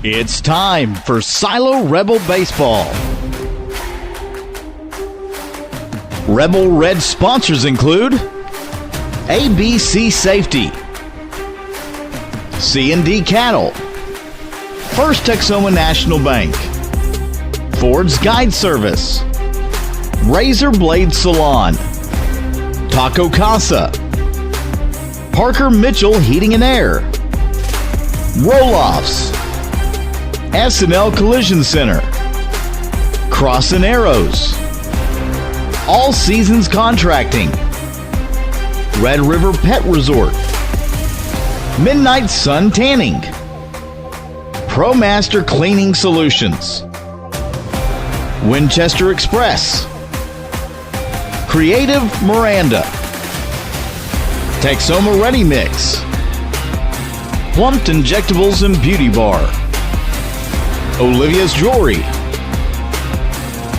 It's time for Silo Rebel Baseball. Rebel Red sponsors include ABC Safety, C&D Cattle, First Texoma National Bank, Ford's Guide Service, Razor Blade Salon, Taco Casa, Parker Mitchell Heating and Air, Roll-Offs, S&L Collision Center, Cross and Arrows, All Seasons Contracting, Red River Pet Resort, Midnight Sun Tanning, ProMaster Cleaning Solutions, Winchester Express, Creative Miranda, Texoma Ready Mix, Plumped Injectables and Beauty Bar, Olivia's Jewelry,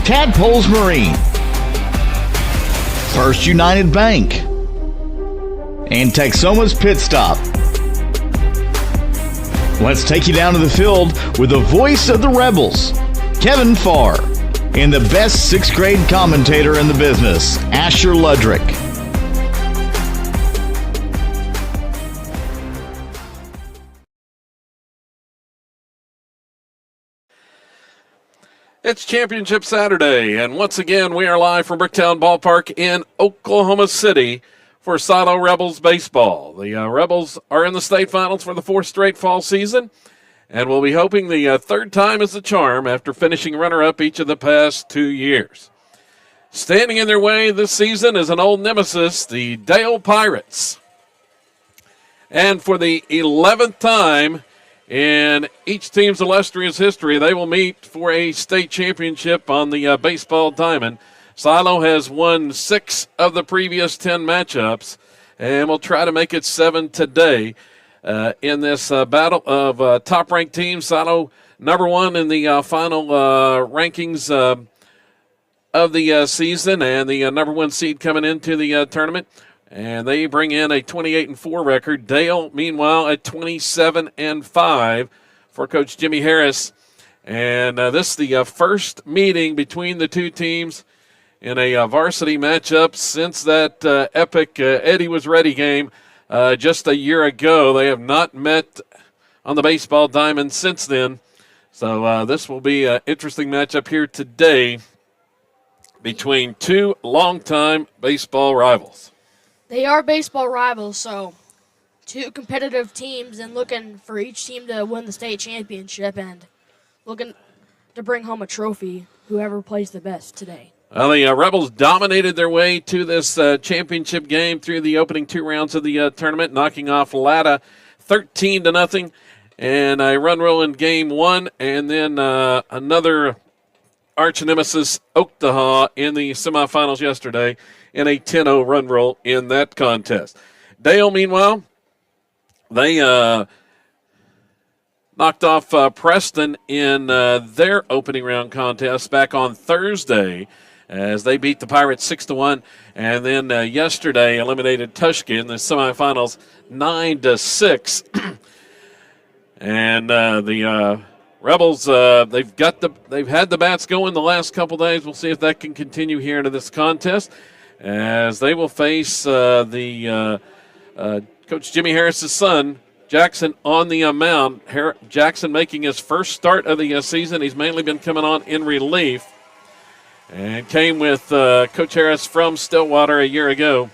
Tadpoles Marine, First United Bank, and Texoma's Pit Stop. Let's take you down to the field with the voice of the Rebels, Kevin Farr, and the best sixth grade commentator in the business, Asher Ludrick. It's Championship Saturday, and once again, we are live from Bricktown Ballpark in Oklahoma City for Silo Rebels baseball. The Rebels are in the state finals for the fourth straight fall season, and we'll be hoping the third time is the charm after finishing runner-up each of the past 2 years. Standing in their way this season is an old nemesis, the Dale Pirates. And for the 11th time in each team's illustrious history, they will meet for a state championship on the baseball diamond. Silo has won 6 of the previous 10 matchups, and will try to make it 7 today in this battle of top-ranked teams. Silo number 1 in the final rankings of the season, and the number 1 seed coming into the tournament. And they bring in a 28-4 record. Dale, meanwhile, at 27-5 for Coach Jimmy Harris. And this is the first meeting between the two teams in a varsity matchup since that epic Eddie Was Ready game just a year ago. They have not met on the baseball diamond since then. So this will be an interesting matchup here today between two longtime baseball rivals. They are baseball rivals, so two competitive teams and looking for each team to win the state championship and looking to bring home a trophy, whoever plays the best today. Well, the Rebels dominated their way to this championship game through the opening 2 rounds of the tournament, knocking off Latta 13-0 and a run roll in game 1, and then another arch nemesis, Oaktaha, in the semifinals yesterday in a 10-0 run roll in that contest. Dale, meanwhile, they knocked off Preston in their opening round contest back on Thursday as they beat the Pirates 6-1, and then yesterday eliminated Tushka in the semifinals 9-6. And the Rebels, they've had the bats going the last couple days. We'll see if that can continue here into this contest, as they will face Coach Jimmy Harris's son, Jackson, on the mound. Jackson making his first start of the season. He's mainly been coming on in relief and came with Coach Harris from Stillwater a year ago,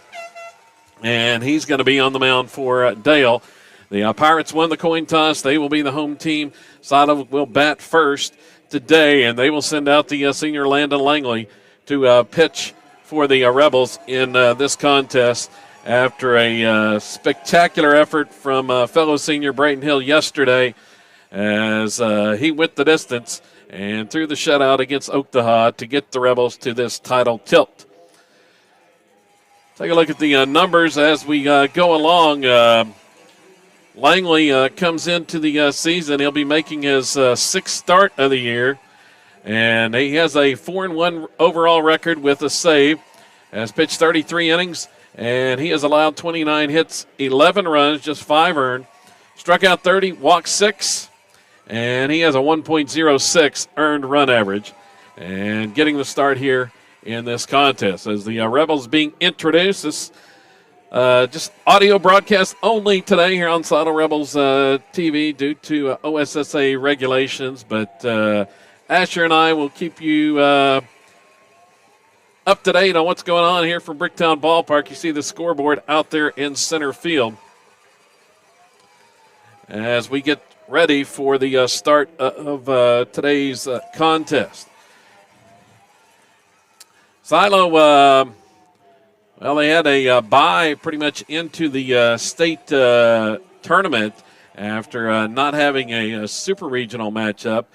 and he's going to be on the mound for Dale. The Pirates won the coin toss. They will be the home team. Silo will bat first today, and they will send out the senior Landon Langley to pitch for the Rebels in this contest after a spectacular effort from fellow senior Brayton Hill yesterday, as he went the distance and threw the shutout against Oaktaha to get the Rebels to this title tilt. Take a look at the numbers as we go along. Langley comes into the season. He'll be making his 6th start of the year, and he has a 4-1 overall record with a save. Has pitched 33 innings, and he has allowed 29 hits, 11 runs, just 5 earned. Struck out 30, walked 6, and he has a 1.06 earned run average. And getting the start here in this contest as the Rebels being introduced. This just audio broadcast only today here on Saddle Rebels TV due to OSSA regulations. But Asher and I will keep you up to date on what's going on here from Bricktown Ballpark. You see the scoreboard out there in center field as we get ready for the start of today's contest. Silo, well, they had a bye pretty much into the state tournament after not having a super regional matchup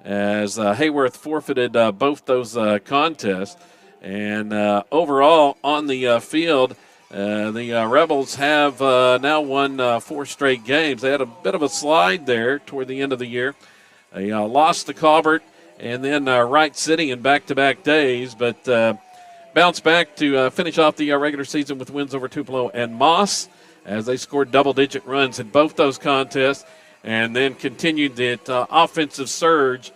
as Hayworth forfeited both those contests. And overall on the field, the Rebels have now won 4 straight games. They had a bit of a slide there toward the end of the year. They lost to Colbert and then Wright City in back-to-back days, but bounced back to finish off the regular season with wins over Tupelo and Moss as they scored double-digit runs in both those contests and then continued the offensive surge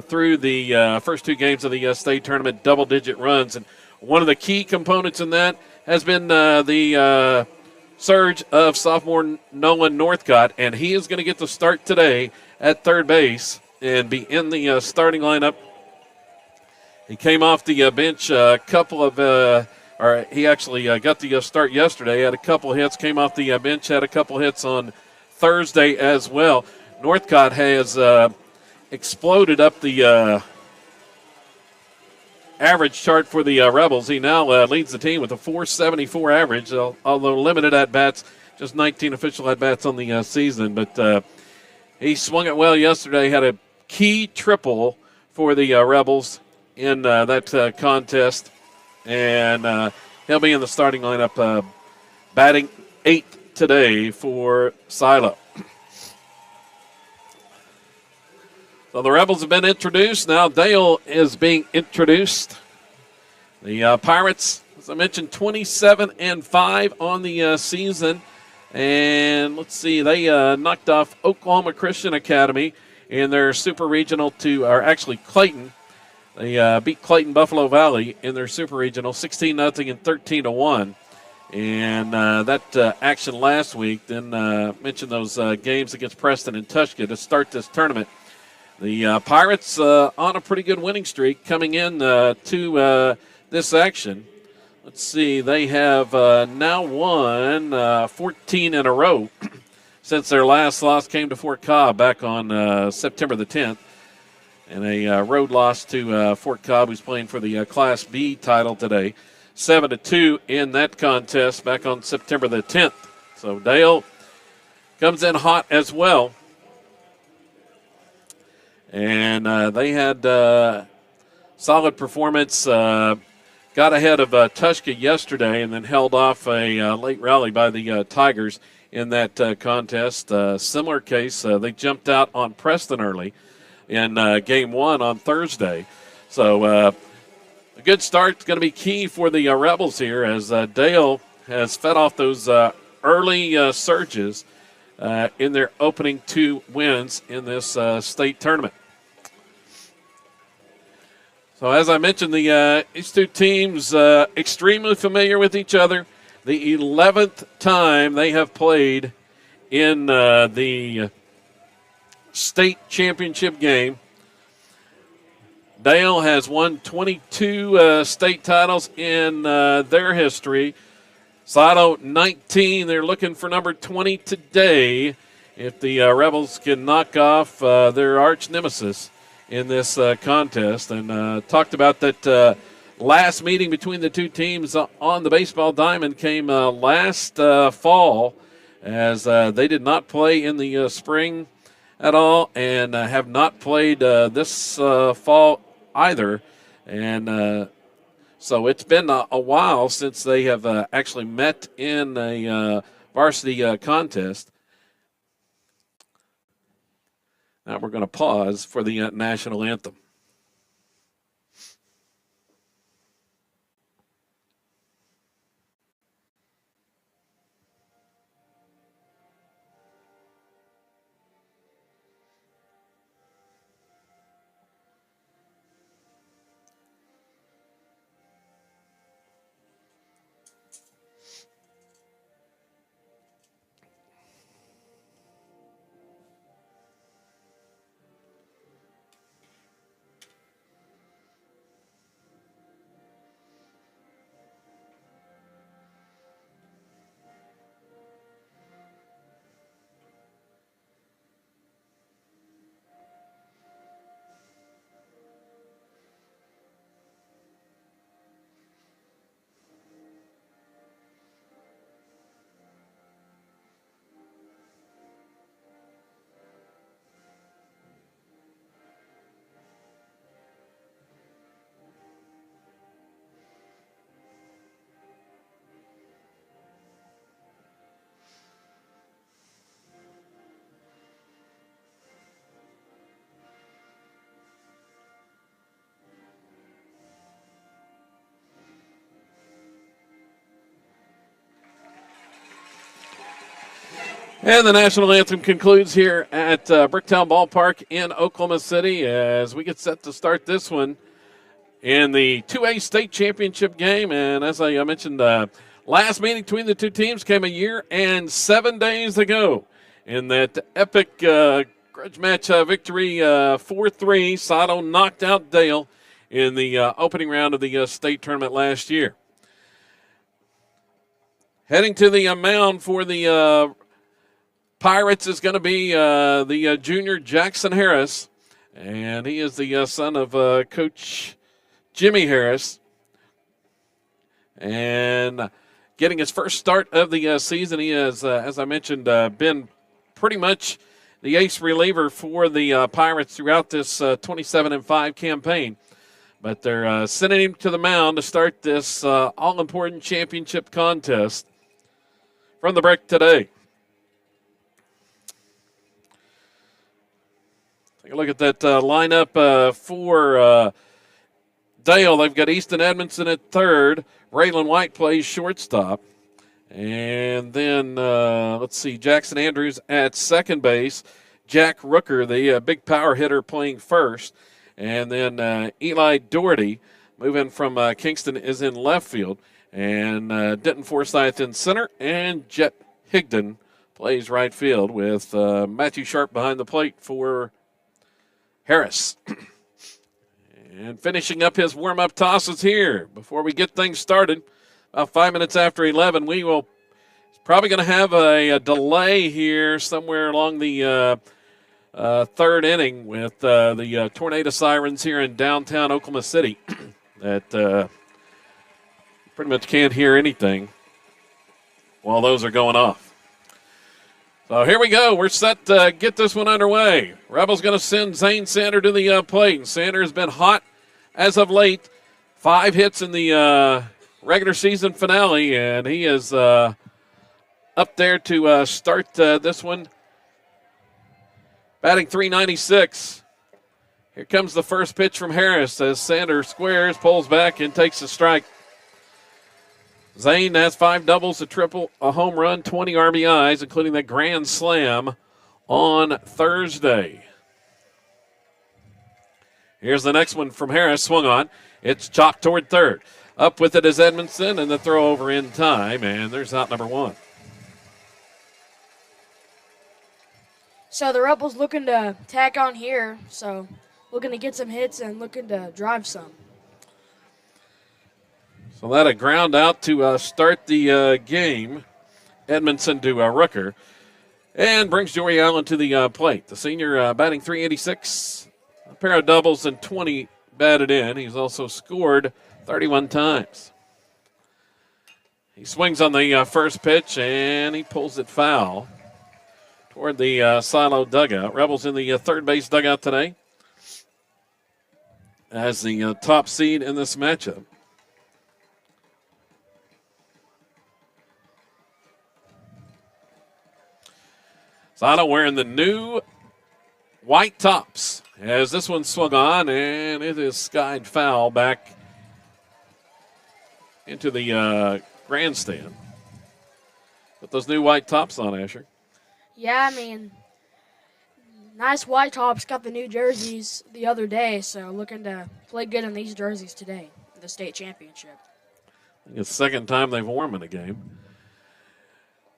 through the first 2 games of the state tournament, double-digit runs. And one of the key components in that has been the surge of sophomore Nolan Northcott, and he is going to get the start today at third base and be in the starting lineup. He came off the bench a couple of, or he actually got the start yesterday, had a couple of hits, came off the bench, had a couple of hits on Thursday as well. Northcott has exploded up the average chart for the Rebels. He now leads the team with a .474 average, although limited at-bats, just 19 official at-bats on the season. But he swung it well yesterday, had a key triple for the Rebels in that contest, and he'll be in the starting lineup batting 8th today for Silo. So the Rebels have been introduced. Now Dale is being introduced. The Pirates, as I mentioned, 27-5 on the season. And let's see, they knocked off Oklahoma Christian Academy in their super regional or actually Clayton. They beat Clayton Buffalo Valley in their super regional 16-0 and 13-1. And that action last week, then mentioned those games against Preston and Tushka to start this tournament. The Pirates on a pretty good winning streak coming in to this action. Let's see, they have now won 14 in a row since their last loss came to Fort Cobb back on September the 10th. And a road loss to Fort Cobb, who's playing for the Class B title today. 7-2 in that contest back on September the 10th. So Dale comes in hot as well. And they had solid performance. Got ahead of Tushka yesterday and then held off a late rally by the Tigers in that contest. Similar case, they jumped out on Preston early in Game 1 on Thursday. So a good start is going to be key for the Rebels here as Dale has fed off those early surges in their opening 2 wins in this state tournament. So as I mentioned, these 2 teams extremely familiar with each other. The 11th time they have played in the state championship game. Dale has won 22 state titles in their history. Silo 19. They're looking for number 20 today if the Rebels can knock off their arch nemesis in this contest. And talked about that last meeting between the 2 teams on the baseball diamond came last fall as they did not play in the spring at all and have not played this fall either. And so it's been a while since they have actually met in a varsity contest. Now we're going to pause for the national anthem. And the national anthem concludes here at Bricktown Ballpark in Oklahoma City as we get set to start this one in the 2A state championship game. And as I mentioned, last meeting between the two teams came a year and 7 days ago in that epic grudge match victory 4-3. Sato knocked out Dale in the opening round of the state tournament last year. Heading to the mound for the Pirates is going to be the junior Jackson Harris, and he is the son of Coach Jimmy Harris. And getting his first start of the season, he has, as I mentioned, been pretty much the ace reliever for the Pirates throughout this 27-5 campaign. But they're sending him to the mound to start this all-important championship contest from the Brick today. Take a look at that lineup for Dale. They've got Easton Edmondson at third. Raylan White plays shortstop. And then, let's see, Jackson Andrews at second base. Jack Rooker, the big power hitter, playing first. And then Eli Doherty, moving from Kingston, is in left field. And Denton Forsyth in center. And Jet Higdon plays right field with Matthew Sharp behind the plate for Harris. And finishing up his warm-up tosses here before we get things started. About 5 minutes after 11, we will probably going to have a delay here somewhere along the third inning with the tornado sirens here in downtown Oklahoma City that pretty much can't hear anything while those are going off. So here we go. We're set to get this one underway. Rebels going to send Zane Sander to the plate. And Sander has been hot as of late. 5 hits in the regular season finale, and he is up there to start this one. Batting .396. Here comes the first pitch from Harris as Sander squares, pulls back, and takes a strike. Zane has 5 doubles, a triple, a home run, 20 RBIs, including that grand slam on Thursday. Here's the next one from Harris, swung on. It's chopped toward third. Up with it is Edmondson, and the throw over in time, and there's out number 1. So the Rebels looking to tack on here, so looking to get some hits and looking to drive some. So that a ground out to start the game. Edmondson to Rooker. And brings Joey Allen to the plate. The senior batting .386. A pair of doubles and 20 batted in. He's also scored 31 times. He swings on the first pitch, and he pulls it foul toward the silo dugout. Rebels in the third base dugout today as the top seed in this matchup. Sato wearing the new white tops as this one swung on, and it is skied foul back into the grandstand. Put those new white tops on, Asher. Yeah, I mean, nice white tops. Got the new jerseys the other day, so looking to play good in these jerseys today in the state championship. I think it's the second time they've worn them in a game.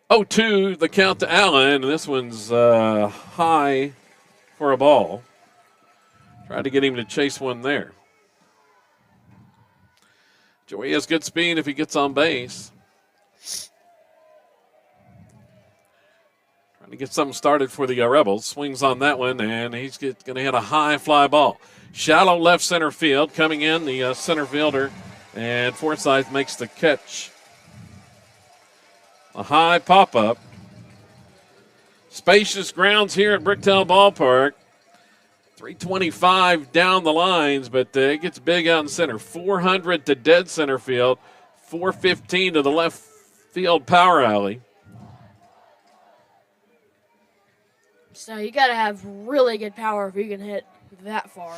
0-2, the count to Allen, and this one's high for a ball. Tried to get him to chase one there. Joey has good speed if he gets on base. Trying to get something started for the Rebels. Swings on that one, and he's going to hit a high fly ball. Shallow left center field. Coming in, the center fielder, and Forsyth makes the catch. A high pop-up. Spacious grounds here at Bricktown Ballpark. 325 down the lines, but it gets big out in center. 400 to dead center field. 415 to the left field power alley. So you got to have really good power if you can hit that far.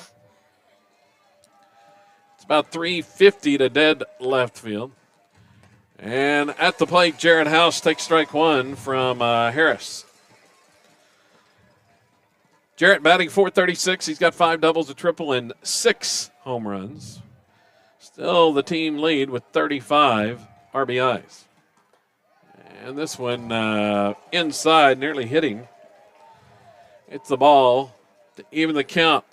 It's about 350 to dead left field. And at the plate, Jared House takes strike 1 from Harris. Jarrett batting .436. He's got 5 doubles, a triple, and 6 home runs. Still the team lead with 35 RBIs. And this one inside, nearly hitting. It's the ball to even the count.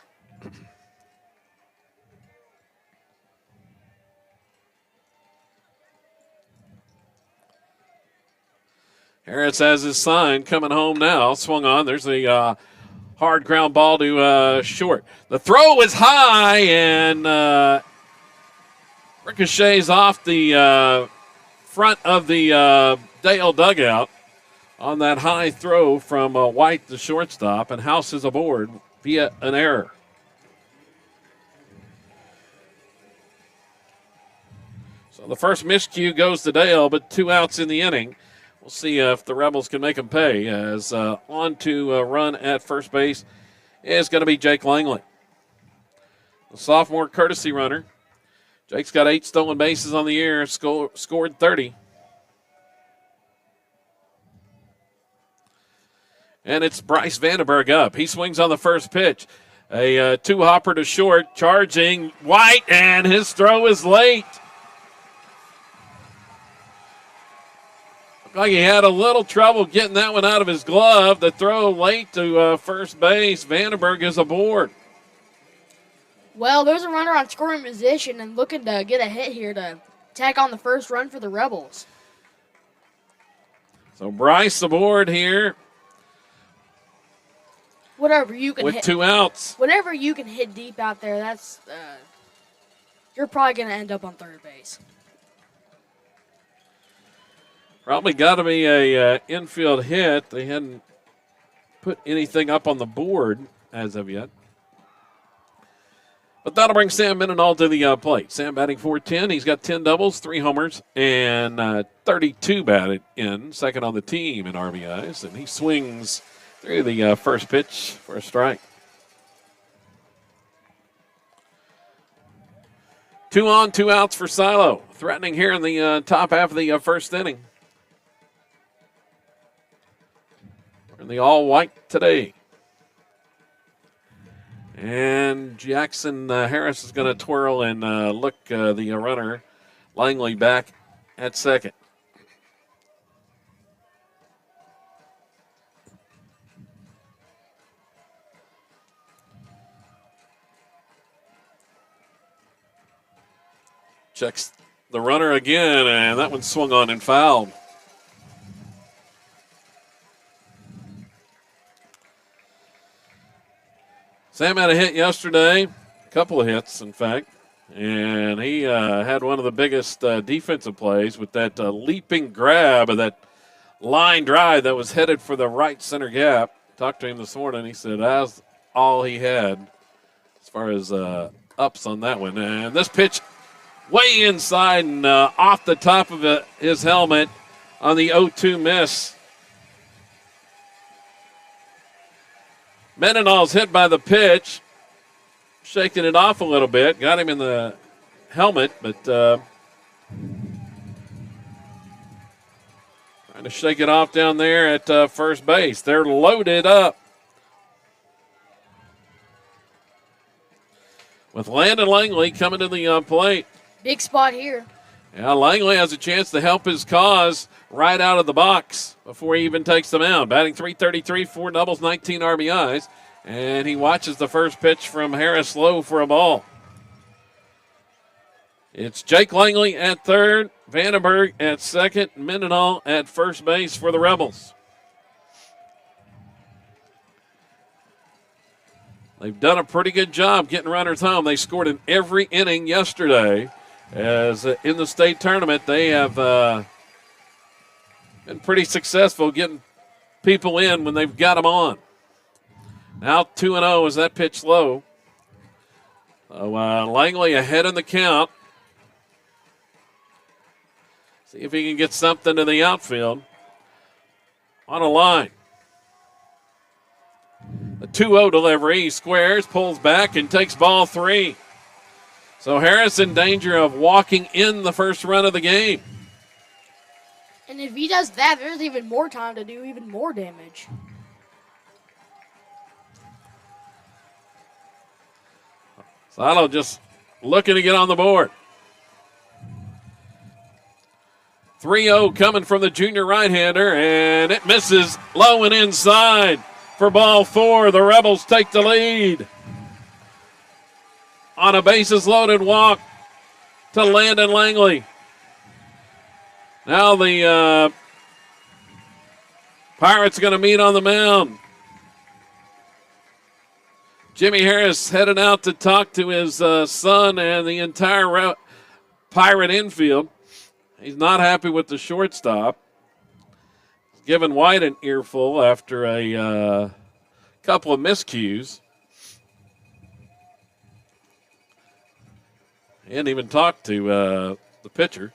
Harris has his sign coming home now. Swung on. There's a hard ground ball to short. The throw is high and ricochets off the front of the Dale dugout on that high throw from White, the shortstop, and House is aboard via an error. So the first miscue goes to Dale, but 2 outs in the inning. We'll see if the Rebels can make them pay, as on to run at first base is going to be Jake Langley, the sophomore courtesy runner. Jake's got 8 stolen bases on the year, scored 30. And it's Bryce Vandenberg up. He swings on the first pitch. A 2-hopper to short, charging White, and his throw is late. Like he had a little trouble getting that one out of his glove. The throw late to first base. Vandenberg is aboard. Well, there's a runner on scoring position and looking to get a hit here to tack on the first run for the Rebels. So Bryce aboard here. Whatever you can with hit. 2 outs. Whatever you can hit deep out there, that's you're probably going to end up on third base. Probably got to be a infield hit. They hadn't put anything up on the board as of yet. But that'll bring Sam Mendenhall to the plate. Sam batting .410. He's got 10 doubles, 3 homers, and 32 batted in. Second on the team in RBIs. And he swings through the first pitch for a strike. 2 on, 2 outs for Silo. Threatening here in the top half of the first inning. We're in the all-white today. And Jackson Harris is going to twirl and look the runner, Langley, back at second. Checks the runner again, and that one swung on and fouled. Sam had a hit yesterday, a couple of hits, in fact, and he had one of the biggest defensive plays with that leaping grab of that line drive that was headed for the right center gap. Talked to him this morning. He said that's all he had as far as ups on that one. And this pitch way inside and off the top of his helmet on the 0-2 miss. Mendenhall's hit by the pitch, shaking it off a little bit. Got him in the helmet, but trying to shake it off down there at first base. They're loaded up with Landon Langley coming to the plate. Big spot here. Yeah, Langley has a chance to help his cause right out of the box before he even takes the mound. Batting .333, 4 doubles, 19 RBIs. And he watches the first pitch from Harris low for a ball. It's Jake Langley at third, Vandenberg at second, Mendenhall at first base for the Rebels. They've done a pretty good job getting runners home. They scored in every inning yesterday. As in the state tournament, they have been pretty successful getting people in when they've got them on. Now 2-0 as that pitch low. So Langley ahead in the count. See if he can get something to the outfield. On a line. The 2-0 delivery. He squares, pulls back, and takes ball 3. So Harris in danger of walking in the first run of the game. And if he does that, there's even more time to do even more damage. Silo just looking to get on the board. 3-0 coming from the junior right-hander, and it misses low and inside for ball 4. The Rebels take the lead on a bases-loaded walk to Landon Langley. Now the Pirates are going to meet on the mound. Jimmy Harris headed out to talk to his son and the entire Pirate infield. He's not happy with the shortstop. He's giving White an earful after a couple of miscues. He hadn't even talked to the pitcher.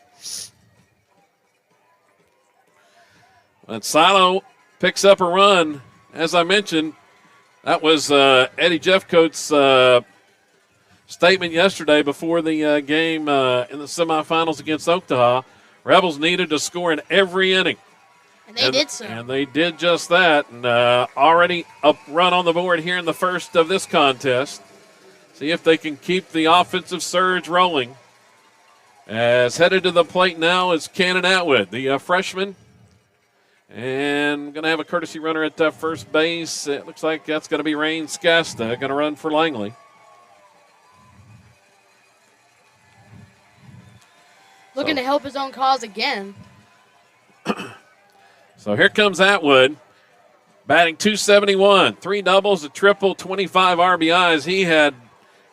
And Silo picks up a run. As I mentioned, that was Eddie Jeffcoat's statement yesterday before the game in the semifinals against Oklahoma. Rebels needed to score in every inning. And they did so. And they did just that. And already a run on the board here in the first of this contest. See if they can keep the offensive surge rolling. As headed to the plate now is Cannon Atwood, the freshman. And going to have a courtesy runner at first base. It looks like that's going to be Rain Scasta, going to run for Langley. Looking to help his own cause again. So here comes Atwood, batting .271, 3 doubles, a triple, 25 RBIs. He had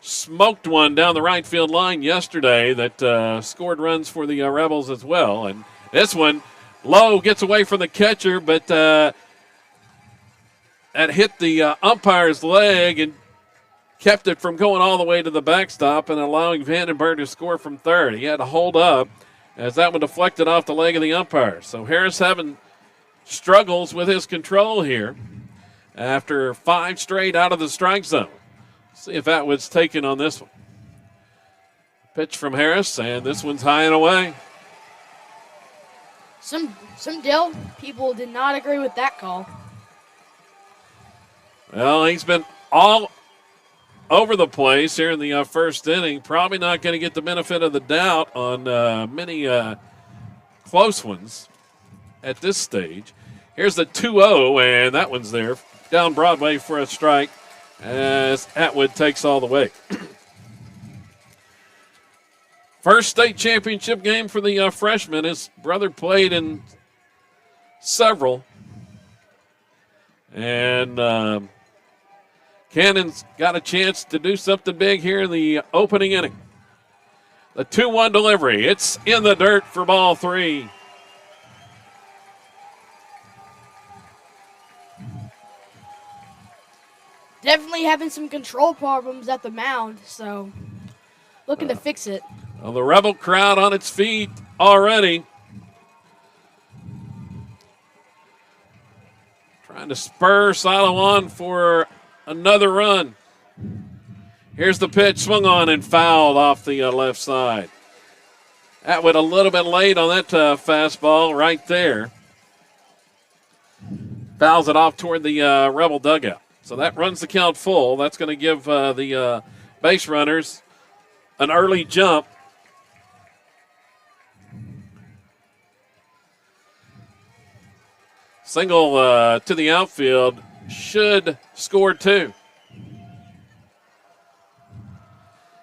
smoked one down the right field line yesterday that scored runs for the Rebels as well. And this one, Lowe gets away from the catcher, but that hit the umpire's leg and kept it from going all the way to the backstop and allowing Vandenberg to score from third. He had to hold up as that one deflected off the leg of the umpire. So Harris having struggles with his control here after 5 straight out of the strike zone. See if Atwood's taken on this one. Pitch from Harris, and this one's high and away. Some Dell people did not agree with that call. Well, he's been all over the place here in the first inning. Probably not going to get the benefit of the doubt on many close ones at this stage. Here's the 2-0, and that one's there. Down Broadway for a strike as Atwood takes all the way. First state championship game for the freshman. His brother played in several. And Cannon's got a chance to do something big here in the opening inning. The 2-1 delivery. It's in the dirt for ball 3. Definitely having some control problems at the mound, so looking to fix it. Well, the Rebel crowd on its feet already. Trying to spur Silo on for another run. Here's the pitch, swung on and fouled off the left side. Atwood a little bit late on that fastball right there. Fouls it off toward the Rebel dugout. So that runs the count full. That's going to give the base runners an early jump. Single to the outfield should score 2.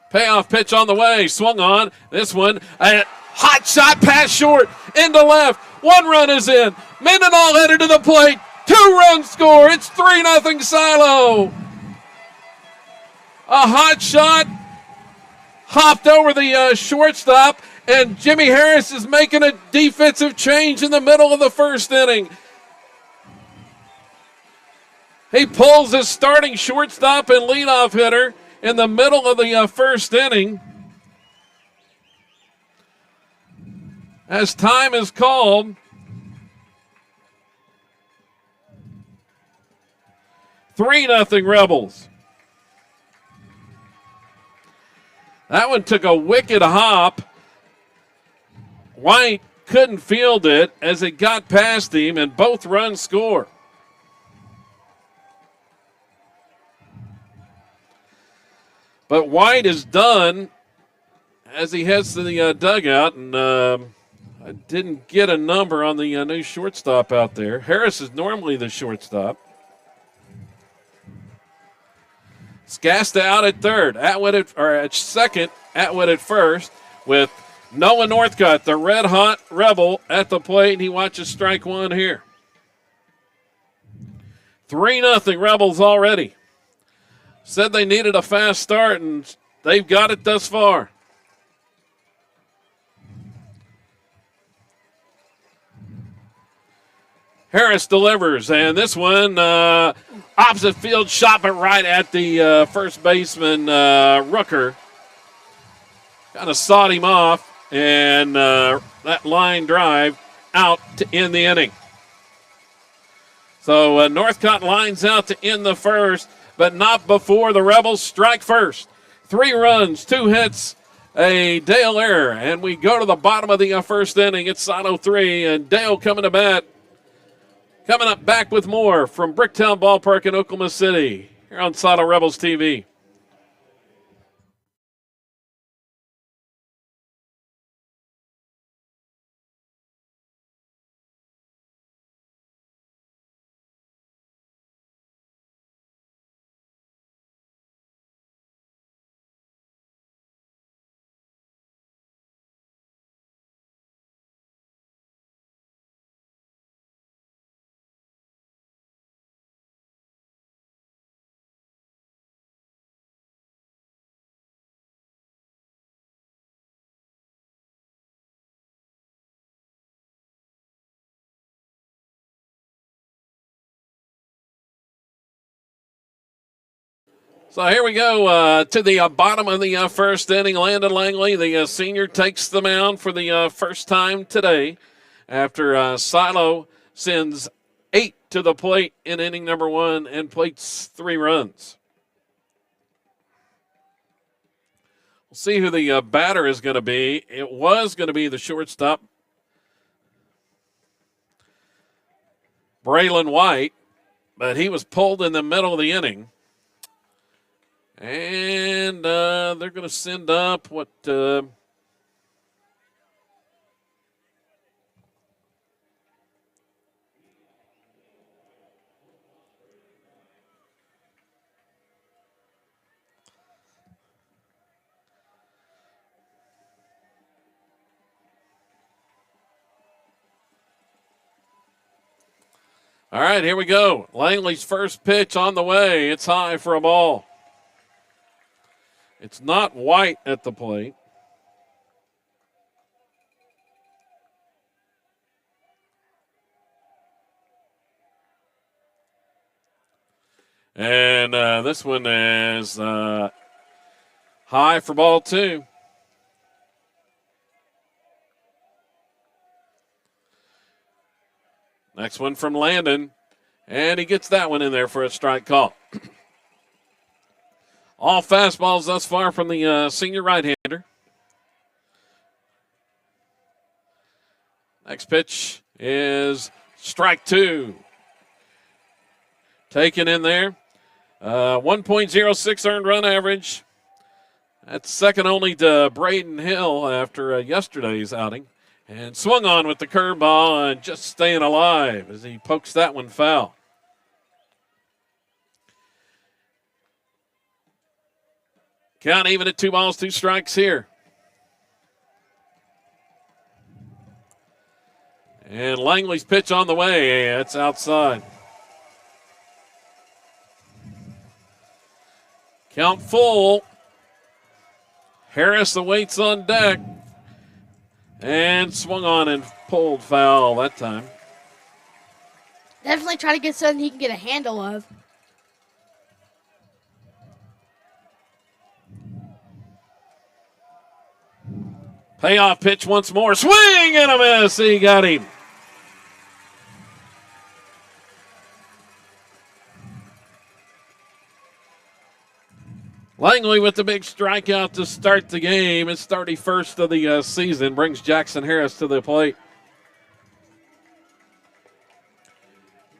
Payoff pitch on the way, swung on. This one, a hot shot pass short, into left. 1 run is in. Mendenhall headed to the plate. 2-run score. It's 3-0 Silo. A hot shot hopped over the shortstop, and Jimmy Harris is making a defensive change in the middle of the first inning. He pulls his starting shortstop and leadoff hitter in the middle of the first inning. As time is called, 3-0 Rebels. That one took a wicked hop. White couldn't field it as it got past him, and both runs score. But White is done as he heads to the dugout, and I didn't get a number on the new shortstop out there. Harris is normally the shortstop. Scasta out at third, at second, Atwood at first, with Noah Northcutt, the red-hot Rebel, at the plate, and he watches strike one here. 3-0 Rebels already. Said they needed a fast start, and they've got it thus far. Harris delivers, and this one, opposite field shot, but right at the first baseman, Rooker. Kind of sawed him off, and that line drive out to end the inning. So Northcutt lines out to end the first, but not before the Rebels strike first. 3 runs, 2 hits, a Dale error, and we go to the bottom of the first inning. It's Sino 3, and Dale coming to bat. Coming up back with more from Bricktown Ballpark in Oklahoma City here on Sino Rebels TV. So here we go to the bottom of the first inning. Landon Langley, the senior, takes the mound for the first time today after Silo sends 8 to the plate in inning number 1 and plates 3 runs. We'll see who the batter is going to be. It was going to be the shortstop, Braylon White, but he was pulled in the middle of the inning. And they're going to send up what? All right, here we go. Langley's first pitch on the way. It's high for a ball. It's not White at the plate. And this one is high for ball 2. Next one from Landon. And he gets that one in there for a strike call. All fastballs thus far from the senior right-hander. Next pitch is strike 2. Taken in there. 1.06 earned run average. That's second only to Braden Hill after yesterday's outing. And swung on with the curveball and just staying alive as he pokes that one foul. Count even at 2 balls, 2 strikes here. And Langley's pitch on the way. It's outside. Count full. Harris awaits on deck. And swung on and pulled foul that time. Definitely try to get something he can get a handle of. Payoff pitch once more. Swing and a miss. He got him. Langley with the big strikeout to start the game. His 31st of the season brings Jackson Harris to the plate.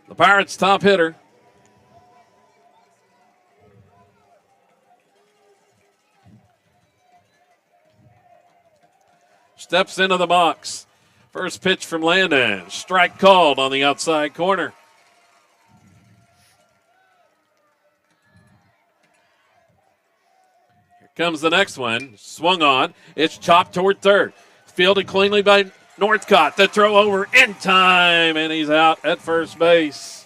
The Pirates' top hitter. steps into the box. First pitch from Landon. Strike called on the outside corner. Here comes the next one. Swung on. It's chopped toward third. Fielded cleanly by Northcott. The throw over in time, and he's out at first base.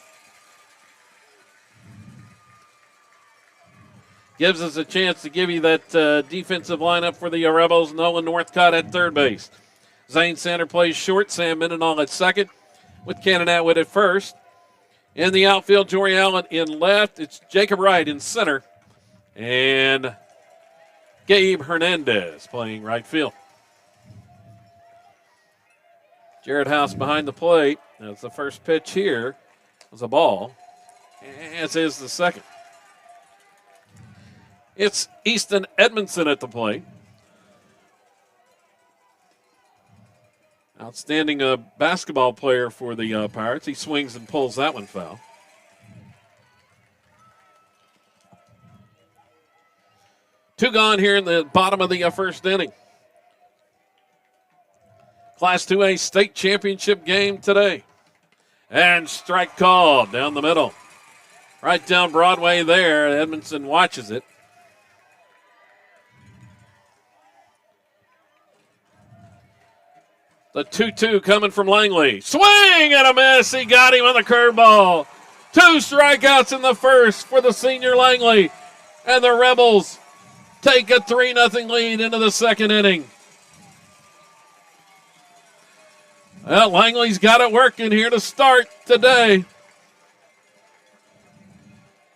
Gives us a chance to give you that defensive lineup for the Rebels. Nolan Northcott at third base. Zane Sander plays short. Sam Mendenhall at second with Cannon Atwood at first. In the outfield, Jory Allen in left. It's Jacob Wright in center. And Gabe Hernandez playing right field. Jared House behind the plate. That's the first pitch here. It was a ball, as is the second. It's Easton Edmondson at the plate. Outstanding basketball player for the Pirates. He swings and pulls that one foul. Two gone here in the bottom of the first inning. Class 2A state championship game today. And strike called down the middle. Right down Broadway there. Edmondson watches it. The 2-2 coming from Langley. Swing and a miss. He got him on the curveball. 2 strikeouts in the first for the senior Langley. And the Rebels take a 3-0 lead into the second inning. Well, Langley's got it working here to start today.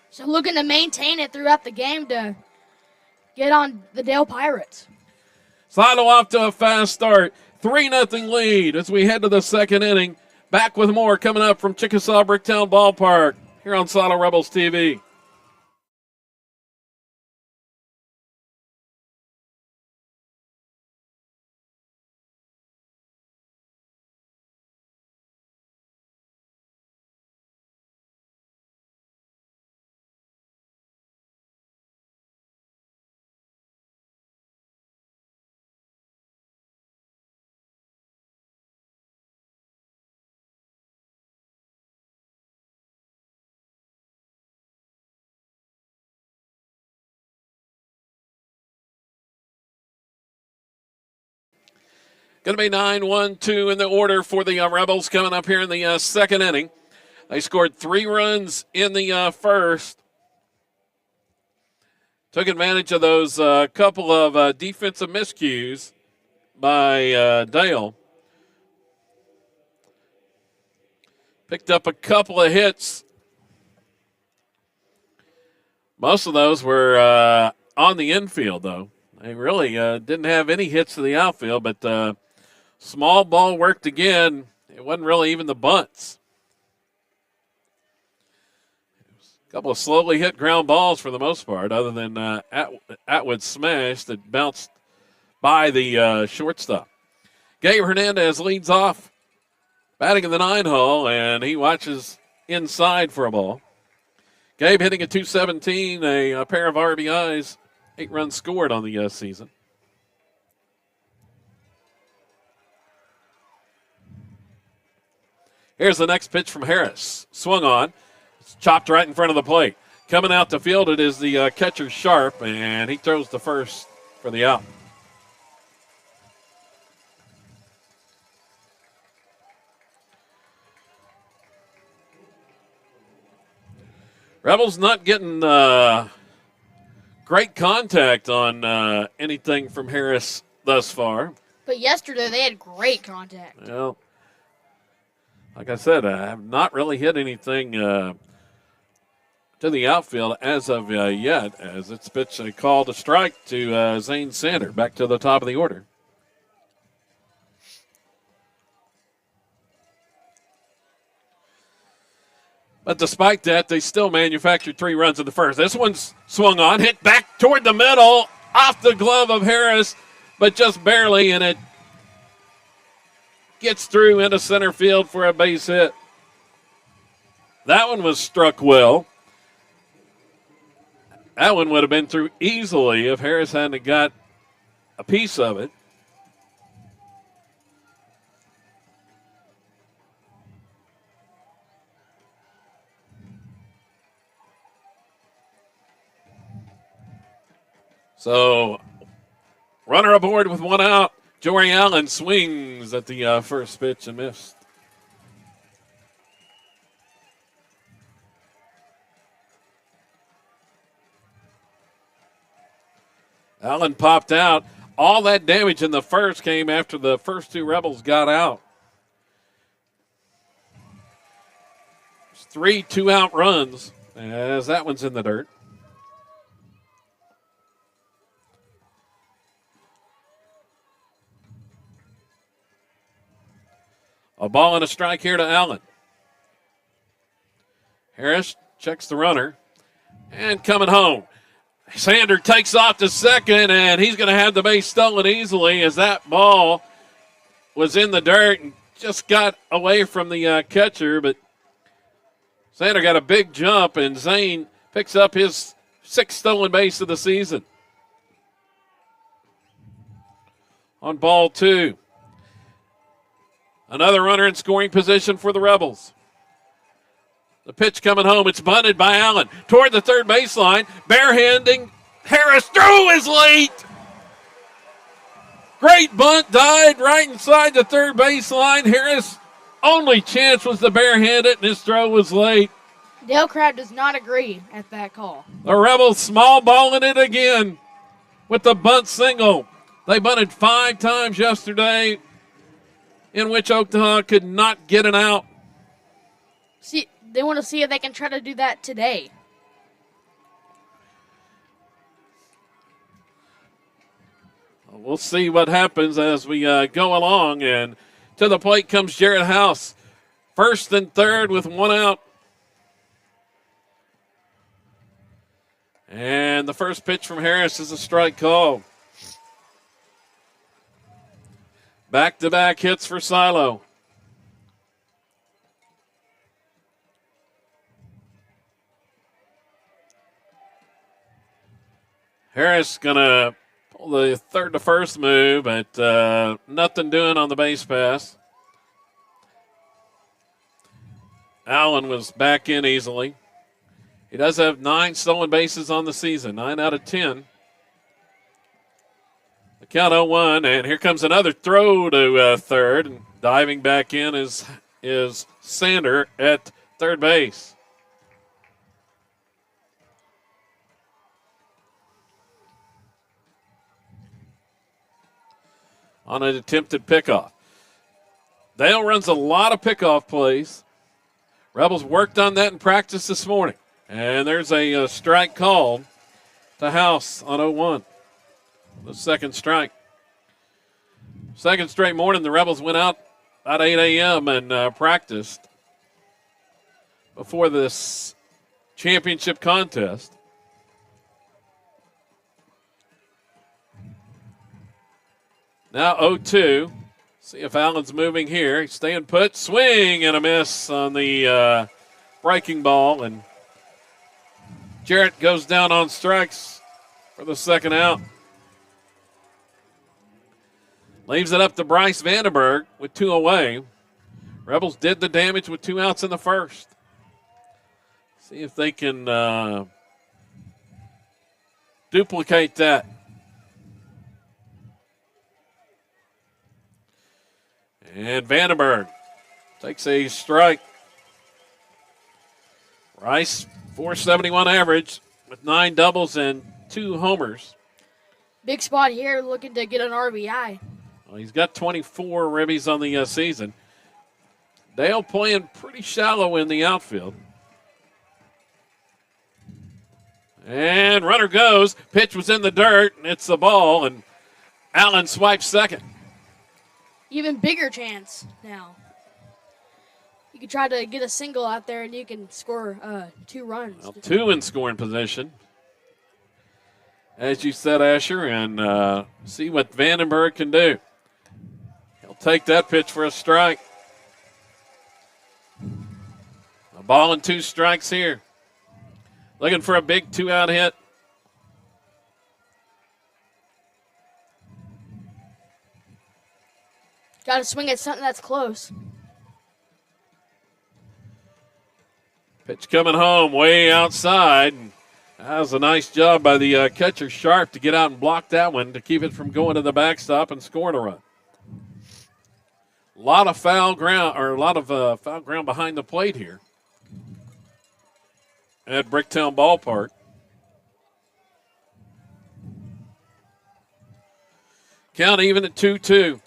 So looking to maintain it throughout the game to get on the Dale Pirates. Slidell off to a fast start. 3-0 lead as we head to the second inning. Back with more coming up from Chickasaw Bricktown Ballpark here on Slidell Rebels TV. Going to be 9-1-2 in the order for the Rebels coming up here in the second inning. They scored 3 runs in the first. Took advantage of those couple of defensive miscues by Dale. Picked up a couple of hits. Most of those were on the infield, though. They really didn't have any hits to the outfield, but small ball worked again. It wasn't really even the bunts. A couple of slowly hit ground balls for the most part, other than Atwood's smash that bounced by the shortstop. Gabe Hernandez leads off, batting in the 9 hole, and he watches inside for a ball. Gabe hitting a .217, a pair of RBIs, 8 runs scored on the season. Here's the next pitch from Harris. Swung on. It's chopped right in front of the plate. Coming out to field it is the catcher Sharp, and he throws the first for the out. Rebels not getting great contact on anything from Harris thus far. But yesterday they had great contact. Well, like I said, I have not really hit anything to the outfield as of yet, as it's pitched a call to strike to Zane Sander, back to the top of the order. But despite that, they still manufactured 3 runs in the first. This one's swung on, hit back toward the middle, off the glove of Harris, but just barely, and it gets through into center field for a base hit. That one was struck well. That one would have been through easily if Harris hadn't got a piece of it. So, runner aboard with one out. Jory Allen swings at the first pitch and missed. Allen popped out. All that damage in the first came after the first two Rebels got out. 3 2-out runs as that one's in the dirt. A ball and a strike here to Allen. Harris checks the runner and coming home. Sander takes off to second, and he's going to have the base stolen easily as that ball was in the dirt and just got away from the catcher. But Sander got a big jump, and Zane picks up his 6th stolen base of the season. On ball 2. Another runner in scoring position for the Rebels. The pitch coming home. It's bunted by Allen toward the third baseline. Barehanding. Harris throw is late. Great bunt, died right inside the third baseline. Harris' only chance was to barehand it, and his throw was late. Dale Crabb does not agree at that call. The Rebels small balling it again with the bunt single. They bunted 5 times yesterday, in which Oklahoma could not get an out. See, they want to see if they can try to do that today. We'll see what happens as we go along. And to the plate comes Jared House. 1st and 3rd with 1 out. And the first pitch from Harris is a strike call. Back-to-back hits for Silo. Harris going to pull the third to first move, but nothing doing on the base pass. Allen was back in easily. He does have 9 stolen bases on the season, 9 out of 10. The count 0-1, and here comes another throw to third, and diving back in is Sander at third base. On an attempted pickoff. Dale runs a lot of pickoff plays. Rebels worked on that in practice this morning. And there's a strike called to House on 0-1. The second strike. Second straight morning, the Rebels went out at 8 a.m. and practiced before this championship contest. Now 0-2. See if Allen's moving here. He's staying put. Swing and a miss on the breaking ball. And Jarrett goes down on strikes for the second out. Leaves it up to Bryce Vandenberg with 2 away. Rebels did the damage with 2 outs in the first. See if they can duplicate that. And Vandenberg takes a strike. Rice, 471 average with 9 doubles and 2 homers. Big spot here, looking to get an RBI. Well, he's got 24 ribbies on the season. Dale playing pretty shallow in the outfield. And runner goes. Pitch was in the dirt, and it's the ball, and Allen swipes second. Even bigger chance now. You can try to get a single out there, and you can score 2 runs. Well, 2 in scoring position, as you said, Asher, and see what Vandenberg can do. He'll take that pitch for a strike. A ball and 2 strikes here. Looking for a big 2-out hit. Got to swing at something that's close. Pitch coming home way outside. That was a nice job by the catcher Sharp to get out and block that one to keep it from going to the backstop and scoring a run. A lot of foul ground behind the plate here at Bricktown Ballpark. Count even at 2-2.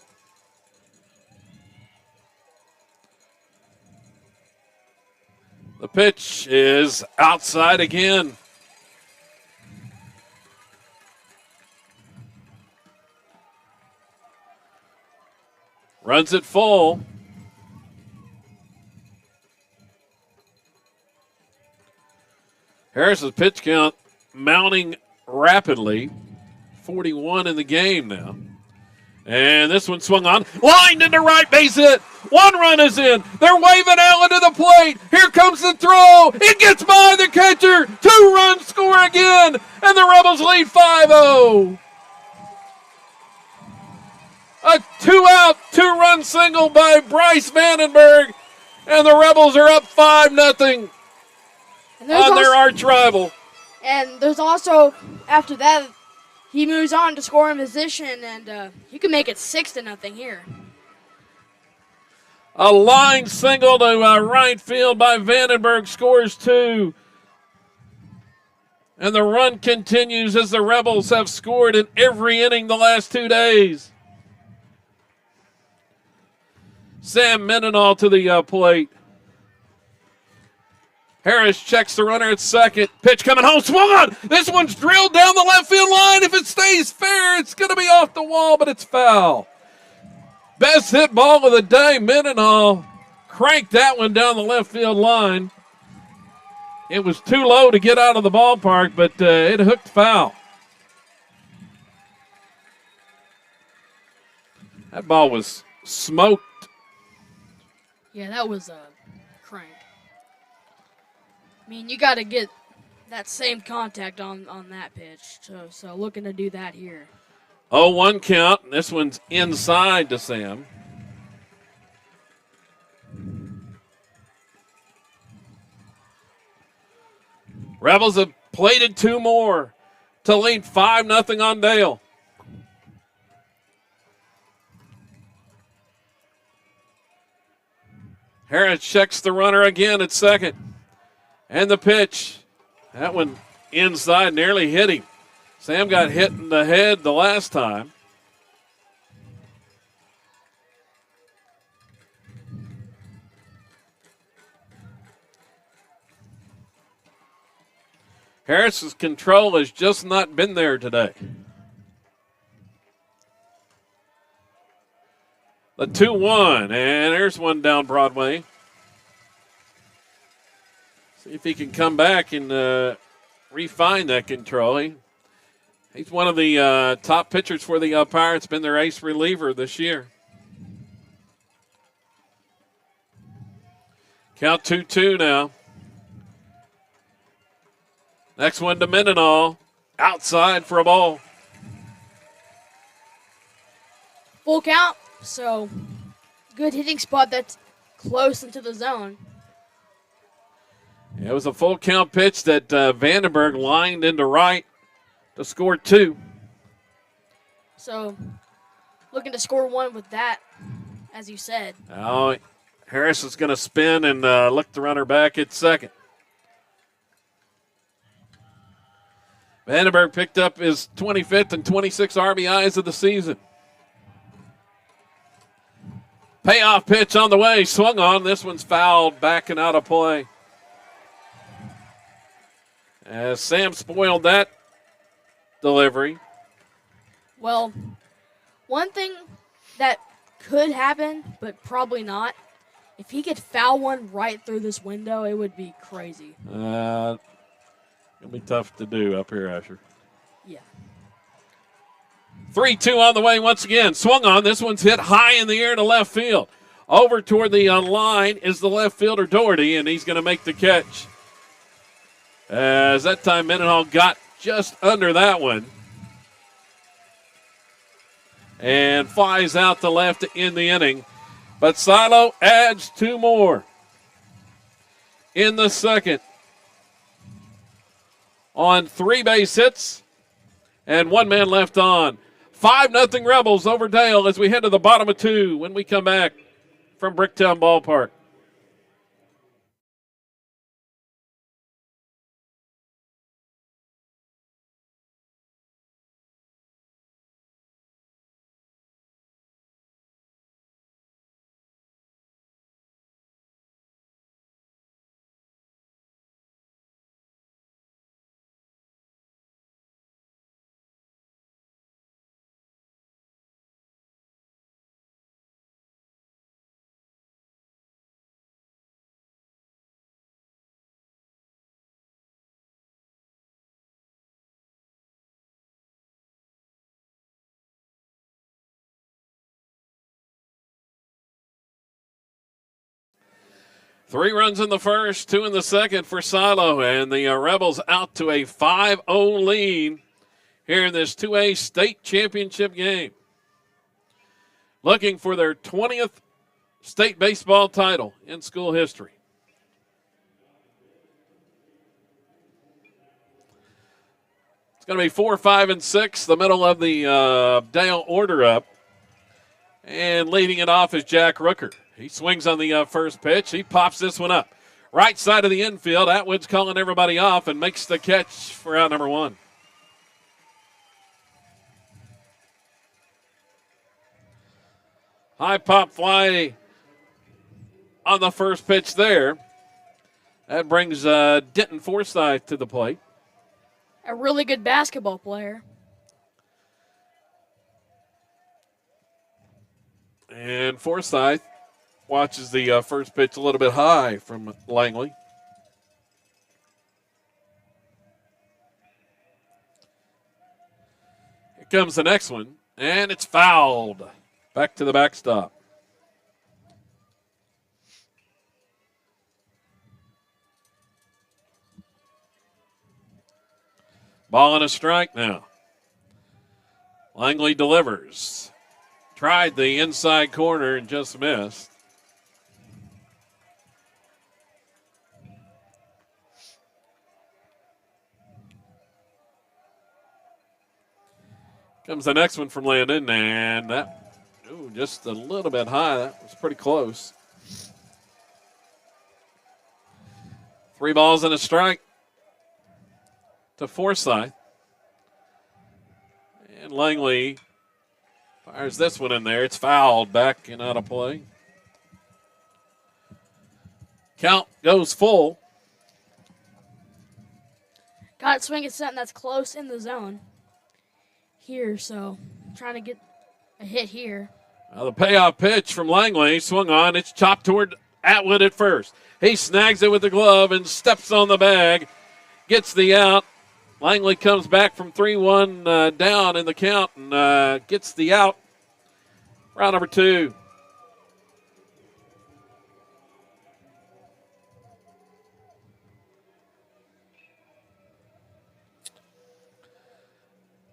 The pitch is outside again. Runs it full. Harris's pitch count mounting rapidly. 41 in the game now. And this one swung on. Lined into right base hit. One run is in. They're waving Allen to the plate. Here comes the throw. It gets by the catcher. 2-run score again. And the Rebels lead 5-0. A 2-out, 2-run single by Bryce Vandenberg. And the Rebels are up 5-0 on their arch rival. And there's also, after that, he moves on to scoring position, and he can make it 6-0 here. A line single to right field by Vandenberg scores 2. And the run continues as the Rebels have scored in every inning the last 2 days. Sam Mendenhall to the plate. Harris checks the runner at second. Pitch coming home. Swung on. This one's drilled down the left field line. If it stays fair, it's going to be off the wall, but it's foul. Best hit ball of the day. Mendenhall cranked that one down the left field line. It was too low to get out of the ballpark, but it hooked foul. That ball was smoked. Yeah, that was a crank. I mean, you got to get that same contact on that pitch. So looking to do that here. 0-1 count. This one's inside to Sam. Rebels have plated 2 more to lead 5-0 on Dale. Harris checks the runner again at second. And the pitch. That one inside, nearly hit him. Sam got hit in the head the last time. Harris's control has just not been there today. The 2-1, and there's one down Broadway. See if he can come back and refine that control. He's one of the top pitchers for the Pirates, been their ace reliever this year. Count 2-2 now. Next one to Mendenhall. Outside for a ball. Full count, so good hitting spot that's close into the zone. It was a full count pitch that Vandenberg lined into right to score 2. So looking to score 1 with that, as you said. Now Harris is going to spin and look the runner back at second. Vandenberg picked up his 25th and 26 RBIs of the season. Payoff pitch on the way, swung on. This one's fouled, back and out of play. As Sam spoiled that delivery. Well, one thing that could happen, but probably not, if he could foul one right through this window, it would be crazy. It'll be tough to do up here, Asher. Yeah. 3-2 on the way once again. Swung on. This one's hit high in the air to left field. Over toward the line is the left fielder Doherty, and he's going to make the catch. As that time Mendenhall got just under that one. And flies out to left to end the inning. But Silo adds 2 more in the second. on 3 base hits and 1 man left on. 5-0 Rebels over Dale as we head to the bottom of 2 when we come back from Bricktown Ballpark. Three runs in the first, 2 in the second for Silo, and the Rebels out to a 5-0 lead here in this 2A state championship game. Looking for their 20th state baseball title in school history. It's going to be 4, 5, and 6, the middle of the Dale order up. And leading it off is Jack Rooker. He swings on the first pitch. He pops this one up. Right side of the infield. Atwood's calling everybody off and makes the catch for out number 1. High pop fly on the first pitch there. That brings Denton Forsyth to the plate. A really good basketball player. And Forsyth watches the first pitch a little bit high from Langley. Here comes the next one, and it's fouled. Back to the backstop. Ball and a strike now. Langley delivers. Tried the inside corner and just missed. Comes the next one from Landon, and that, just a little bit high. That was pretty close. 3 balls and a strike to Forsyth. And Langley fires this one in there. It's fouled back and out of play. Count goes full. Got swinging something that's close in the zone here, so trying to get a hit here. Now the payoff pitch from Langley swung on. It's chopped toward Atwood at first. He snags it with the glove and steps on the bag. Gets the out. Langley comes back from 3-1 down in the count and gets the out. Round number 2.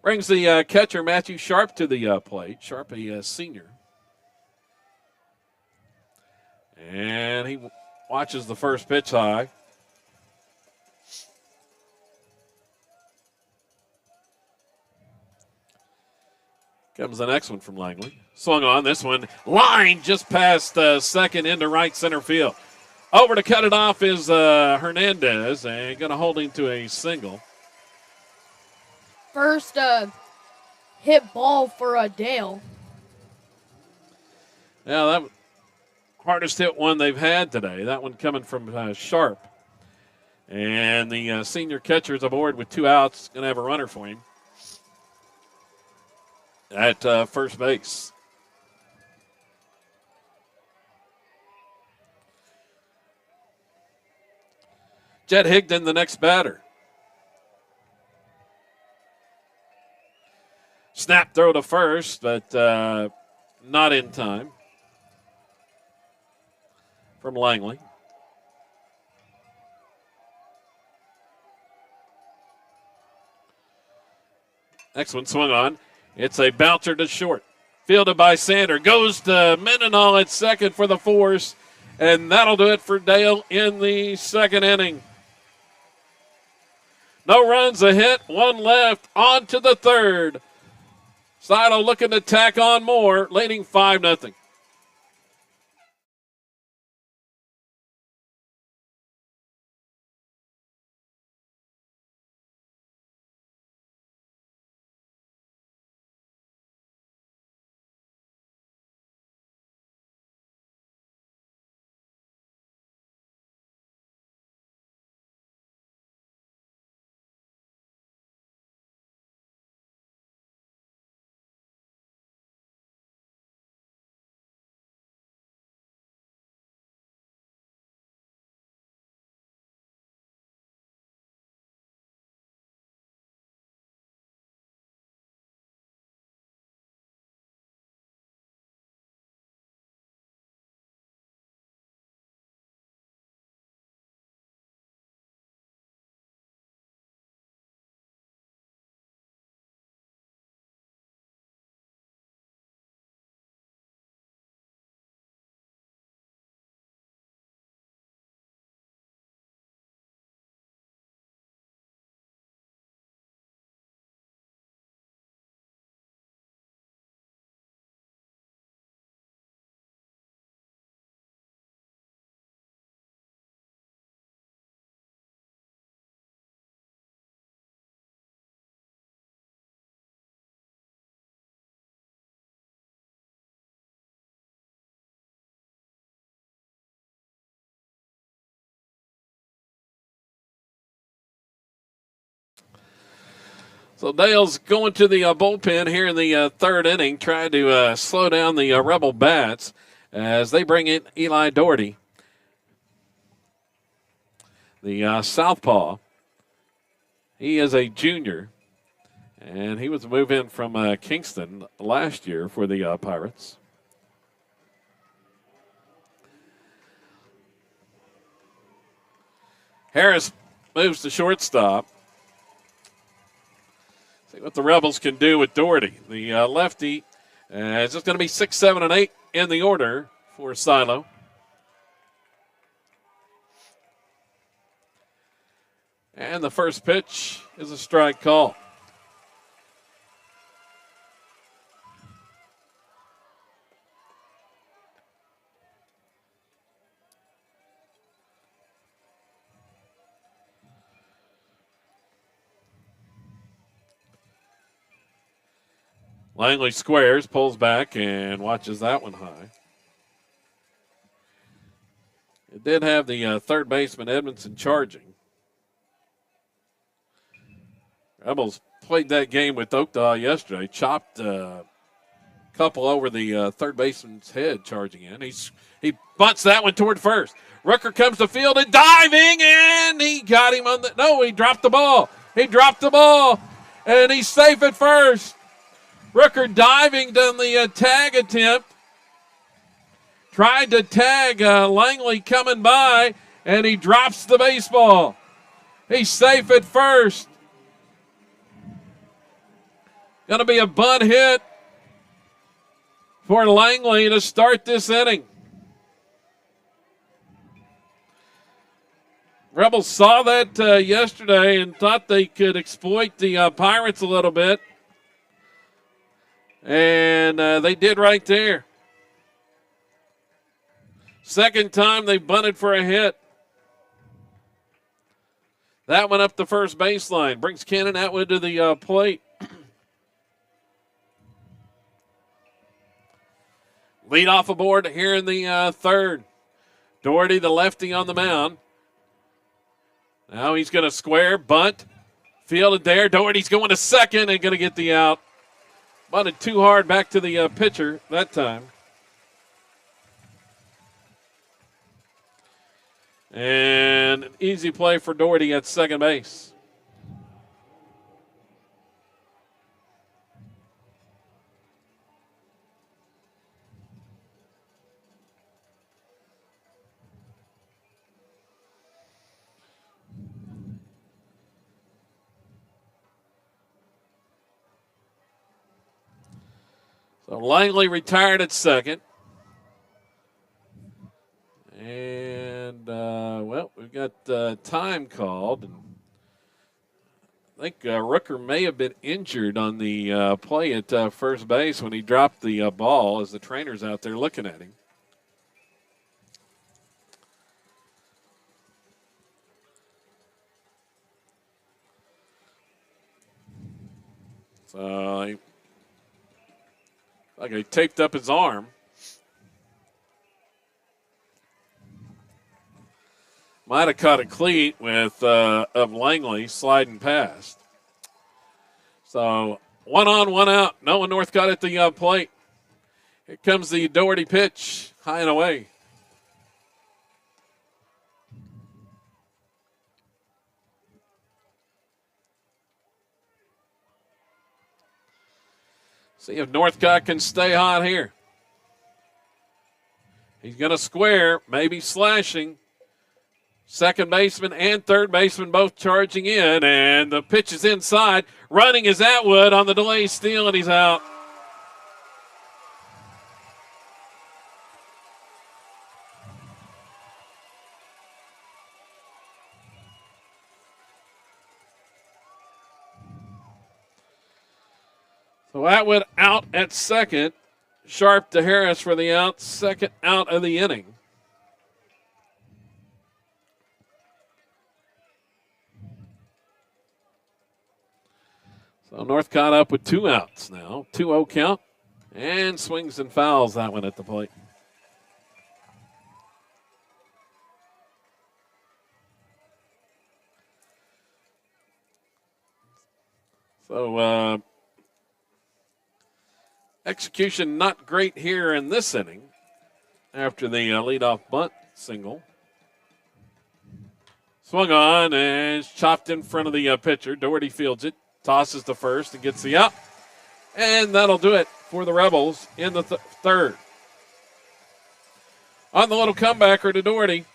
Brings the catcher, Matthew Sharp, to the plate. Sharp, a senior. And he watches the first pitch high. Comes the next one from Langley. Swung on. This one line just past second into right center field. Over to cut it off is Hernandez, and going to hold him to a single. First hit ball for Dale. Yeah, that hardest hit one they've had today. That one coming from Sharp. And the senior catcher's aboard with 2 outs. Going to have a runner for him at first base. Jed Higdon, the next batter. Snap throw to first, but not in time from Langley. Next one swung on. It's a bouncer to short. Fielded by Sander. Goes to Mendenhall at second for the force. And that'll do it for Dale in the second inning. No runs, a hit, one left. On to the third. Silo looking to tack on more, leading 5-0. So Dale's going to the bullpen here in the third inning, trying to slow down the Rebel bats as they bring in Eli Doherty, the southpaw. He is a junior, and he was a move-in from Kingston last year for the Pirates. Harris moves to shortstop. See what the Rebels can do with Doherty. The lefty is just going to be 6, 7, and 8 in the order for Silo. And the first pitch is a strike call. Langley squares, pulls back, and watches that one high. It did have the third baseman Edmondson charging. Rebels played that game with Oakdale yesterday, chopped a couple over the third baseman's head charging in. He bunts that one toward first. Rooker comes to field and diving, and he got him on the – no, he dropped the ball. He dropped the ball, and he's safe at first. Rooker diving down the tag attempt. Tried to tag Langley coming by, and he drops the baseball. He's safe at first. Going to be a bunt hit for Langley to start this inning. Rebels saw that yesterday and thought they could exploit the Pirates a little bit. And they did right there. Second time they bunted for a hit. That one up the first baseline. Brings Cannon Atwood to the plate. Lead off aboard here in the third. Doherty, the lefty, on the mound. Now he's going to square, bunt. Fielded there. Doherty's going to second and going to get the out. Bunted too hard back to the pitcher that time. And an easy play for Doherty at second base. So Langley retired at second. And, well, we've got time called. And think Rooker may have been injured on the play at first base when he dropped the ball as the trainer's out there looking at him. So like he taped up his arm. Might have caught a cleat with of Langley sliding past. So 1 on, 1 out. Noah Northcott at the plate. Here comes the Doherty pitch, high and away. See if Northcott can stay hot here. He's going to square, maybe slashing. Second baseman and third baseman both charging in, and the pitch is inside. Running is Atwood on the delay steal, and he's out. So Atwood out at second. Sharp to Harris for the out. Second out of the inning. So Northcott up with 2 outs now. 2-0 count. And swings and fouls that one at the plate. So execution not great here in this inning after the leadoff bunt single. Swung on and chopped in front of the pitcher. Doherty fields it. Tosses to first and gets the out. And that'll do it for the Rebels in the third. On the little comebacker to Doherty.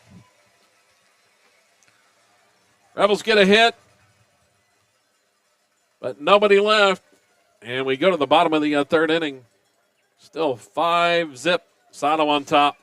Rebels get a hit, but nobody left. And we go to the bottom of the third inning. Still 5-zip. Sano on top.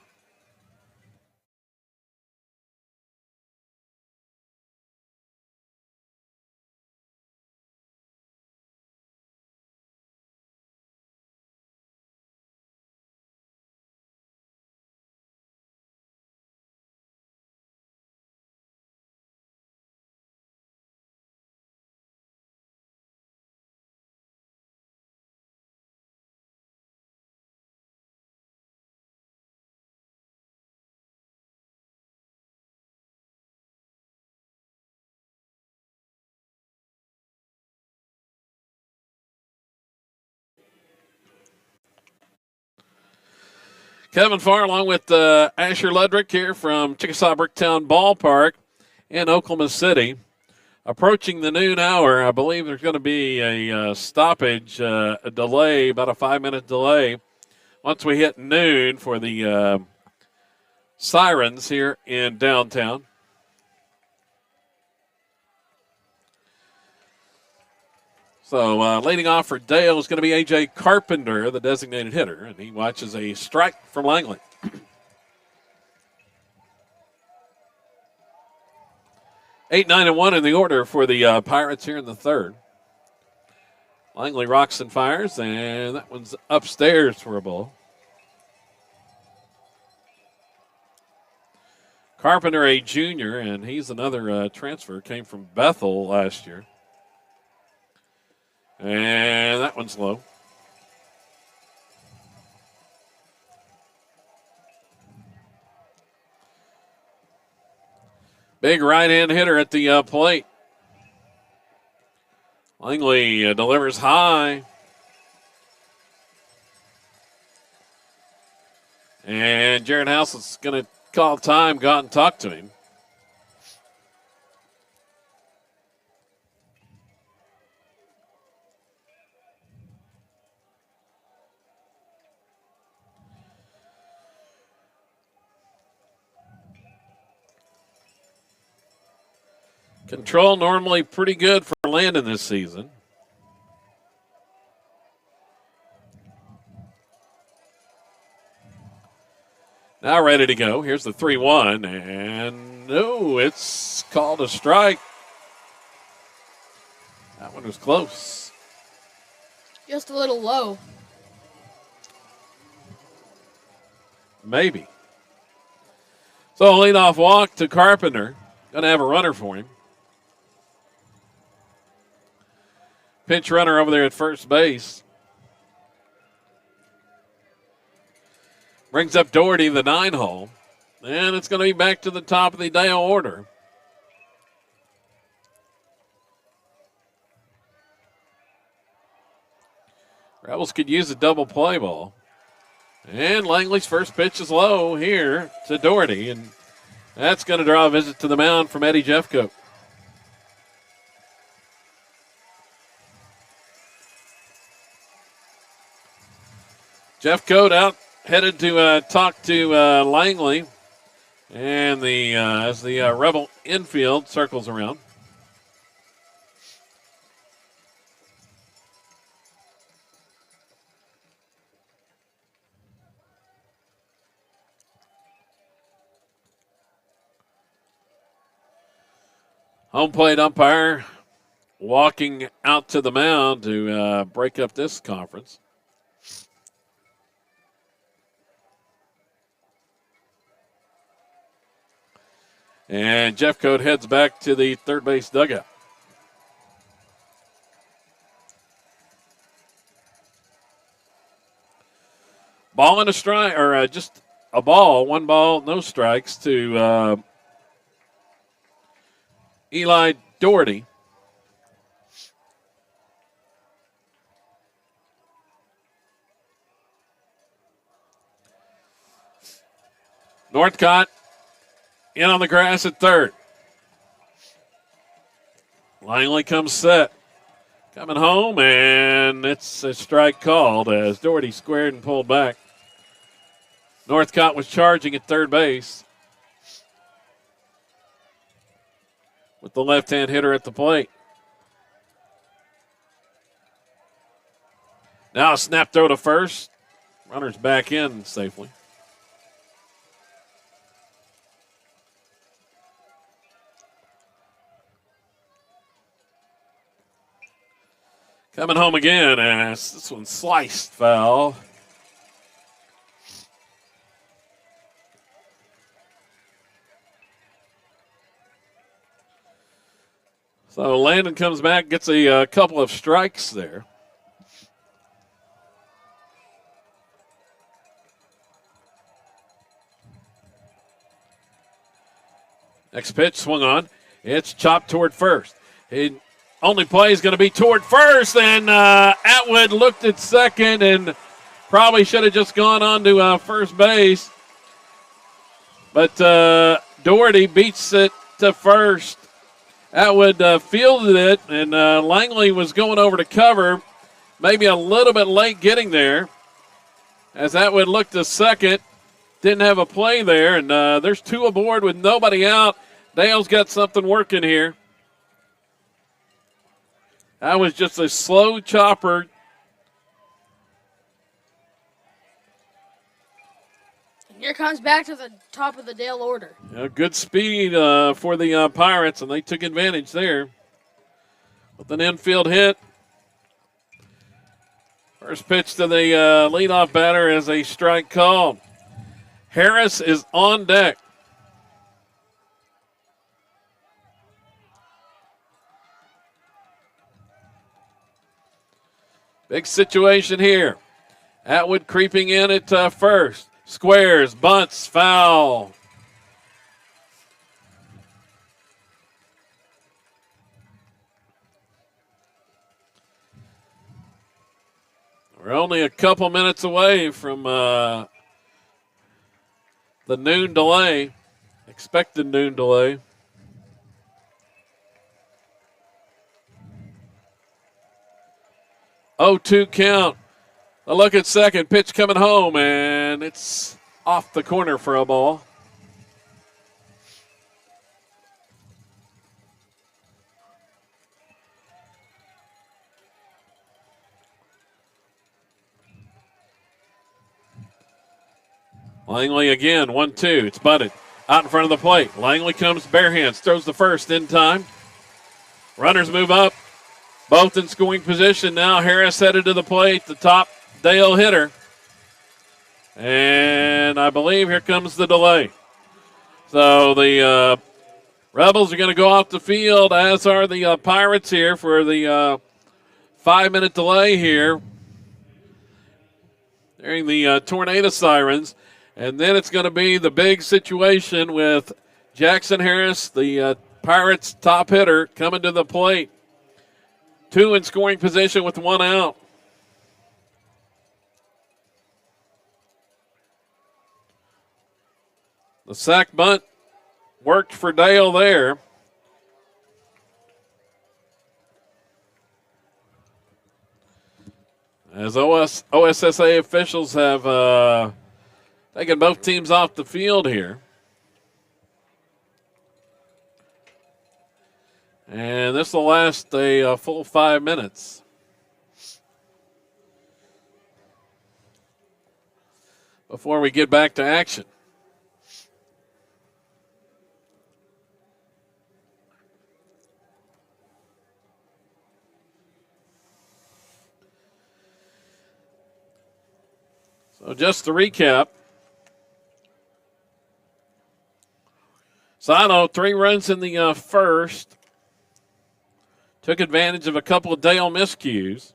Kevin Farr along with Asher Ludrick here from Chickasaw Bricktown Ballpark in Oklahoma City. Approaching the noon hour, I believe there's going to be a stoppage, a delay, about a 5-minute delay once we hit noon for the sirens here in downtown. So leading off for Dale is going to be A.J. Carpenter, the designated hitter, and he watches a strike from Langley. 8-9-1 in the order for the Pirates here in the third. Langley rocks and fires, and that one's upstairs for a ball. Carpenter, a junior, and he's another transfer, came from Bethel last year. And that one's low. Big right-hand hitter at the plate. Langley delivers high. And Jared House is going to call time, go out and talk to him. Control normally pretty good for Landon this season. Now ready to go. Here's the 3-1, and no, it's called a strike. That one was close. Just a little low. Maybe. So a leadoff walk to Carpenter. Going to have a runner for him. Pinch runner over there at first base. Brings up Doherty, the 9-hole. And it's going to be back to the top of the Dale order. Rebels could use a double play ball. And Langley's first pitch is low here to Doherty. And that's going to draw a visit to the mound from Eddie Jeffcoat. Jeffcoat out, headed to talk to Langley. And as the Rebel infield circles around. Home plate umpire walking out to the mound to break up this conference. And Jeffcoat heads back to the third base dugout. Ball and a strike, or just a ball, 1 ball, no strikes to Eli Doherty. Northcott in on the grass at third. Langley comes set. Coming home, and it's a strike called as Doherty squared and pulled back. Northcott was charging at third base with the left-hand hitter at the plate. Now a snap throw to first. Runner's back in safely. Coming home again as this one sliced foul. So Landon comes back, gets a couple of strikes there. Next pitch swung on. It's chopped toward first. He only play is going to be toward first, and Atwood looked at second and probably should have just gone on to first base. But Doherty beats it to first. Atwood fielded it, and Langley was going over to cover, maybe a little bit late getting there. As Atwood looked to second, didn't have a play there, and there's 2 aboard with nobody out. Dale's got something working here. That was just a slow chopper. Here comes back to the top of the Dale order. Good speed for the Pirates, and they took advantage there with an infield hit. First pitch to the leadoff batter as a strike called. Harris is on deck. Big situation here. Atwood creeping in at first. Squares, bunts, foul. We're only a couple minutes away from the noon delay, expected noon delay. Oh, 2 count. A look at second. Pitch coming home, and it's off the corner for a ball. Langley again, 1-2. It's butted. Out in front of the plate. Langley comes bare hands, throws the first in time. Runners move up. Both in scoring position now. Harris headed to the plate, the top Dale hitter. And I believe here comes the delay. So the Rebels are going to go off the field, as are the Pirates here for the 5-minute delay here during the tornado sirens. And then it's going to be the big situation with Jackson Harris, the Pirates' top hitter, coming to the plate. 2 in scoring position with 1 out. The sac bunt worked for Dale there. As OSSA officials have taken both teams off the field here. And this will last a full 5 minutes. Before we get back to action. So just to recap, Sino, 3 runs in the first. Took advantage of a couple of Dale miscues.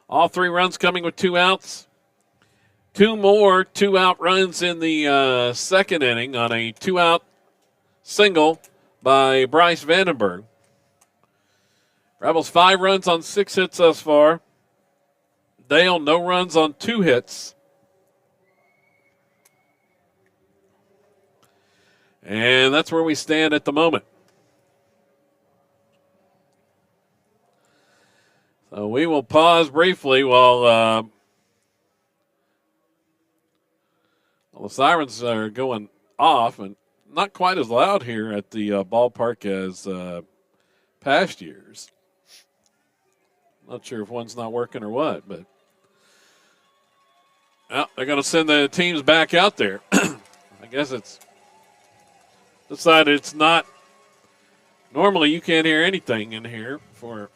All 3 runs coming with 2 outs. 2 more 2-out runs in the second inning on a 2-out single by Bryce Vandenberg. Rebels 5 runs on 6 hits thus far. Dale, no runs on 2 hits. And that's where we stand at the moment. So we will pause briefly while the sirens are going off, and not quite as loud here at the ballpark as past years. Not sure if one's not working or what, but they're going to send the teams back out there. I guess it's decided it's not. Normally you can't hear anything in here for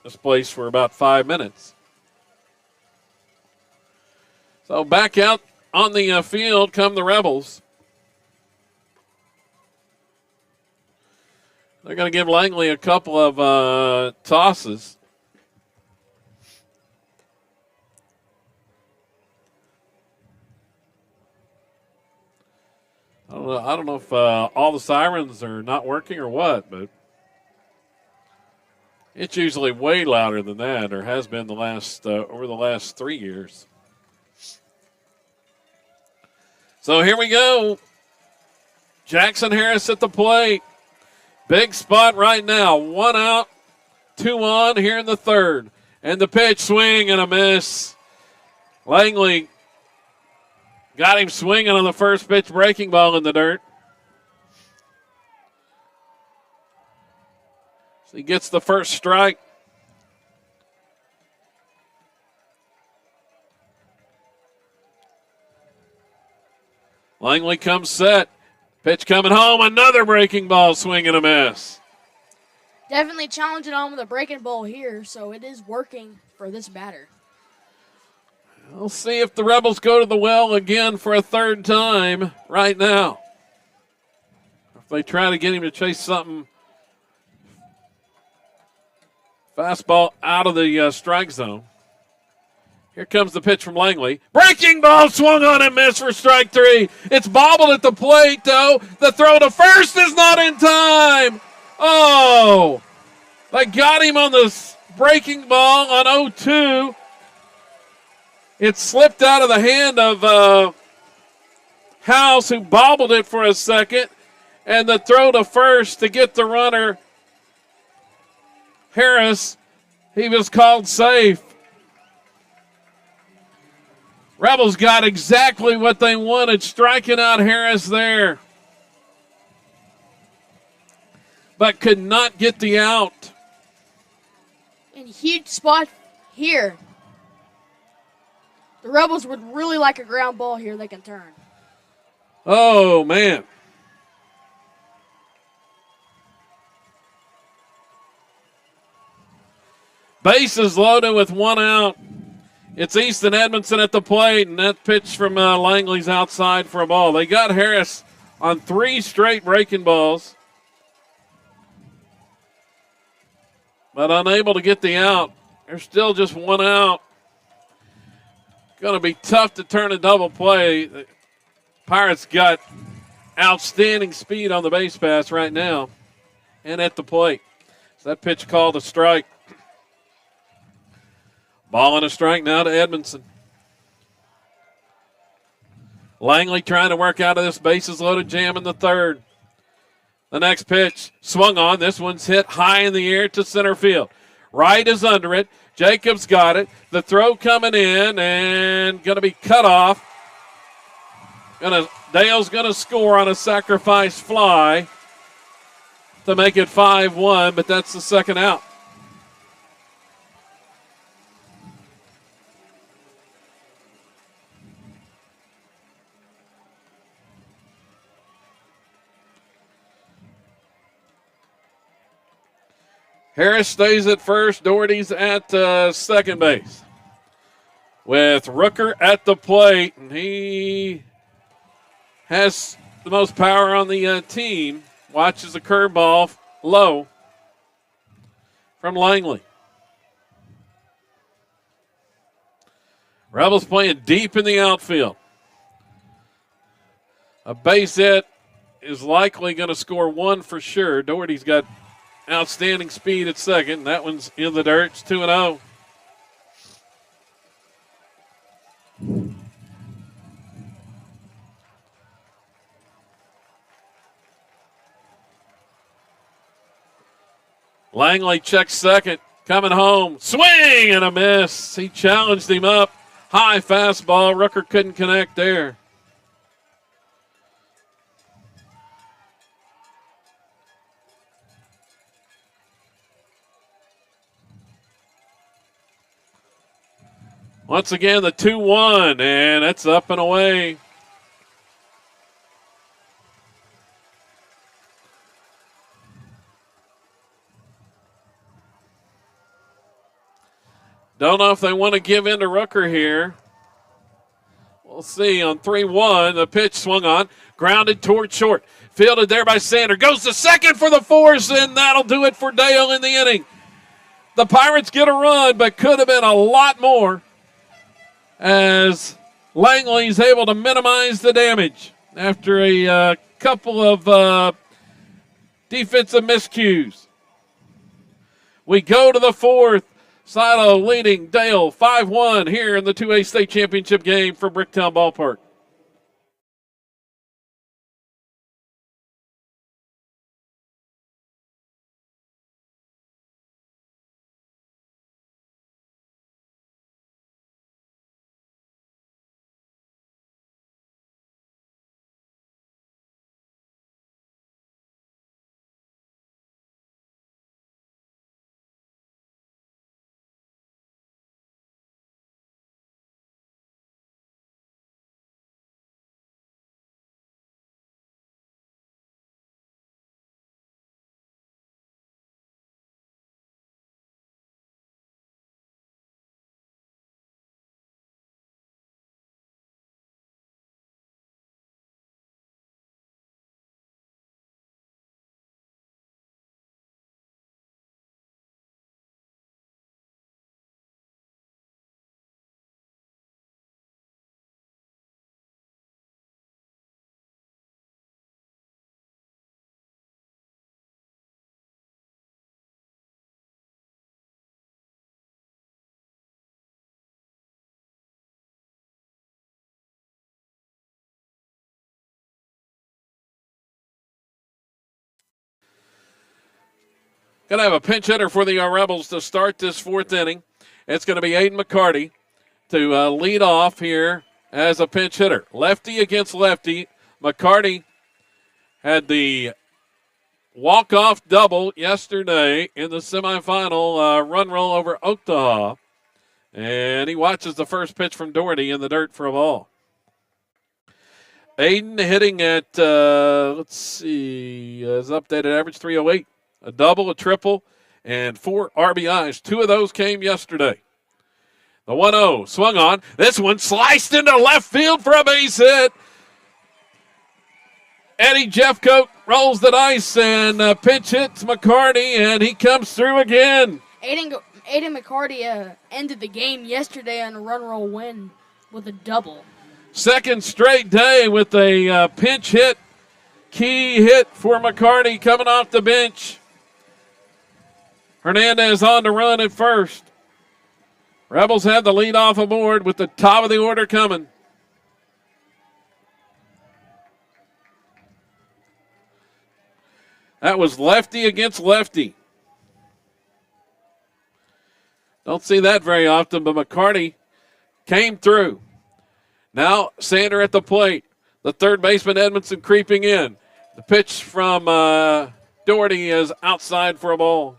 this place for about 5 minutes. So back out on the field come the Rebels. They're going to give Langley a couple of tosses. I don't know if all the sirens are not working or what, but it's usually way louder than that, or has been over the last 3 years. So here we go. Jackson Harris at the plate. Big spot right now. 1 out, 2 on here in the third. And the pitch, swing and a miss. Langley got him swinging on the first pitch, breaking ball in the dirt. So he gets the first strike. Langley comes set. Pitch coming home. Another breaking ball, swing and a miss. Definitely challenging on with a breaking ball here, so it is working for this batter. We'll see if the Rebels go to the well again for a third time right now. If they try to get him to chase something. Fastball out of the strike zone. Here comes the pitch from Langley. Breaking ball, swung on and missed for strike 3. It's bobbled at the plate, though. The throw to first is not in time. Oh, they got him on the breaking ball on 0-2. It slipped out of the hand of House, who bobbled it for a second. And the throw to first to get the runner, Harris, he was called safe. Rebels got exactly what they wanted, striking out Harris there. But could not get the out. And huge spot here. The Rebels would really like a ground ball here they can turn. Oh, man. Bases loaded with one out. It's Easton Edmondson at the plate, and that pitch from Langley's outside for a ball. They got Harris on 3 straight breaking balls, but unable to get the out. There's still just one out. Going to be tough to turn a double play. The Pirates got outstanding speed on the base pass right now and at the plate. So that pitch called a strike. Ball and a strike now to Edmondson. Langley trying to work out of this bases loaded jam in the third. The next pitch swung on. This one's hit high in the air to center field. Right is under it. Jacobs got it. The throw coming in and going to be cut off. Dale's going to score on a sacrifice fly to make it 5-1, but that's the second out. Harris stays at first. Doherty's at second base. With Rooker at the plate, and he has the most power on the team. Watches the curveball low from Langley. Rebels playing deep in the outfield. A base hit is likely going to score one for sure. Doherty's got outstanding speed at second. That one's in the dirt. It's 2-0. Langley checks second. Coming home. Swing and a miss. He challenged him up. High fastball. Rooker couldn't connect there. Once again, the 2-1, and it's up and away. Don't know if they want to give in to Rooker here. We'll see. On 3-1, the pitch swung on, grounded toward short. Fielded there by Sander. Goes to second for the force, and that'll do it for Dale in the inning. The Pirates get a run, but could have been a lot more, as Langley's able to minimize the damage after a couple of defensive miscues. We go to the fourth. Silo leading Dale 5-1 here in the 2A state championship game from Bricktown Ballpark. Going to have a pinch hitter for the Rebels to start this fourth inning. It's going to be Aiden McCarty to lead off here as a pinch hitter. Lefty against lefty. McCarty had the walk-off double yesterday in the semifinal run roll over Oaktaha. And he watches the first pitch from Doherty in the dirt for a ball. Aiden hitting at, let's see, his updated average 308. A double, a triple, and 4 RBIs. 2 of those came yesterday. The 1-0 swung on. This one sliced into left field for a base hit. Eddie Jeffcoat rolls the dice and pinch hits McCarty, and he comes through again. Aiden McCarty ended the game yesterday on a run roll win with a double. Second straight day with a pinch hit, key hit for McCarty coming off the bench. Hernandez on to run at first. Rebels have the lead off aboard with the top of the order coming. That was lefty against lefty. Don't see that very often, but McCarty came through. Now Sander at the plate. The third baseman Edmondson creeping in. The pitch from Doherty is outside for a ball.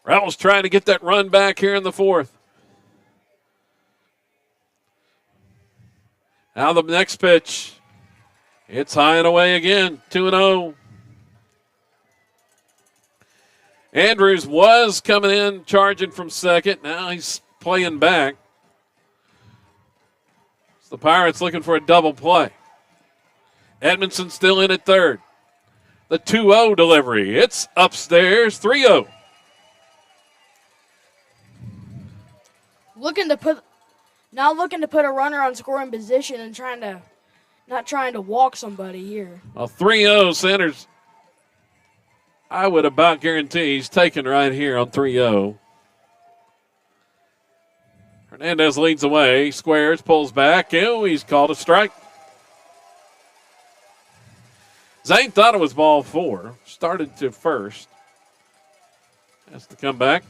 Rebels trying to get that run back here in the fourth. Now the next pitch. It's high and away again, 2-0. Andrews was coming in, charging from second. Now he's playing back. So the Pirates looking for a double play. Edmondson still in at third. The 2-0 delivery. It's upstairs, 3-0. Looking to put a runner on scoring position and not trying to walk somebody here. Well, 3-0 Sanders. I would about guarantee he's taken right here on 3-0. Hernandez leads away, squares, pulls back. Oh, he's called a strike. Zane thought it was ball 4. Started to first. Has to come back.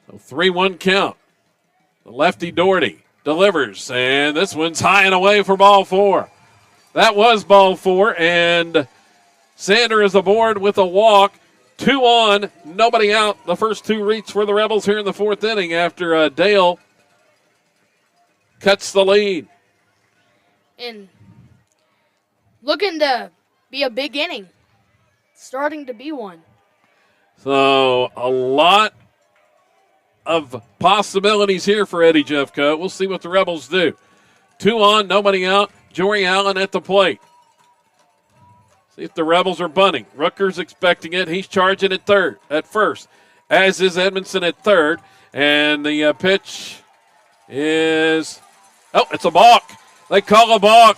So 3-1 count. The lefty Doherty delivers, and this one's high and away for ball 4. That was ball 4, and Sander is aboard with a walk. 2 on, nobody out. The first 2 reach for the Rebels here in the 4th inning after Dale cuts the lead. And looking to be a big inning. Starting to be one. So a lot of possibilities here for Eddie Jeffcoat. We'll see what the Rebels do. 2 on, nobody out. Jory Allen at the plate. See if the Rebels are bunting. Rutgers expecting it. He's charging at first, as is Edmondson at third. And the pitch is, it's a balk. They call a balk.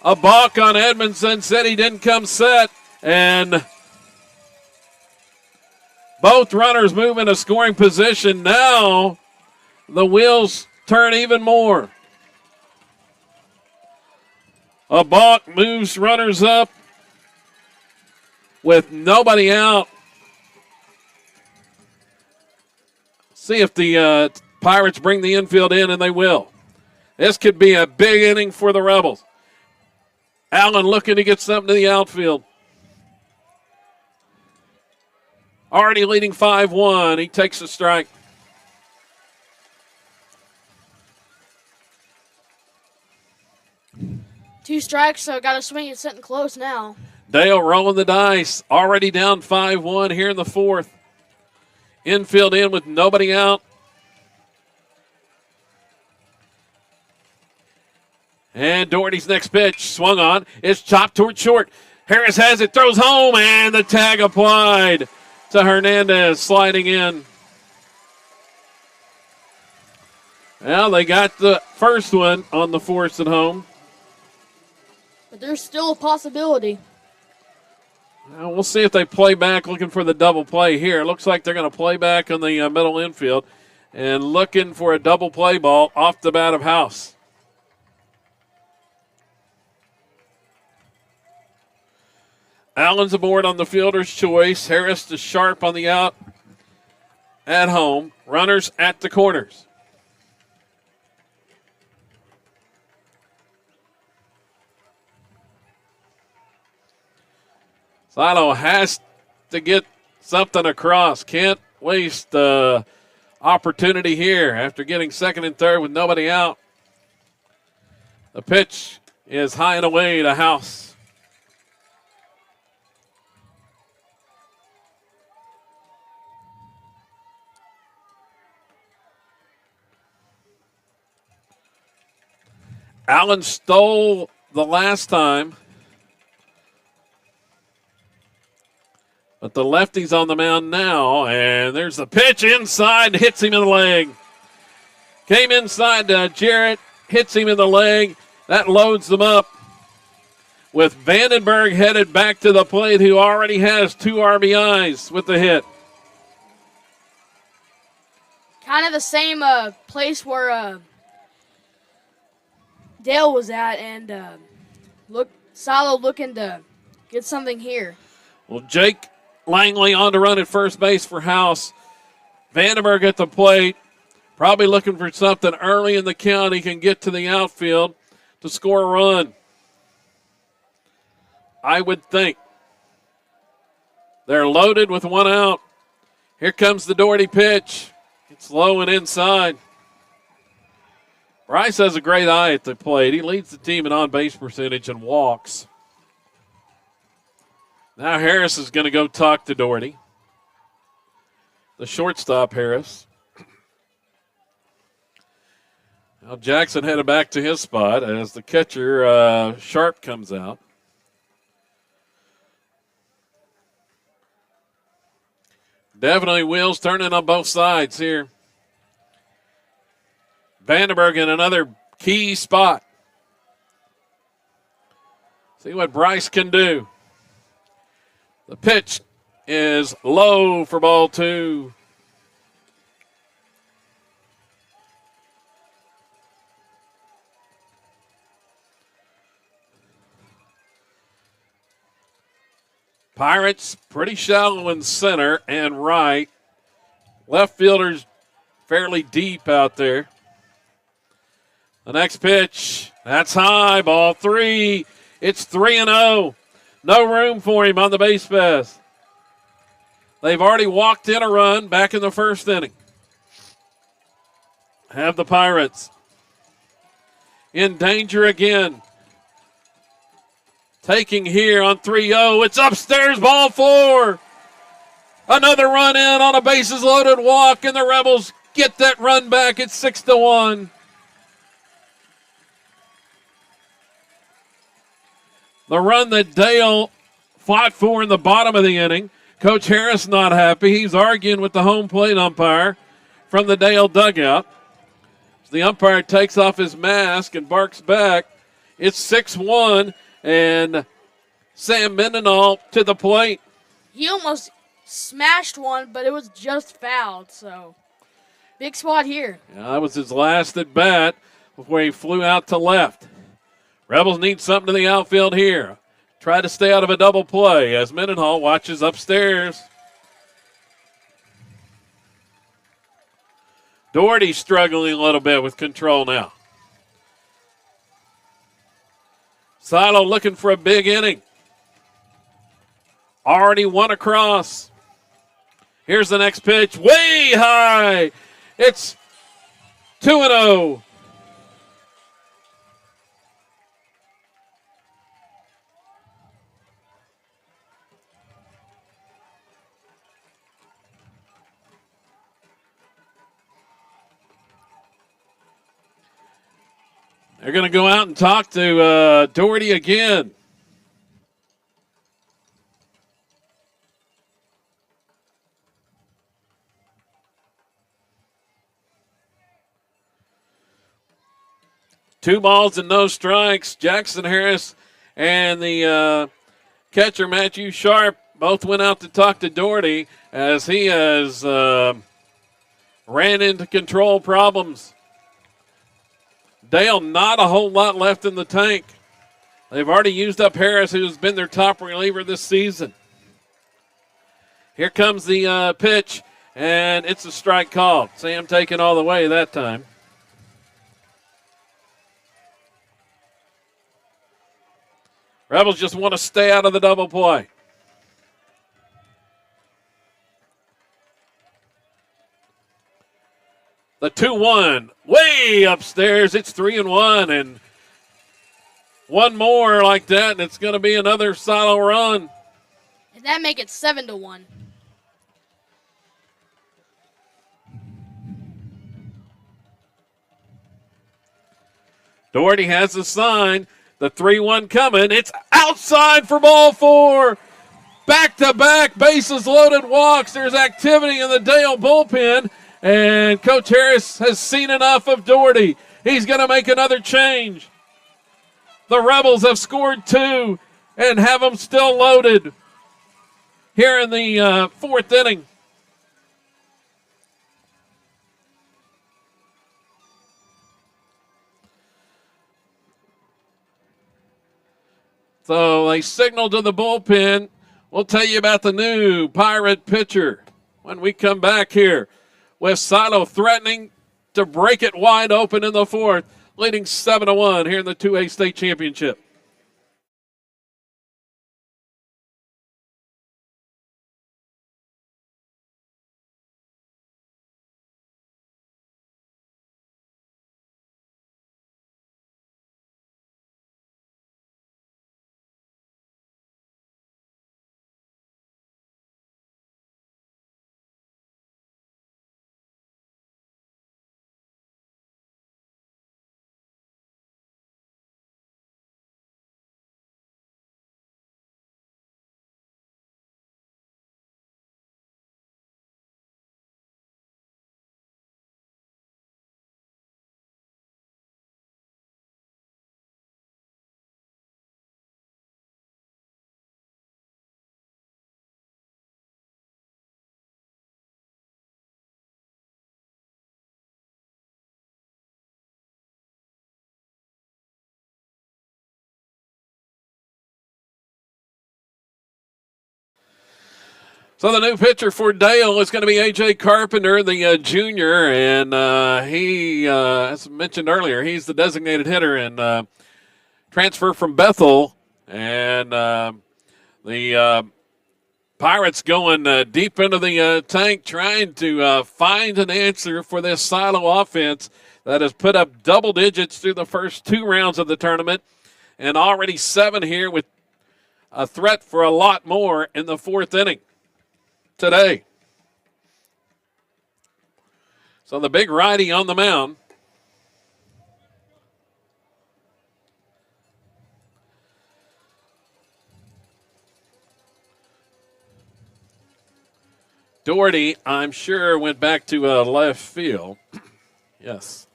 A balk on Edmondson. Said he didn't come set. And both runners move in a scoring position. Now the wheels turn even more. A balk moves runners up with nobody out. See if the Pirates bring the infield in, and they will. This could be a big inning for the Rebels. Allen looking to get something to the outfield. Already leading 5-1. He takes a strike. Two strikes, so got to swing it sitting close now. Dale rolling the dice. Already down 5-1 here in the 4th. Infield in with nobody out. And Doherty's next pitch swung on. It's chopped toward short. Harris has it, throws home, and the tag applied to Hernandez sliding in. Well, they got the first one on the force at home. But there's still a possibility. Well, we'll see if they play back looking for the double play here. It looks like they're going to play back on the middle infield and looking for a double play ball off the bat of House. Allen's aboard on the fielder's choice. Harris to Sharp on the out at home. Runners at the corners. Silo has to get something across. Can't waste the opportunity here after getting second and third with nobody out. The pitch is high and away to House. Allen stole the last time. But the lefty's on the mound now, and there's the pitch inside, hits him in the leg. Came inside to Jarrett, hits him in the leg. That loads them up with Vandenberg headed back to the plate, who already has 2 RBIs with the hit. Kind of the same place where Dale was at, and Silo looking to get something here. Well, Jake Langley on to run at first base for House. Vandenberg at the plate, probably looking for something early in the count. He can get to the outfield to score a run, I would think. They're loaded with 1 out. Here comes the Doherty pitch. It's low and inside. Bryce has a great eye at the plate. He leads the team in on-base percentage and walks. Now Harris is going to go talk to Doherty. The shortstop, Harris. Now Jackson headed back to his spot as the catcher, Sharp, comes out. Definitely wheels turning on both sides here. Vandenberg in another key spot. See what Bryce can do. The pitch is low for ball 2. Pirates pretty shallow in center and right. Left fielders fairly deep out there. The next pitch, that's high, ball 3. It's 3-0. No room for him on the base pass. They've already walked in a run back in the first inning. Have the Pirates in danger again. Taking here on 3-0. It's upstairs, ball 4. Another run in on a bases loaded walk, and the Rebels get that run back. It's 6-1. The run that Dale fought for in the bottom of the inning. Coach Harris not happy. He's arguing with the home plate umpire from the Dale dugout. The umpire takes off his mask and barks back. It's 6-1, and Sam Mendenhall to the plate. He almost smashed one, but it was just fouled, so big spot here. Yeah, that was his last at bat before he flew out to left. Rebels need something to the outfield here. Try to stay out of a double play as Mendenhall watches upstairs. Doherty struggling a little bit with control now. Silo looking for a big inning. Already 1 across. Here's the next pitch. Way high. It's 2-0. They're going to go out and talk to Doherty again. Two balls and no strikes. Jackson Harris and the catcher Matthew Sharp both went out to talk to Doherty as he has ran into control problems. Dale, not a whole lot left in the tank. They've already used up Harris, who's been their top reliever this season. Here comes the pitch, and it's a strike called. Sam taking all the way that time. Rebels just want to stay out of the double play. The 2-1 way upstairs. It's 3-1, and one more like that, and it's going to be another Silo run. And that make it 7-1. Doherty has the sign. The 3-1 coming. It's outside for ball 4. Back-to-back bases loaded walks. There's activity in the Dale bullpen. And Coach Harris has seen enough of Doherty. He's going to make another change. The Rebels have scored 2 and have them still loaded here in the 4th inning. So they signal to the bullpen. We'll tell you about the new Pirate pitcher when we come back here, with Silo threatening to break it wide open in the 4th, leading 7-1 here in the 2A state championship. So the new pitcher for Dale is going to be A.J. Carpenter, the junior, and he, as mentioned earlier, he's the designated hitter and transfer from Bethel. And the Pirates going deep into the tank, trying to find an answer for this Silo offense that has put up double digits through the first 2 rounds of the tournament, and already 7 here with a threat for a lot more in the 4th inning today. So the big righty on the mound. Doherty, I'm sure, went back to left field. Yes.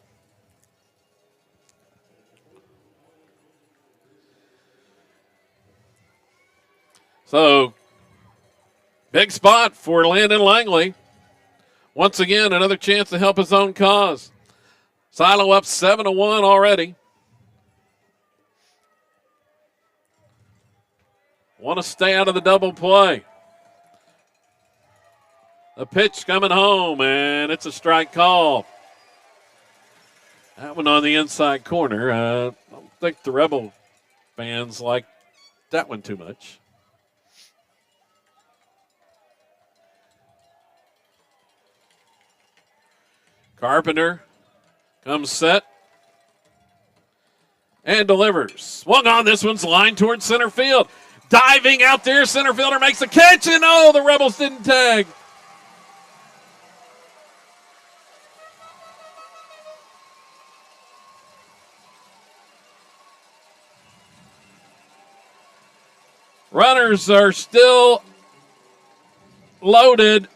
So, big spot for Landon Langley. Once again, another chance to help his own cause. Silo up 7-1 already. Want to stay out of the double play. The pitch coming home, and it's a strike call. That one on the inside corner. I don't think the Rebel fans like that one too much. Carpenter comes set and delivers. Swung on, this one's lined towards center field. Diving out there, center fielder makes the catch, and oh, the Rebels didn't tag. Runners are still loaded.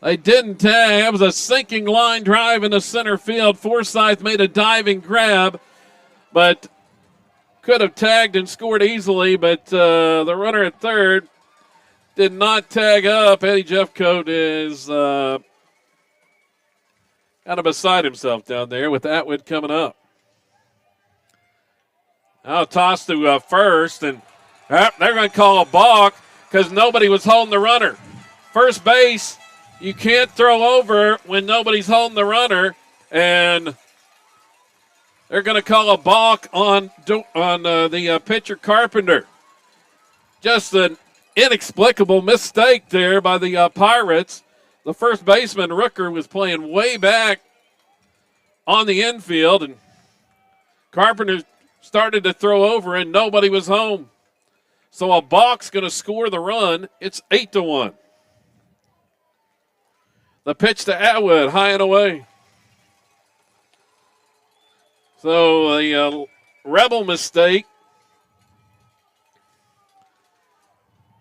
They didn't tag. That was a sinking line drive into center field. Forsyth made a diving grab, but could have tagged and scored easily, but the runner at third did not tag up. Eddie Jeffcoat is kind of beside himself down there with Atwood coming up. Now toss to first, and they're going to call a balk because nobody was holding the runner. First base, you can't throw over when nobody's holding the runner, and they're going to call a balk on the pitcher Carpenter. Just an inexplicable mistake there by the Pirates. The first baseman, Rooker, was playing way back on the infield, and Carpenter started to throw over, and nobody was home. So a balk's going to score the run. It's 8-1. The pitch to Atwood, high and away. So the Rebel mistake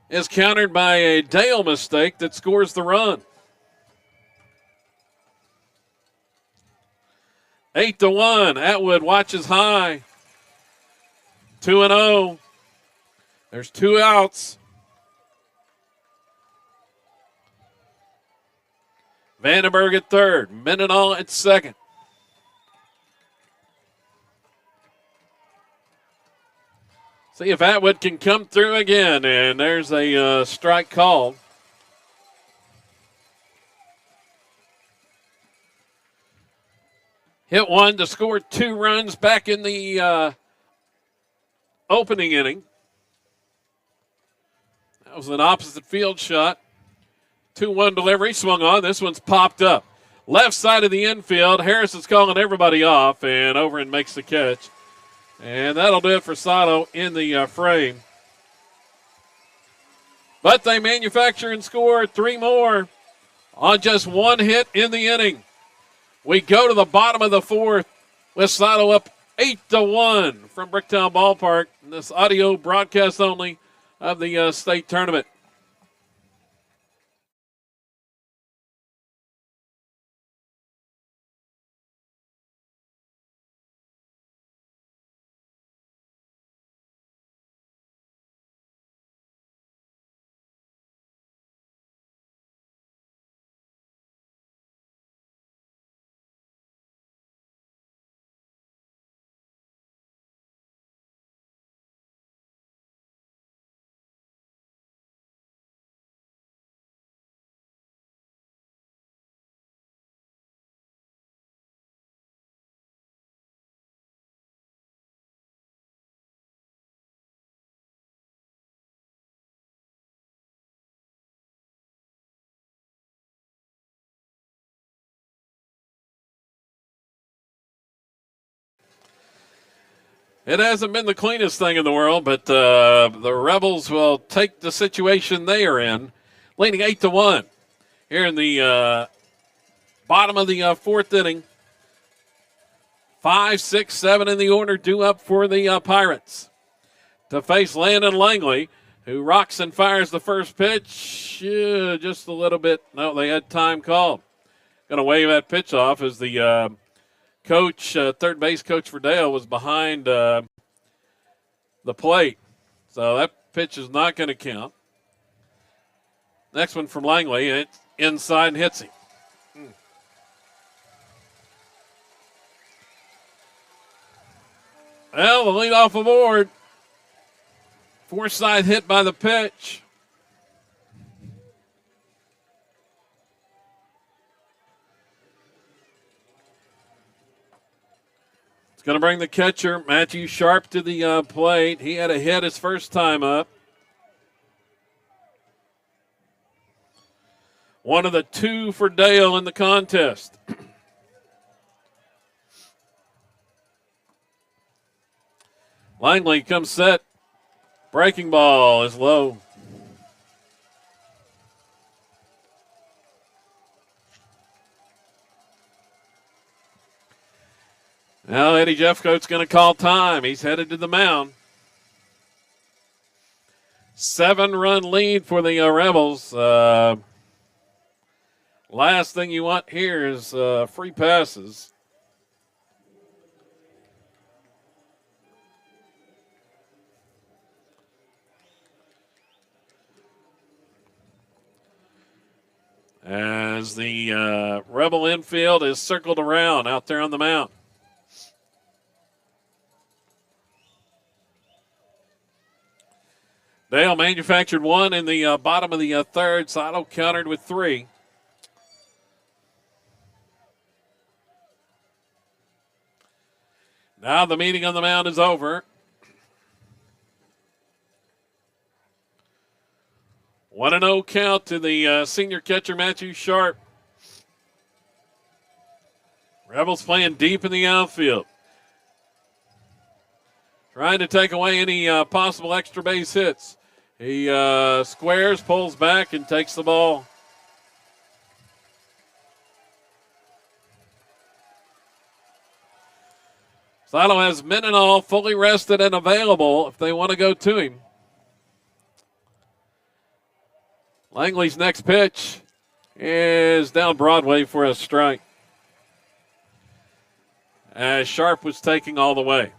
is countered by a Dale mistake that scores the run. 8-1. Atwood watches high. 2-0. There's 2 outs. Vandenberg at third. Mendenhall at second. See if Atwood can come through again. And there's a strike call. Hit one to score 2 runs back in the opening inning. That was an opposite field shot. 2-1 delivery, swung on. This one's popped up. Left side of the infield. Harris is calling everybody off, and Overend makes the catch. And that'll do it for Sato in the frame. But they manufacture and score 3 more on just 1 hit in the inning. We go to the bottom of the 4th with Sato up 8-1 from Bricktown Ballpark. And this audio broadcast only of the state tournament. It hasn't been the cleanest thing in the world, but the Rebels will take the situation they are in, leading 8-1 here in the bottom of the 4th inning. 5, 6, 7 in the order due up for the Pirates to face Landon Langley, who rocks and fires the first pitch just a little bit. No, they had time called. Going to wave that pitch off as the coach, third base coach for Dale, was behind the plate. So that pitch is not going to count. Next one from Langley, and it's inside and hits him. Well, the leadoff aboard. Forsythe hit by the pitch. It's going to bring the catcher, Matthew Sharp, to the plate. He had a hit his first time up. One of the 2 for Dale in the contest. Langley comes set. Breaking ball is low. Now Eddie Jeffcoat's going to call time. He's headed to the mound. 7-run lead for the Rebels. Last thing you want here is free passes. As the Rebel infield is circled around out there on the mound. Dale manufactured 1 in the bottom of the 3rd. Sato countered with 3. Now the meeting on the mound is over. 1-0 count to the senior catcher, Matthew Sharp. Rebels playing deep in the outfield. Trying to take away any possible extra base hits. He squares, pulls back, and takes the ball. Silo has Mendenhall fully rested and available if they want to go to him. Langley's next pitch is down Broadway for a strike, as Sharp was taking all the way.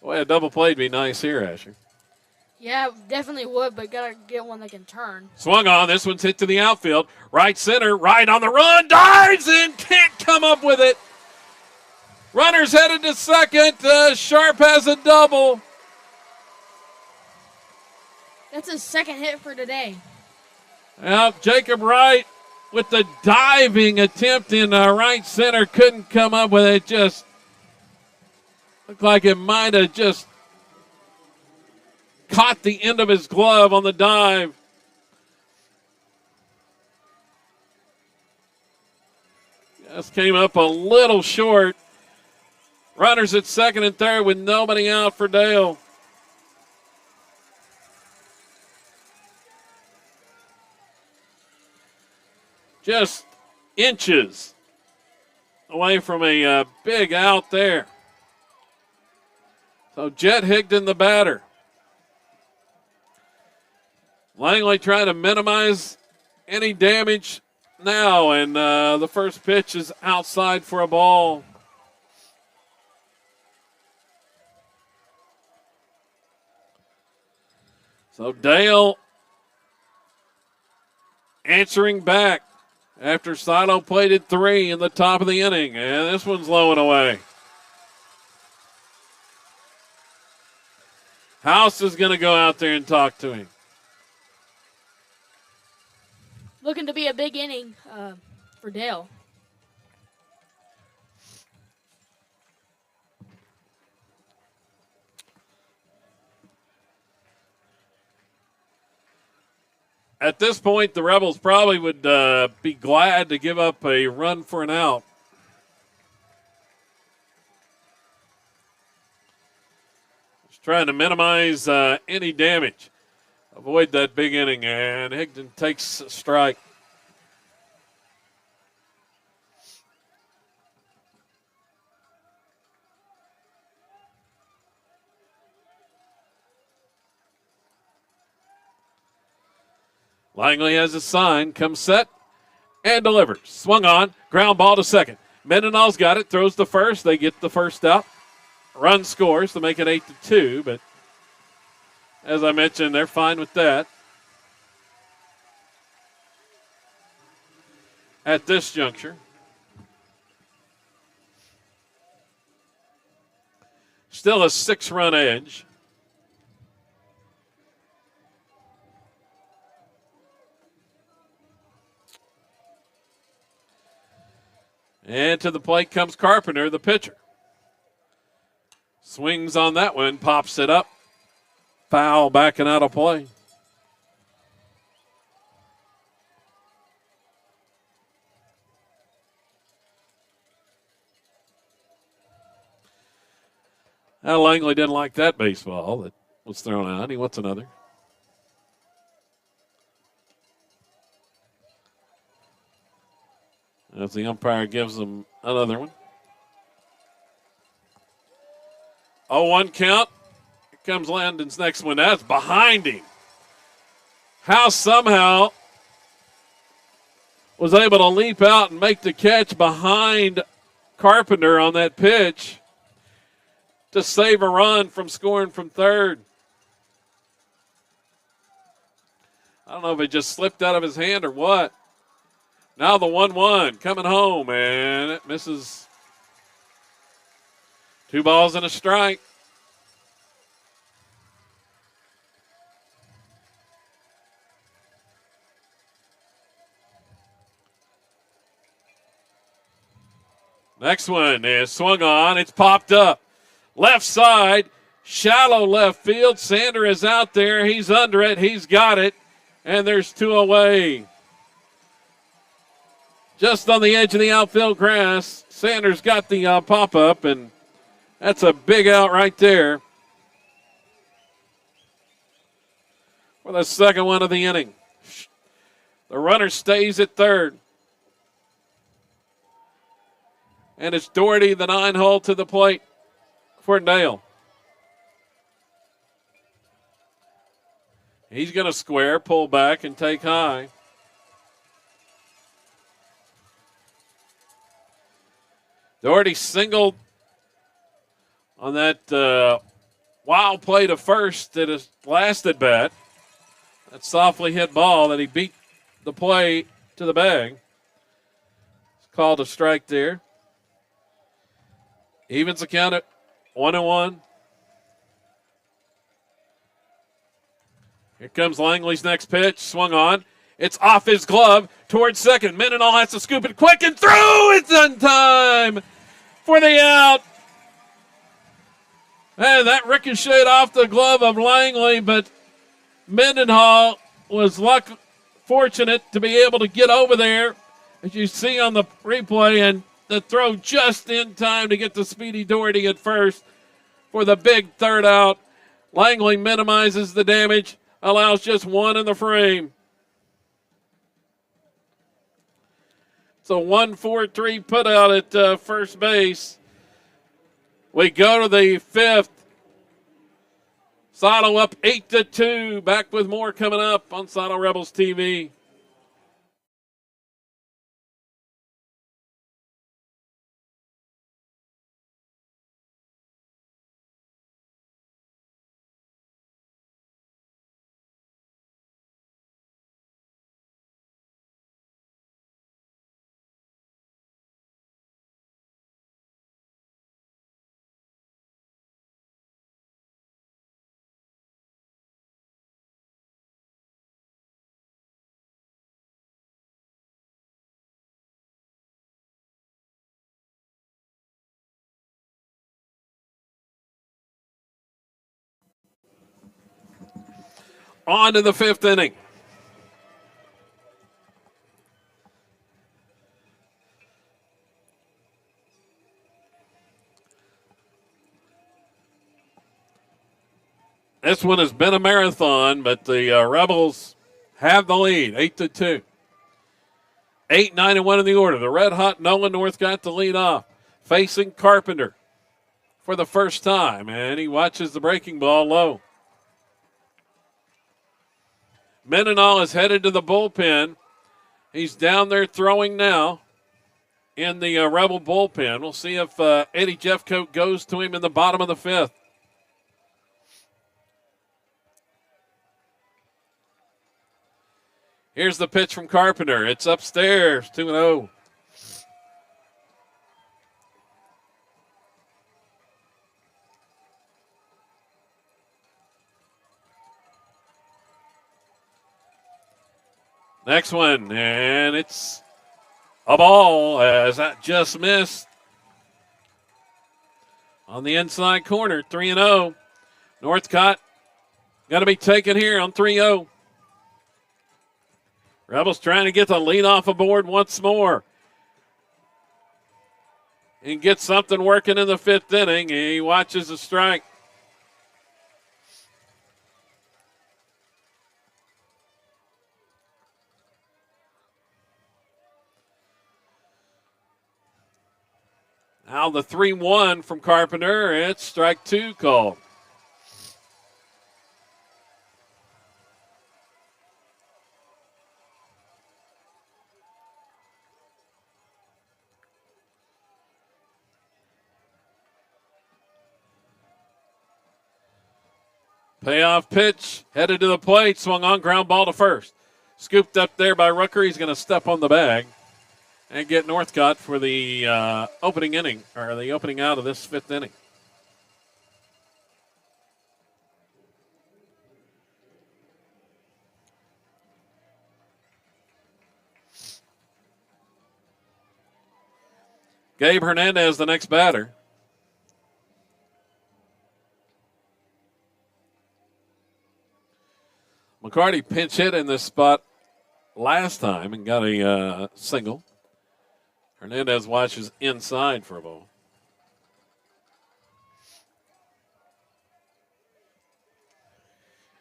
Boy, a double play would be nice here, Asher. Yeah, definitely would, but got to get one that can turn. Swung on. This one's hit to the outfield. Right center, right on the run. Dives and can't come up with it. Runners headed to second. Sharp has a double. That's his second hit for today. Now, Jacob Wright with the diving attempt in right center couldn't come up with it. Just looked like it might have just caught the end of his glove on the dive. Just came up a little short. Runners at second and third with nobody out for Dale. Just inches away from a big out there. So Jet Higdon, the batter. Langley trying to minimize any damage now, and the first pitch is outside for a ball. So Dale answering back after Silo plated 3 in the top of the inning, and this one's low and away. House is going to go out there and talk to him. Looking to be a big inning for Dale. At this point, the Rebels probably would be glad to give up a run for an out. Just trying to minimize any damage. Avoid that big inning, and Higdon takes a strike. Langley has a sign, comes set, and delivers. Swung on, ground ball to second. Mendenhall's got it, throws to first. They get the first out. Run scores to make it 8-2, but as I mentioned, they're fine with that. At this juncture. Still a 6-run edge. And to the plate comes Carpenter, the pitcher. Swings on that one, pops it up. Foul backing out of play. Now Langley didn't like that baseball that was thrown out. He wants another. As the umpire gives him another one. 0-1 count. Here comes Landon's next one. That's behind him. House somehow was able to leap out and make the catch behind Carpenter on that pitch to save a run from scoring from third. I don't know if it just slipped out of his hand or what. Now the 1-1 coming home, and it misses. 2 balls and a strike. Next one is swung on. It's popped up. Left side. Shallow left field. Sander is out there. He's under it. He's got it. And there's 2 away. Just on the edge of the outfield grass. Sanders got the pop-up, and that's a big out right there for the second one of the inning. The runner stays at third. And it's Doherty, the 9-hole, to the plate for Dale. He's going to square, pull back, and take high. Doherty singled on that wild play to first at his last at bat. That softly hit ball that he beat the play to the bag. It's called a strike there. Evens the count at 1-1. Here comes Langley's next pitch. Swung on. It's off his glove towards second. Mendenhall has to scoop it quick and through. It's in time for the out. And that ricocheted off the glove of Langley, but Mendenhall was fortunate to be able to get over there, as you see on the replay, and the throw just in time to get to Speedy Doherty at first for the big third out. Langley minimizes the damage, allows just one in the frame. It's a 1-4-3 put out at first base. We go to the fifth. Saddle up 8-2. Back with more coming up on Saddle Rebels TV. On to the fifth inning. This one has been a marathon, but the Rebels have the lead, 8-2. 8-9-1 in the order. The red-hot Nolan North got the lead off, facing Carpenter for the first time, and he watches the breaking ball low. Mendenhall is headed to the bullpen. He's down there throwing now in the Rebel bullpen. We'll see if Eddie Jeffcoat goes to him in the bottom of the fifth. Here's the pitch from Carpenter. It's upstairs, 2-0. Next one, and it's a ball as that just missed. On the inside corner, 3-0. Northcott got to be taken here on 3-0. Rebels trying to get the lead off the board once more and get something working in the fifth inning. He watches the strike. Now the 3-1 from Carpenter. It's strike two called. Payoff pitch, headed to the plate, swung on, ground ball to first. Scooped up there by Rucker. He's going to step on the bag and get Northcott for the opening inning, or the opening out of this fifth inning. Gabe Hernandez, the next batter. McCarty pinch hit in this spot last time and got a single. Hernandez watches inside for a ball.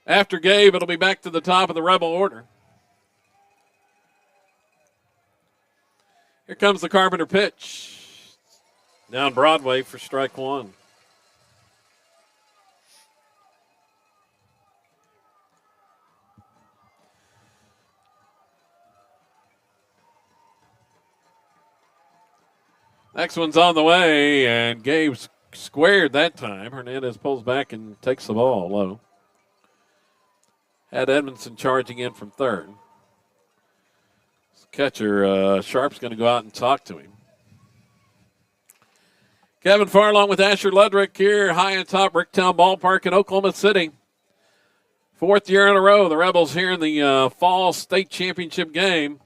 After Gabe, it'll be back to the top of the Rebel order. Here comes the Carpenter pitch. Down Broadway for strike one. Next one's on the way, and Gabe's squared that time. Hernandez pulls back and takes the ball low. Had Edmondson charging in from third. Catcher Sharp's going to go out and talk to him. Kevin Farr along with Asher Ludrick here high on top Bricktown Ballpark in Oklahoma City. Fourth year in a row, the Rebels here in the fall state championship game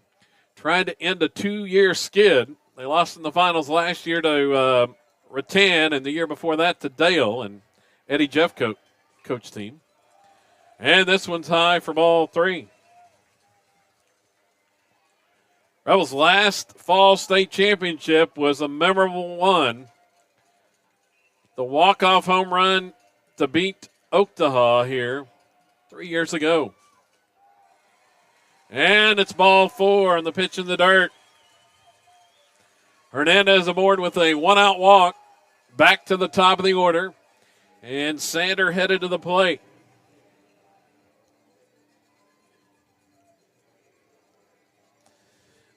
trying to end a 2-year skid. They lost in the finals last year to Rattan and the year before that to Dale and Eddie Jeffcoat coach team. And this one's high for ball three. Rebels' last fall state championship was a memorable one. The walk-off home run to beat Oaktaha here 3 years ago. And it's ball four and the pitch in the dirt. Hernandez aboard with a one-out walk back to the top of the order. And Sander headed to the plate.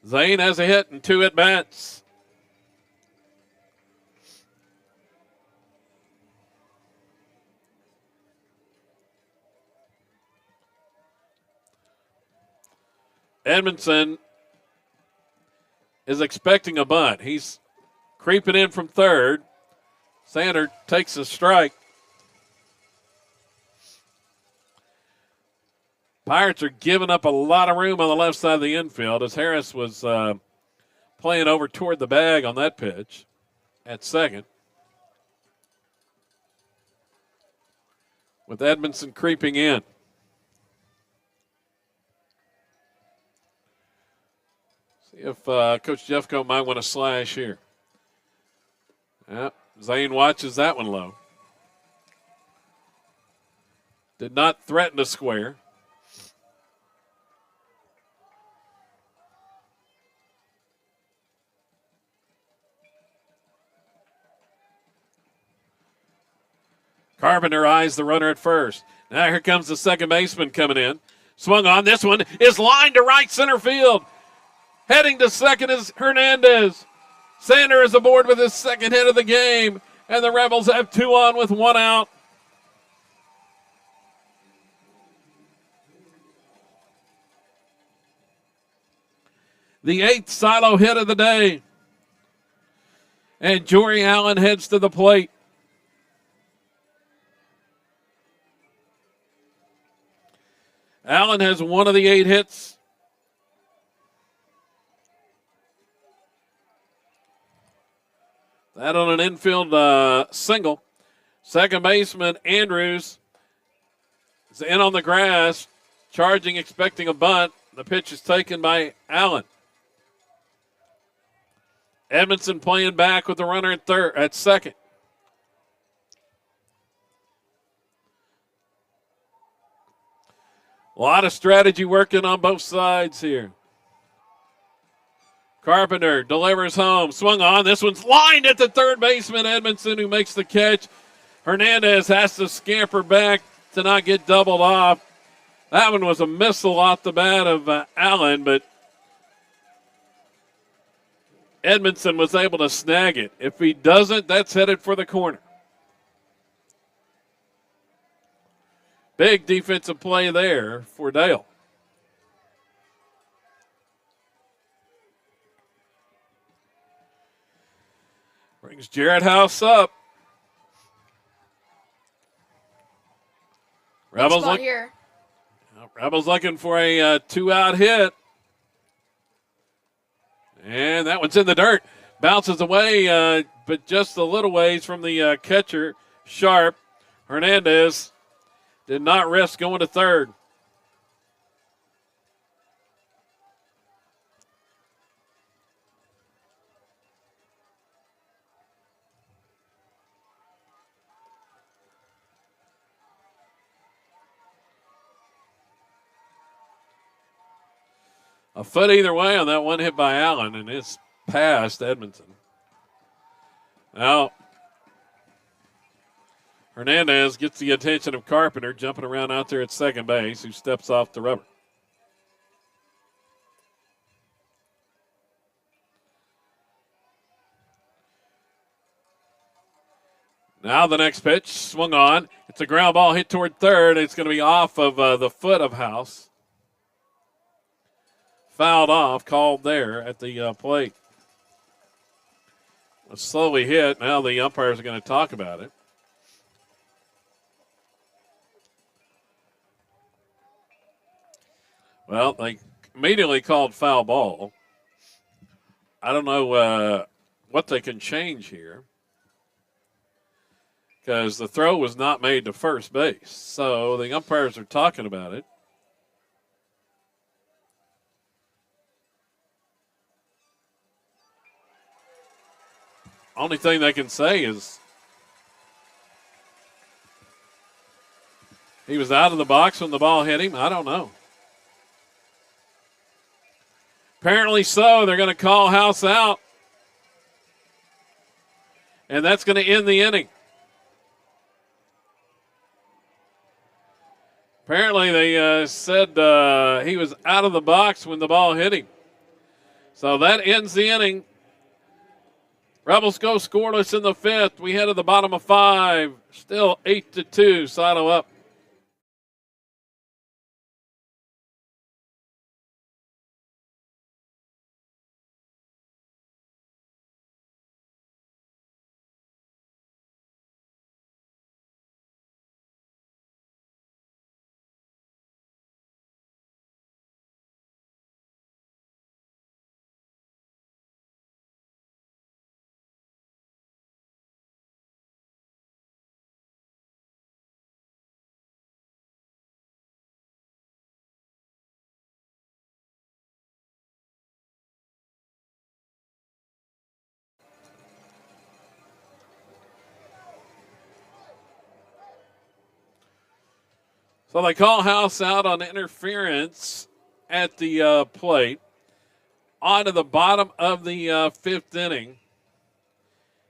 Zane has a hit and 2 at-bats. Edmondson is expecting a bunt. He's creeping in from third. Sander takes a strike. Pirates are giving up a lot of room on the left side of the infield as Harris was playing over toward the bag on that pitch at second. With Edmondson creeping in. See if Coach Jeffcoat might want to slash here. Yep, Zane watches that one low. Did not threaten to square. Carpenter eyes the runner at first. Now here comes the second baseman coming in. Swung on. This one is lined to right center field. Heading to second is Hernandez. Sander is aboard with his second hit of the game. And the Rebels have 2 on with 1 out. The 8th silo hit of the day. And Jory Allen heads to the plate. Allen has 1 of the 8 hits. That on an infield single. Second baseman Andrews is in on the grass, charging, expecting a bunt. The pitch is taken by Allen. Edmondson playing back with the runner at second. A lot of strategy working on both sides here. Carpenter delivers home. Swung on. This one's lined at the third baseman, Edmondson, who makes the catch. Hernandez has to scamper back to not get doubled off. That one was a missile off the bat of Allen, but Edmondson was able to snag it. If he doesn't, that's headed for the corner. Big defensive play there for Dale. Brings Jared House up. Rebels looking for a 2-out hit. And that one's in the dirt. Bounces away, but just a little ways from the catcher, Sharp. Hernandez did not risk going to third. A foot either way on that one hit by Allen, and it's past Edmondson. Now, Hernandez gets the attention of Carpenter, jumping around out there at second base, who steps off the rubber. Now the next pitch, swung on. It's a ground ball hit toward third. It's going to be off of the foot of House. Fouled off, called there at the plate. A slowly hit. Now the umpires are going to talk about it. Well, they immediately called foul ball. I don't know what they can change here, because the throw was not made to first base. So the umpires are talking about it. Only thing they can say is he was out of the box when the ball hit him. I don't know. Apparently so. They're going to call House out. And that's going to end the inning. Apparently they said he was out of the box when the ball hit him. So that ends the inning. Rebels go scoreless in the fifth. We head to the bottom of 5. Still 8-2. Sato up. So they call House out on interference at the plate. On to the bottom of the fifth inning.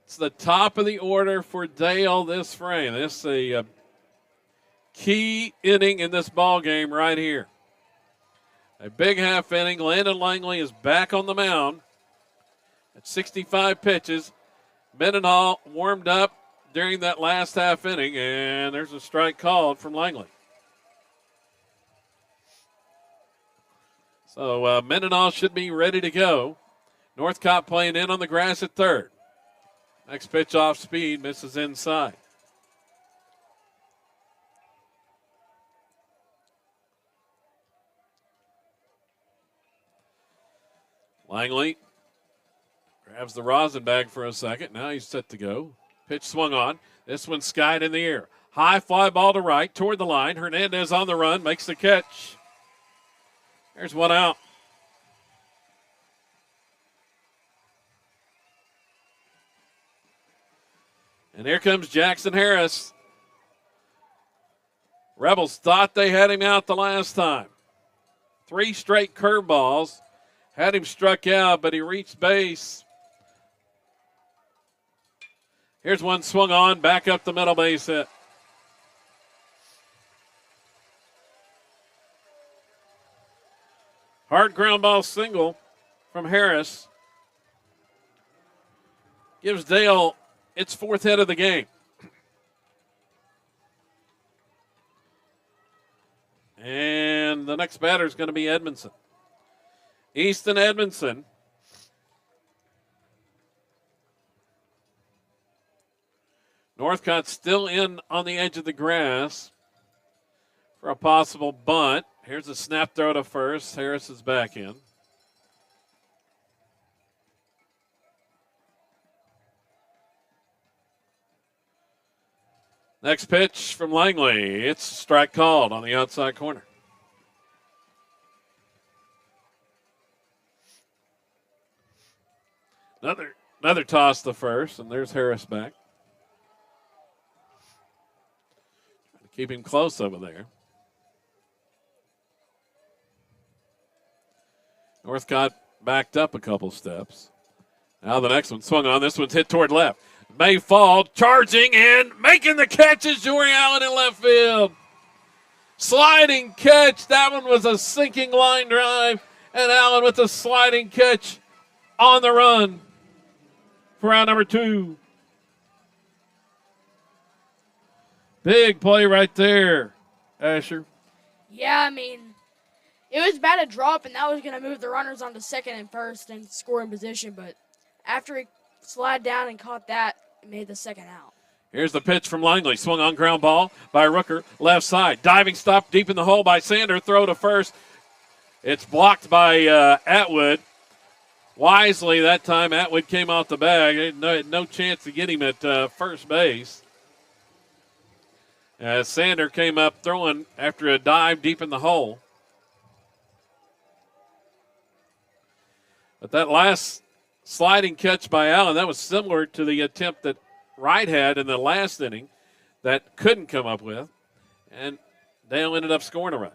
It's the top of the order for Dale this frame. This is a key inning in this ball game right here. A big half inning. Landon Langley is back on the mound at 65 pitches. Mendenhall warmed up during that last half inning, and there's a strike called from Langley. So Mendenhall should be ready to go. Northcott playing in on the grass at third. Next pitch off speed, misses inside. Langley grabs the rosin bag for a second. Now he's set to go. Pitch swung on. This one skied in the air. High fly ball to right, toward the line. Hernandez on the run, makes the catch. There's one out. And here comes Jackson Harris. Rebels thought they had him out the last time. 3 straight curveballs. Had him struck out, but he reached base. Here's one swung on, back up the middle base hit. Hard ground ball single from Harris. Gives Dale its 4th hit of the game. And the next batter is going to be Edmondson. Easton Edmondson. Northcott still in on the edge of the grass for a possible bunt. Here's a snap throw to first. Harris is back in. Next pitch from Langley. It's a strike called on the outside corner. Another toss to first, and there's Harris back. Trying to keep him close over there. Northcott backed up a couple steps. Now the next one swung on. This one's hit toward left. May fall, charging and making the catch is Jory Allen in left field. Sliding catch. That one was a sinking line drive. And Allen with a sliding catch on the run for out number 2. Big play right there, Asher. Yeah, I mean, it was about to drop, and that was going to move the runners onto second and first and score in position. But after he slid down and caught that, it made the second out. Here's the pitch from Langley. Swung on ground ball by Rooker, left side. Diving stop deep in the hole by Sander. Throw to first. It's blocked by Atwood. Wisely that time, Atwood came out the bag. No chance to get him at first base. As Sander came up throwing after a dive deep in the hole. But that last sliding catch by Allen, that was similar to the attempt that Wright had in the last inning that couldn't come up with. And Dale ended up scoring a run.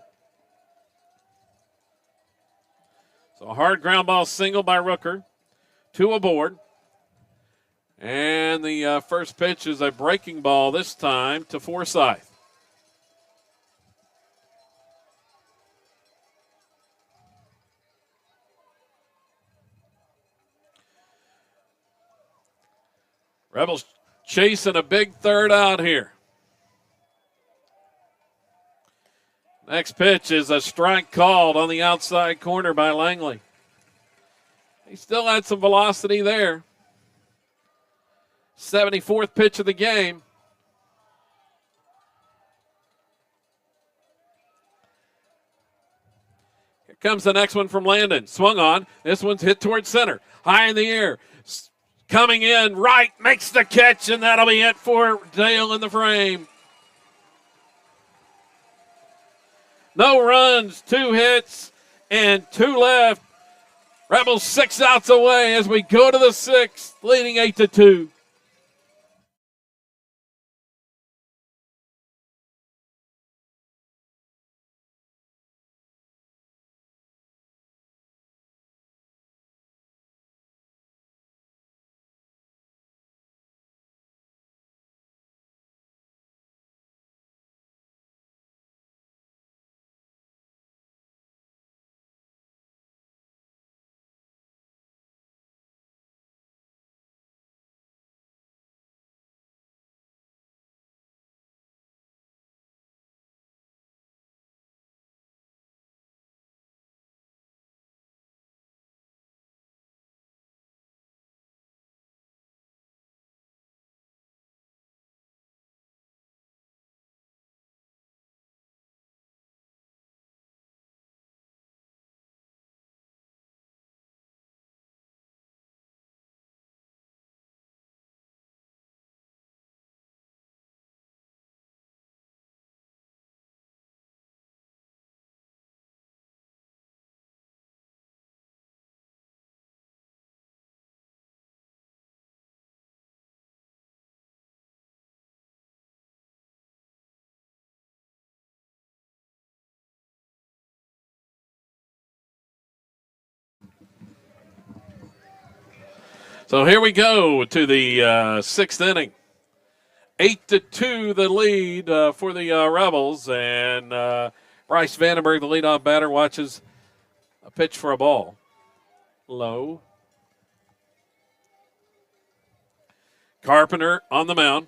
So a hard ground ball single by Rooker. 2 aboard. And the first pitch is a breaking ball this time to Forsythe. Rebels chasing a big third out here. Next pitch is a strike called on the outside corner by Langley. He still had some velocity there. 74th pitch of the game. Here comes the next one from Landon. Swung on. This one's hit towards center. High in the air. Coming in, Wright makes the catch, and that'll be it for Dale in the frame. No runs, 2 hits, and 2 left. Rebels 6 outs away as we go to the 6th, leading 8-2. So here we go to the 6th inning. 8-2 the lead for the Rebels. And Bryce Vandenberg, the leadoff batter, watches a pitch for a ball. Low. Carpenter on the mound.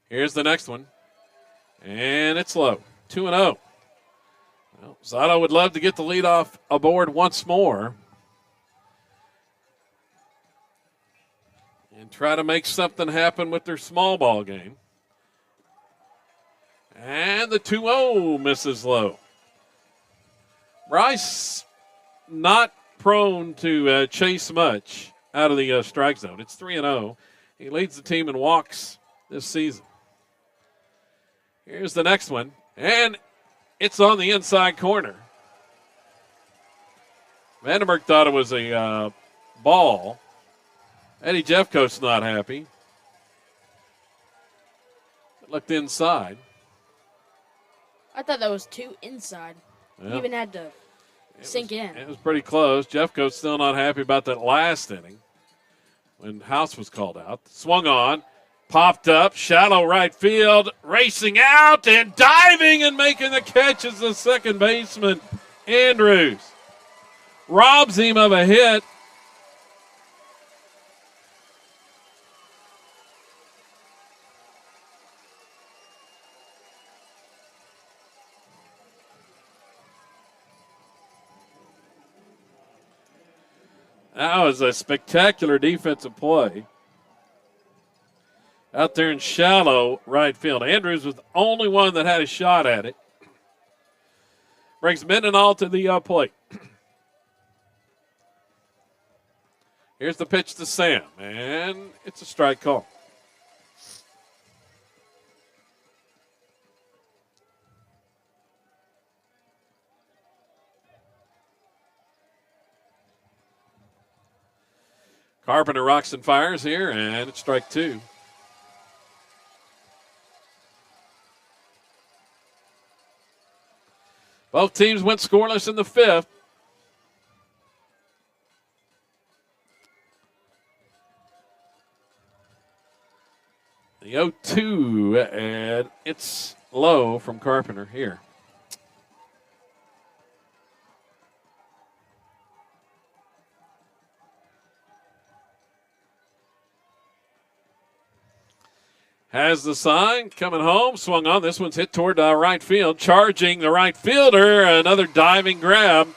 Here's the next one. And it's low. 2-0. Well, Zotto would love to get the leadoff aboard once more and try to make something happen with their small ball game. And the 2-0 misses low. Bryce not prone to chase much out of the strike zone. It's 3-0. He leads the team in walks this season. Here's the next one. And it's on the inside corner. Vandenberg thought it was a ball. Eddie Jeffcoat's not happy. Looked inside. I thought that was 2 inside. Yeah. He even had to sink in. It was pretty close. Jeffco's still not happy about that last inning when House was called out. Swung on, popped up, shallow right field, racing out and diving and making the catch is the second baseman, Andrews. Robs him of a hit. That was a spectacular defensive play. Out there in shallow right field. Andrews was the only one that had a shot at it. Brings Mendenhall to the plate. Here's the pitch to Sam, and it's a strike call. Carpenter rocks and fires here, and it's strike 2. Both teams went scoreless in the 5th. The 0-2, and it's low from Carpenter here. Has the sign, coming home, swung on. This one's hit toward right field. Charging the right fielder. Another diving grab.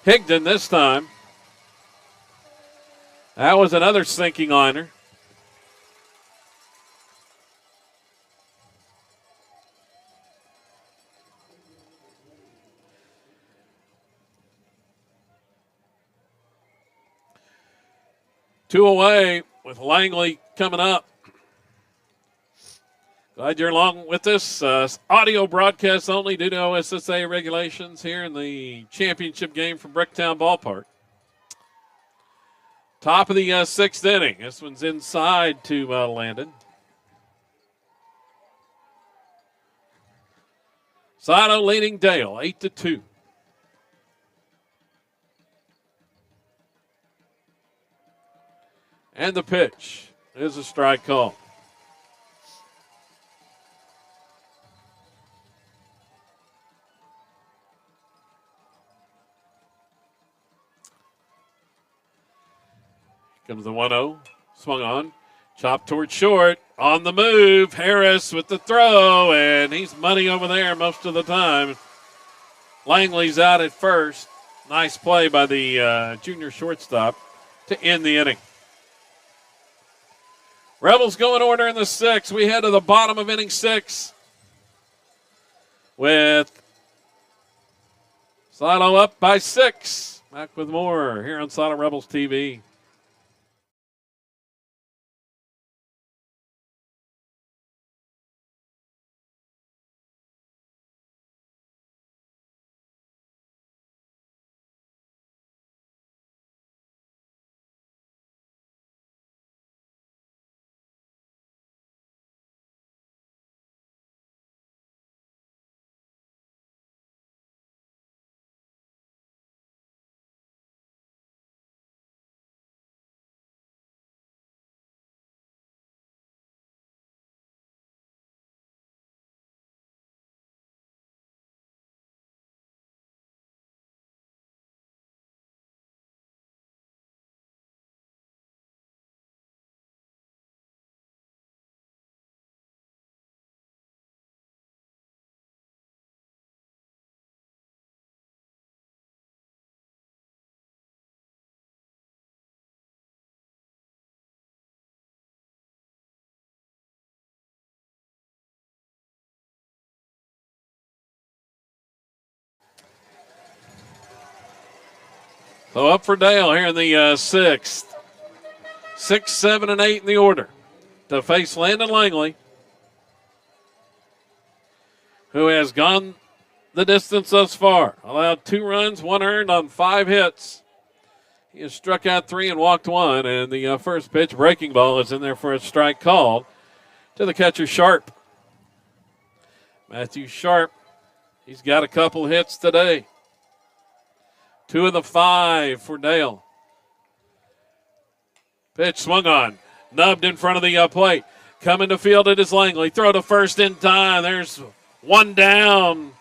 Higdon this time. That was another sinking liner. Two away with Langley coming up. Glad you're along with this. Audio broadcast only due to OSSA regulations here in the championship game from Bricktown Ballpark. Top of the 6th inning. This one's inside to Landon. Sato leading Dale 8-2. And the pitch is a strike call. Comes the 1-0, swung on, chopped toward short, on the move, Harris with the throw, and he's money over there most of the time. Langley's out at first. Nice play by the junior shortstop to end the inning. Rebels go in order in the 6th. We head to the bottom of inning 6 with Silo up by 6. Back with more here on Silo Rebels TV. So up for Dale here in the 6th. 6, 7, and 8 in the order to face Landon Langley, who has gone the distance thus far. Allowed 2 runs, 1 earned on 5 hits. He has struck out 3 and walked 1, and the first pitch, breaking ball, is in there for a strike called to the catcher, Sharp. Matthew Sharp He's got a couple hits today. 2 of the 5 for Dale. Pitch swung on. Nubbed in front of the plate. Coming to field it is Langley. Throw to first in time. There's one down.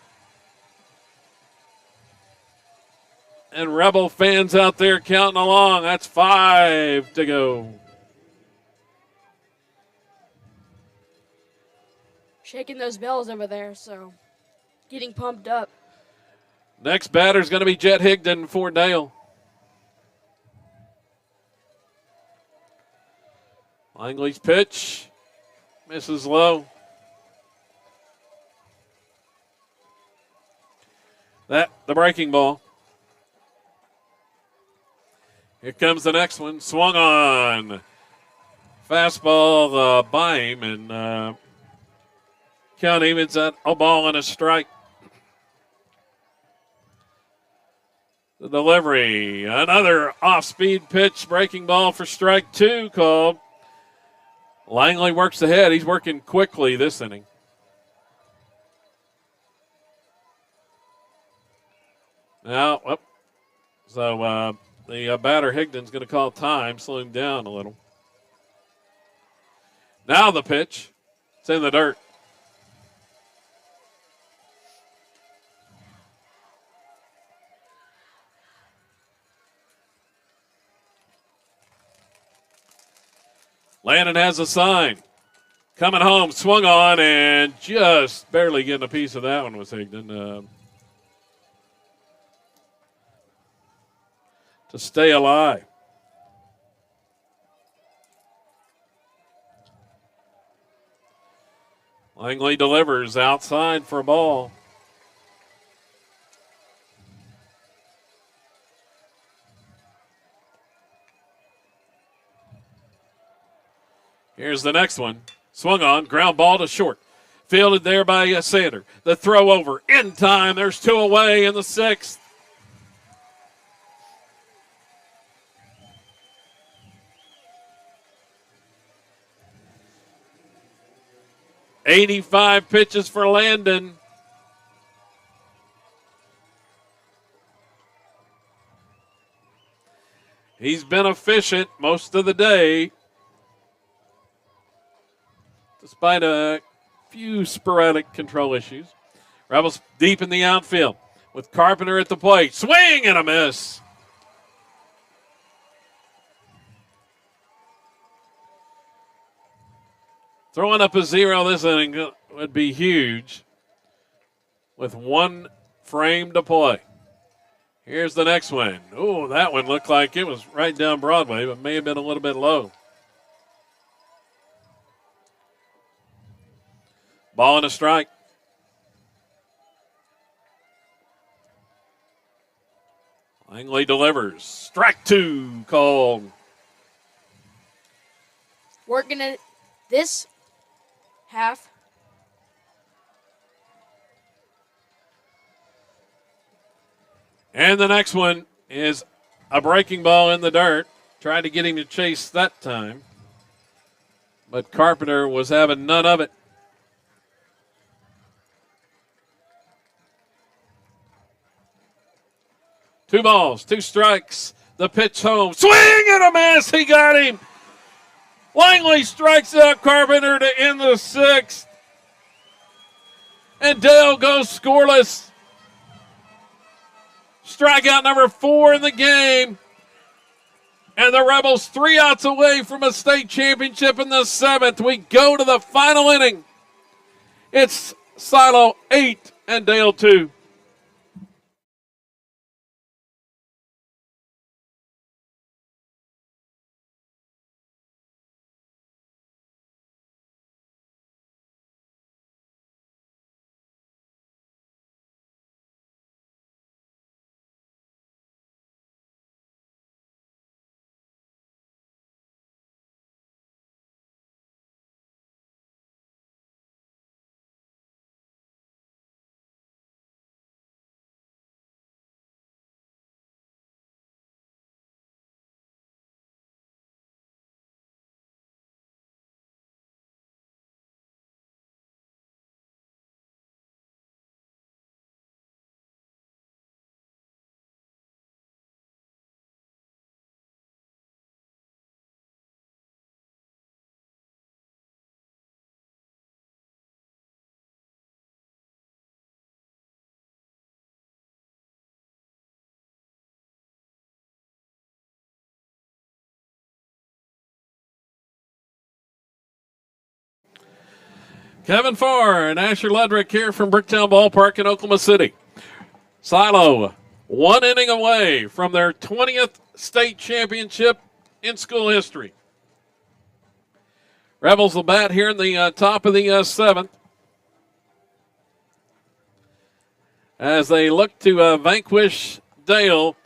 And Rebel fans out there counting along. That's 5 to go. Shaking those bells over there, so getting pumped up. Next batter is going to be Jet Higdon for Dale. Langley's pitch misses low. The breaking ball. Here comes the next one. Swung on. Fastball by him, and count evens at a ball and a strike. The delivery. Another off-speed pitch. Breaking ball for strike 2 called. Langley works ahead. He's working quickly this inning. Now, so the batter Higdon's going to call time, slow him down a little. Now the pitch. It's in the dirt. Landon has a sign. Coming home, swung on, and just barely getting a piece of that one was Higdon. To stay alive. Langley delivers outside for a ball. Here's the next one. Swung on, ground ball to short. Fielded there by Sander. The throw over in time. There's 2 away in the 6th. "85 pitches for Landon." He's been efficient most of the day, despite a few sporadic control issues. Rebels deep in the outfield with Carpenter at the plate. Swing and a miss. Throwing up a 0 this inning would be huge with 1 frame to play. Here's the next one. Oh, that one looked like it was right down Broadway, but may have been a little bit low. Ball and a strike. Langley delivers. Strike 2 called. Working it this half. And the next one is a breaking ball in the dirt. Tried to get him to chase that time, but Carpenter was having none of it. Two balls, 2 strikes. The pitch home. Swing and a miss. He got him. Langley strikes out Carpenter to end the 6th. And Dale goes scoreless. Strikeout number 4 in the game. And the Rebels 3 outs away from a state championship in the 7th. We go to the final inning. It's Silo 8 and Dale 2. Kevin Farr and Asher Ludwig here from Bricktown Ballpark in Oklahoma City. Silo, 1 inning away from their 20th state championship in school history. Rebels will bat here in the top of the 7th as they look to vanquish Dale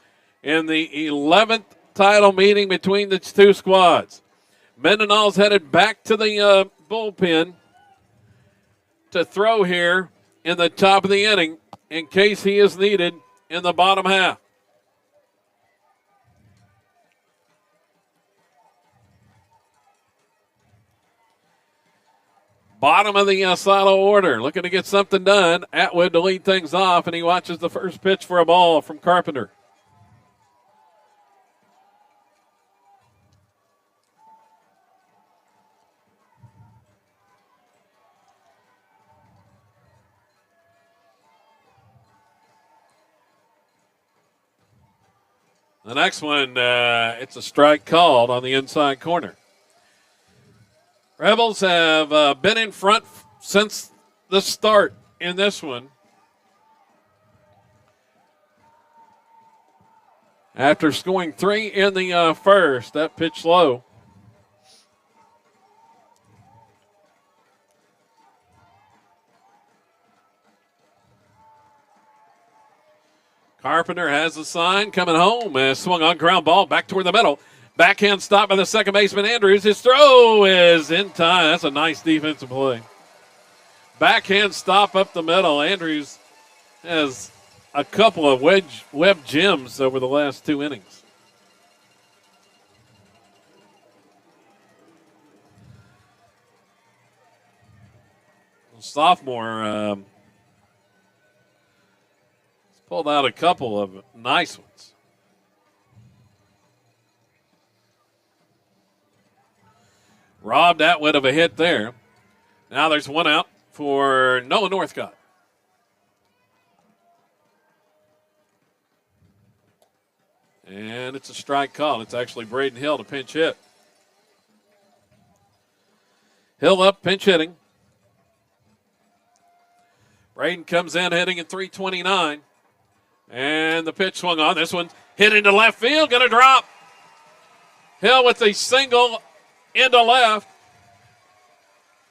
in the 11th title meeting between the two squads. Mendenhall's headed back to the bullpen to throw here in the top of the inning in case he is needed in the bottom half. Bottom of the Silo order, looking to get something done. Atwood to lead things off, and he watches the first pitch for a ball from Carpenter. The next one, it's a strike called on the inside corner. Rebels have been in front since the start in this one. After scoring 3 in the first, that pitch low. Carpenter has the sign coming home. Swung on ground ball back toward the middle. Backhand stop by the second baseman Andrews. His throw is in time. That's a nice defensive play. Backhand stop up the middle. Andrews has a couple of web gems over the last 2 innings. Sophomore pulled out a couple of nice ones. Robbed Atwood of a hit there. Now there's 1 out for Noah Northcott. And it's a strike call. It's actually Braden Hill to pinch hit. Hill up, pinch hitting. Braden comes in hitting at 329. And the pitch swung on. This one hit into left field. Going to drop. Hill with a single into left.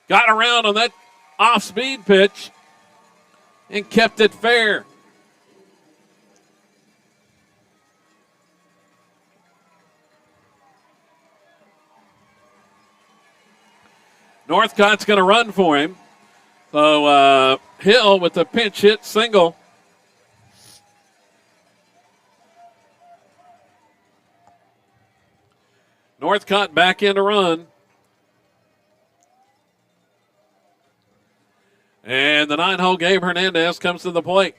Got around on that off-speed pitch and kept it fair. Northcott's going to run for him. So Hill with the pinch hit single. Northcott back in to run. And the 9-hole Gabe Hernandez comes to the plate.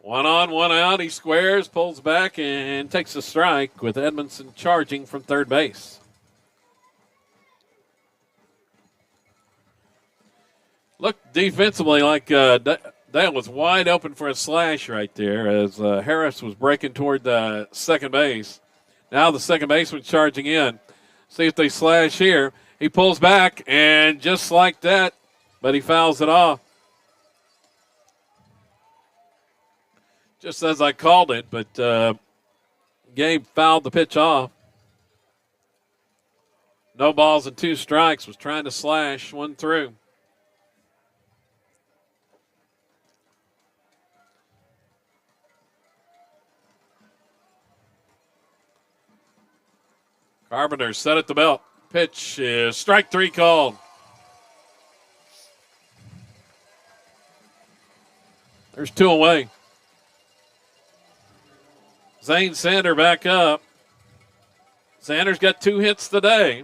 One on, one out. He squares, pulls back, and takes a strike with Edmondson charging from third base. Looked defensively like Dale was wide open for a slash right there as Harris was breaking toward the second base. Now the second baseman charging in. See if they slash here. He pulls back, and just like that, but he fouls it off. Just as I called it, but Gabe fouled the pitch off. No balls and 2 strikes. Was trying to slash one through. Carpenter set at the belt. Pitch is strike 3 called. There's 2 away. Zane Sander back up. Sanders got 2 hits today.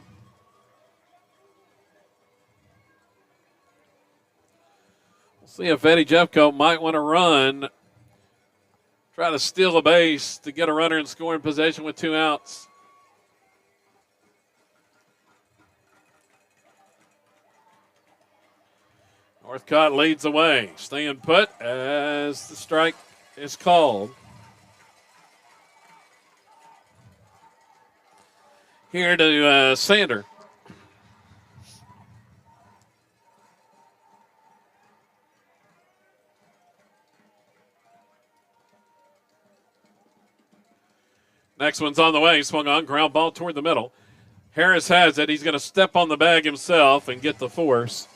We'll see if Eddie Jeffcoat might want to run. Try to steal a base to get a runner in scoring position with 2 outs. Northcott leads away. Staying put as the strike is called. here to Sander. Next one's on the way. Swung on, ground ball toward the middle. Harris has it. He's going to step on the bag himself and get the force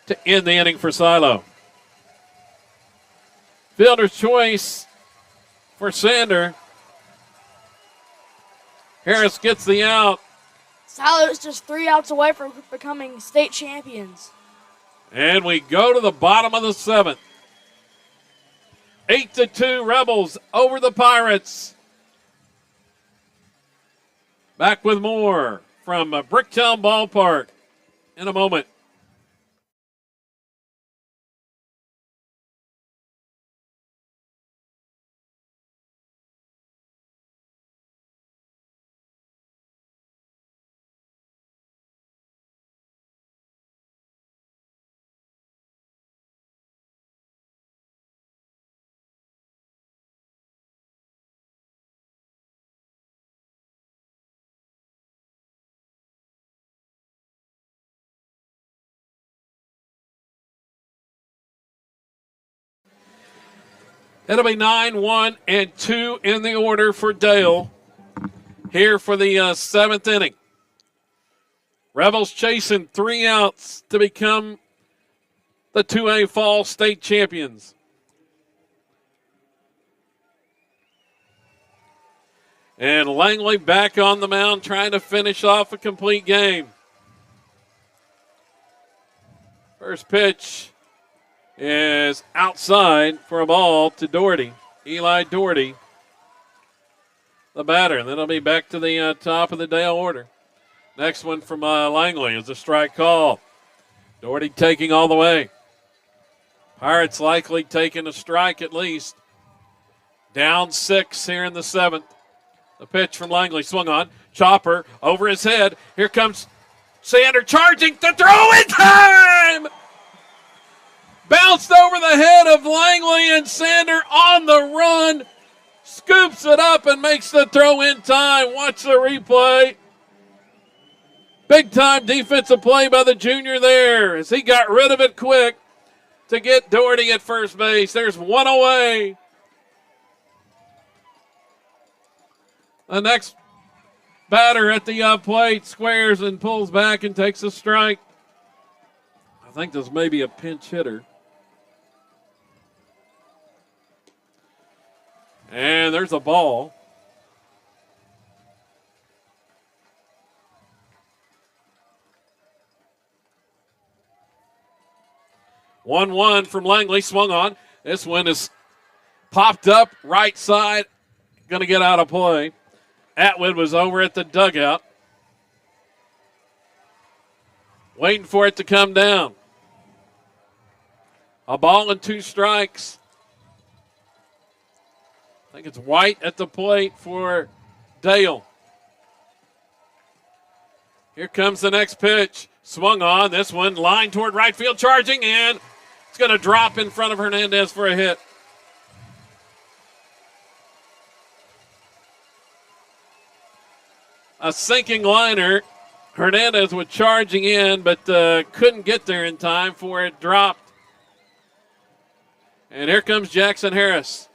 to end the inning for Silo. Fielder's choice for Sander. Harris gets the out. Silo is just 3 outs away from becoming state champions. And we go to the bottom of the 7th. 8-2 Rebels over the Pirates. Back with more from Bricktown Ballpark in a moment. It'll be 9-1 and 2 in the order for Dale here for the 7th inning. Rebels chasing 3 outs to become the 2A Fall State champions. And Langley back on the mound trying to finish off a complete game. First pitch is outside for a ball to Doherty. Eli Doherty, the batter. And then it'll be back to the top of the Dale order. Next one from Langley is a strike call. Doherty taking all the way. Pirates likely taking a strike at least. Down 6 here in the 7th. The pitch from Langley swung on. Chopper over his head. Here comes Sander charging to throw in time! Bounced over the head of Langley, and Sander on the run. Scoops it up and makes the throw in time. Watch the replay. Big time defensive play by the junior there as he got rid of it quick to get Doherty at first base. There's one away. The next batter at the plate squares and pulls back and takes a strike. I think this may be a pinch hitter. And there's a ball. One from Langley, swung on. This one is popped up right side, going to get out of play. Atwood was over at the dugout, waiting for it to come down. A ball and 2 strikes. I think it's White at the plate for Dale. Here comes the next pitch. Swung on. This one line toward right field, charging, and it's going to drop in front of Hernandez for a hit. A sinking liner. Hernandez was charging in, but couldn't get there in time for it dropped. And here comes Jackson Harris,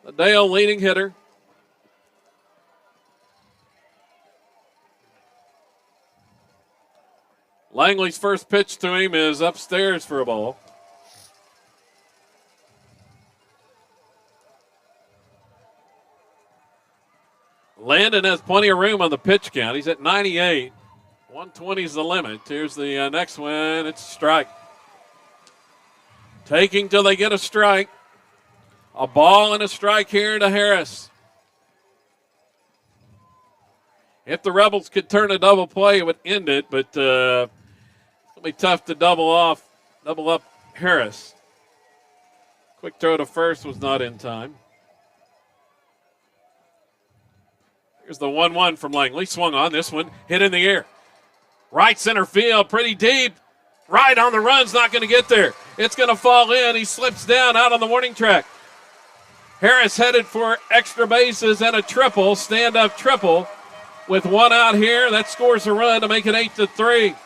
the Dale leading hitter. Langley's first pitch to him is upstairs for a ball. Landon has plenty of room on the pitch count. He's at 98. 120 is the limit. Here's the next one. It's a strike. Taking till they get a strike. A ball and a strike here to Harris. If the Rebels could turn a double play, it would end it, but it'll be tough to double up Harris. Quick throw to first was not in time. Here's the 1-1 from Langley. Swung on. This one hit in the air. Right center field, pretty deep. Right on the run's not going to get there. It's going to fall in. He slips down out on the warning track. Harris headed for extra bases and a triple, stand-up triple. with one out here. That scores a run to make it 8-3.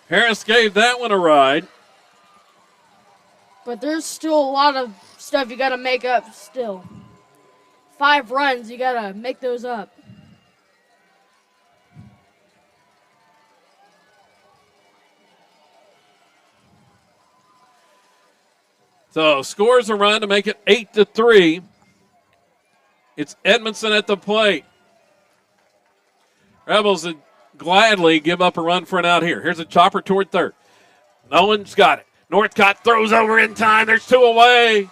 Harris gave that one a ride. But there's still a lot of stuff you got to make up still. 5 runs, you got to make those up. So scores a run to make it 8-3. It's Edmondson at the plate. Rebels would gladly give up a run for an out here. Here's a chopper toward third. No one's got it. Northcott throws over in time. There's 2 away.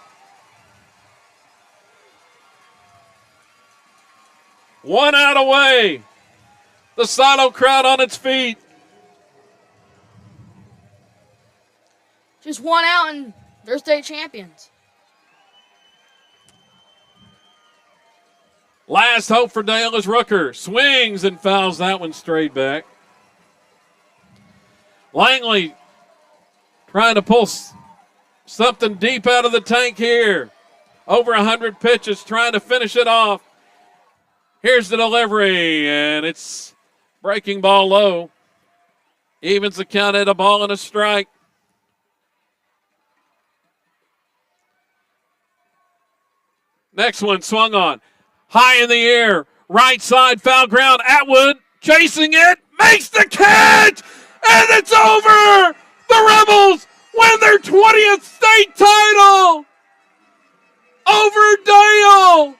1 out away. The Silo crowd on its feet. Just 1 out and they're state champions. Last hope for Dale is Rooker. Swings and fouls that one straight back. Langley trying to pull something deep out of the tank here. Over 100 pitches, trying to finish it off. Here's the delivery, and it's breaking ball low. Evens the count at a ball and a strike. Next one swung on. High in the air. Right side, foul ground. Atwood chasing it. Makes the catch. And it's over. The Rebels win their 20th state title over Dale.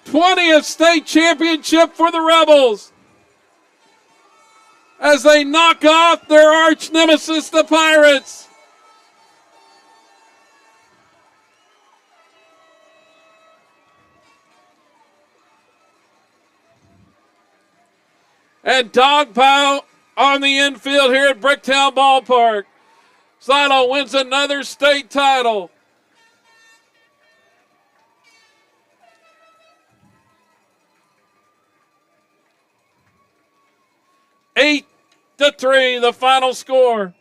'20th state championship for the Rebels as they knock off their arch nemesis, the Pirates. And dogpile on the infield here at Bricktown Ballpark. Silo wins another state title. Eight to 3, the final score.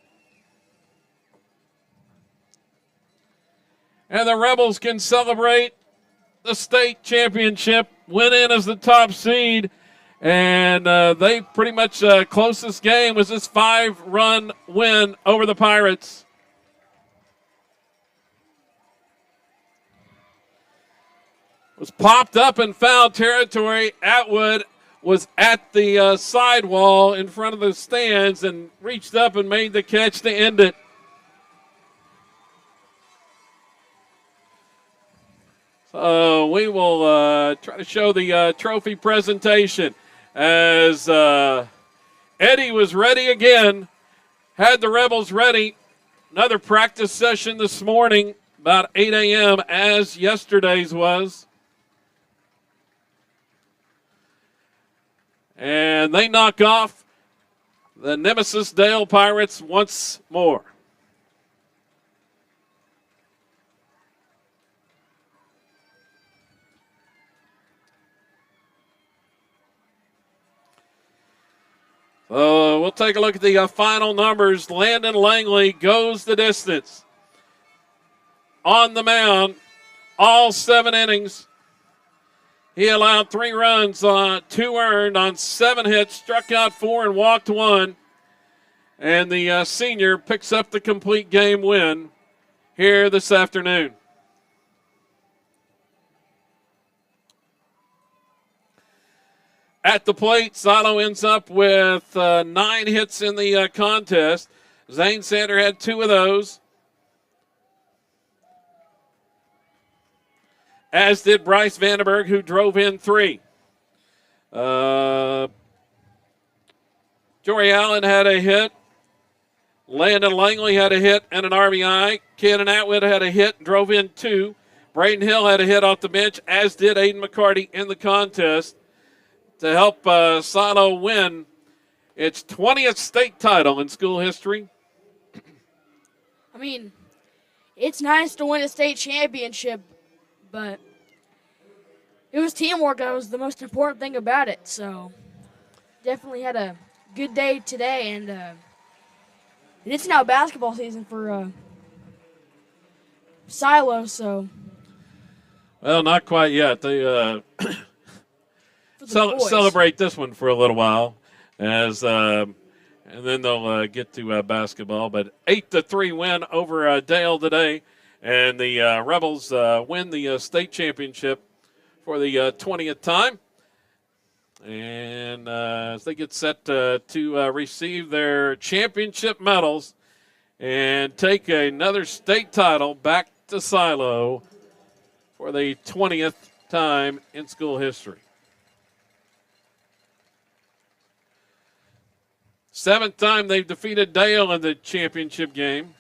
And the Rebels can celebrate the state championship, win in as the top seed. And they pretty much closest game was this 5-run win over the Pirates. Was popped up in foul territory. Atwood was at the sidewall in front of the stands and reached up and made the catch to end it. So we will try to show the trophy presentation as Eddie was ready again, had the Rebels ready. Another practice session this morning, about 8 a.m., as yesterday's was. And they knock off the Nemesis Dale Pirates once more. We'll take a look at the final numbers. Landon Langley goes the distance. On the mound, all 7 innings. He allowed 3 runs, 2 earned on 7 hits, struck out 4 and walked 1. And the senior picks up the complete game win here this afternoon. At the plate, Silo ends up with 9 hits in the contest. Zane Sander had 2 of those, as did Bryce Vandenberg, who drove in 3. Jory Allen had a hit. Landon Langley had a hit and an RBI. Cannon Atwood had a hit and drove in 2. Braden Hill had a hit off the bench, as did Aiden McCarty in the contest, to help Silo win its 20th state title in school history. I mean, it's nice to win a state championship, but it was teamwork that was the most important thing about it. So definitely had a good day today, and it's now basketball season for Silo. So Well, not quite yet. They for the boys. celebrate this one for a little while, as and then they'll get to basketball. But 8-3 win over Dale today, and the Rebels win the state championship for the 20th time. And as they get set to receive their championship medals and take another state title back to Silo for the 20th time in school history. 7th time they've defeated Dale in the championship game.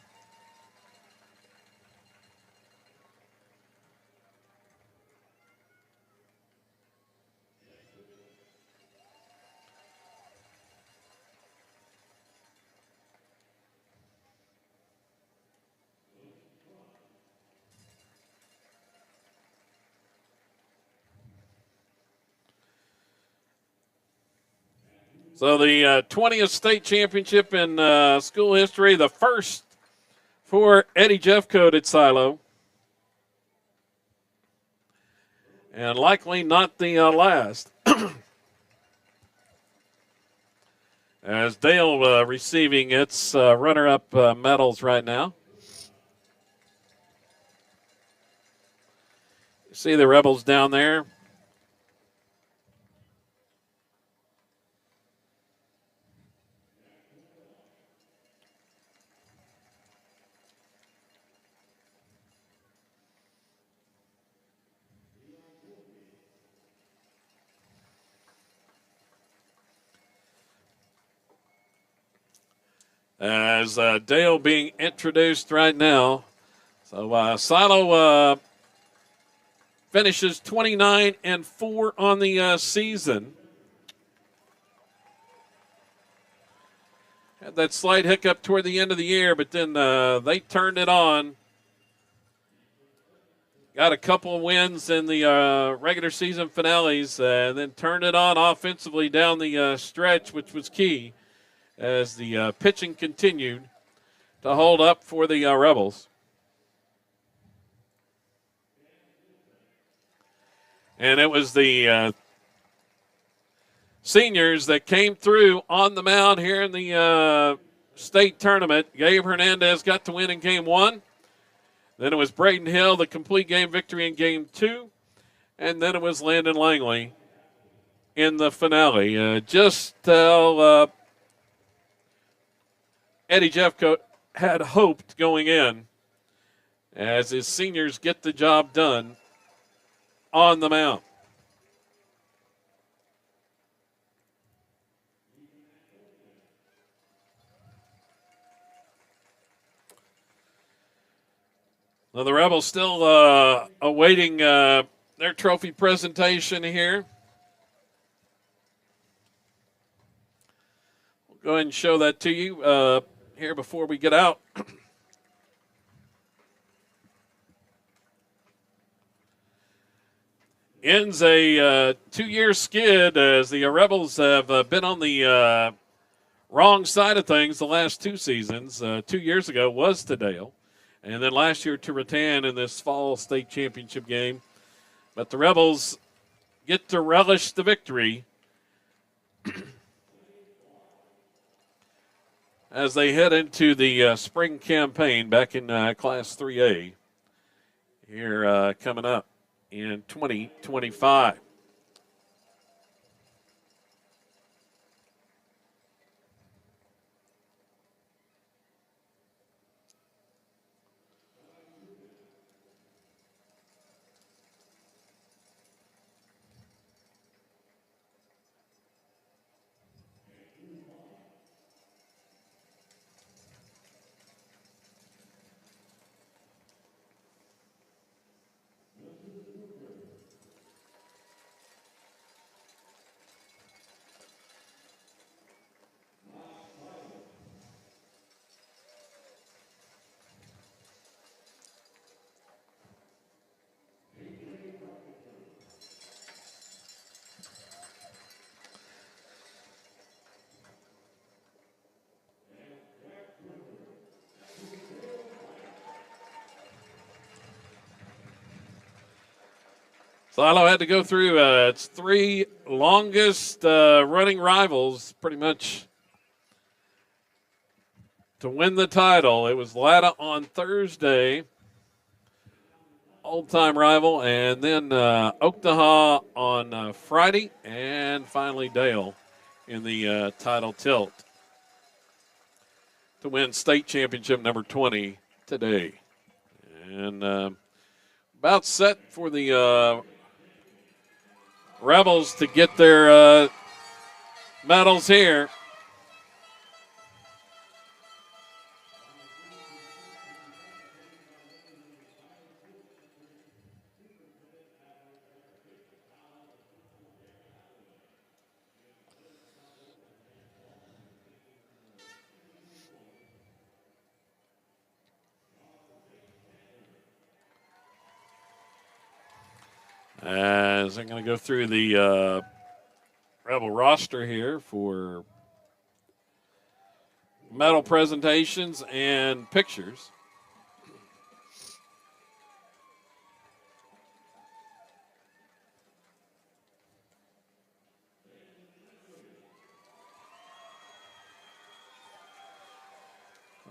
So the 20th state championship in school history, the first for Eddie Jeffcoat at Silo. And likely not the last. As Dale receiving its runner-up medals right now. You see the Rebels down there. As Dale being introduced right now. So Silo finishes 29-4 on the season. Had that slight hiccup toward the end of the year, but then they turned it on. Got a couple of wins in the regular season finales, and then turned it on offensively down the stretch, which was key as the pitching continued to hold up for the Rebels. And it was the seniors that came through on the mound here in the state tournament. Gabe Hernandez got to win in game 1. Then it was Braden Hill, the complete game victory in game 2. And then it was Landon Langley in the finale. Just till Eddie Jeffcoat had hoped going in as his seniors get the job done on the mound. Well, the Rebels still awaiting their trophy presentation here. We'll go ahead and show that to you here before we get out. Ends a 2-year skid as the Rebels have been on the wrong side of things the last 2 seasons. 2 years ago was to Dale, and then last year to Rattan in this fall state championship game. But the Rebels get to relish the victory as they head into the spring campaign back in Class 3A here coming up in 2025. Silo had to go through its three longest running rivals pretty much to win the title. It was Latta on Thursday, old-time rival, and then Oaktaha on Friday, and finally Dale in the title tilt to win state championship number 20 today. And about set for the Rebels to get their medals here. As I'm going to go through the Rebel roster here for medal presentations and pictures.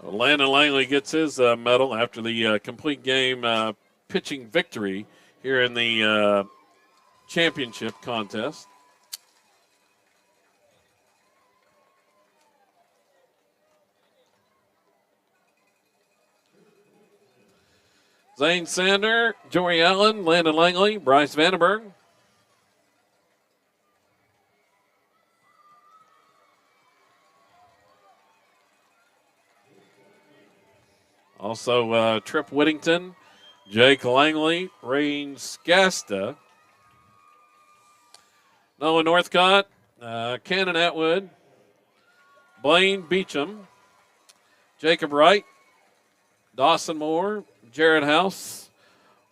Landon Langley gets his medal after the complete game pitching victory here in the championship contest. Zane Sander, Jory Allen, Landon Langley, Bryce Vandenberg. Also, Trip Whittington, Jake Langley, Rain Scasta, Noah Northcott, Cannon Atwood, Blaine Beecham, Jacob Wright, Dawson Moore, Jared House,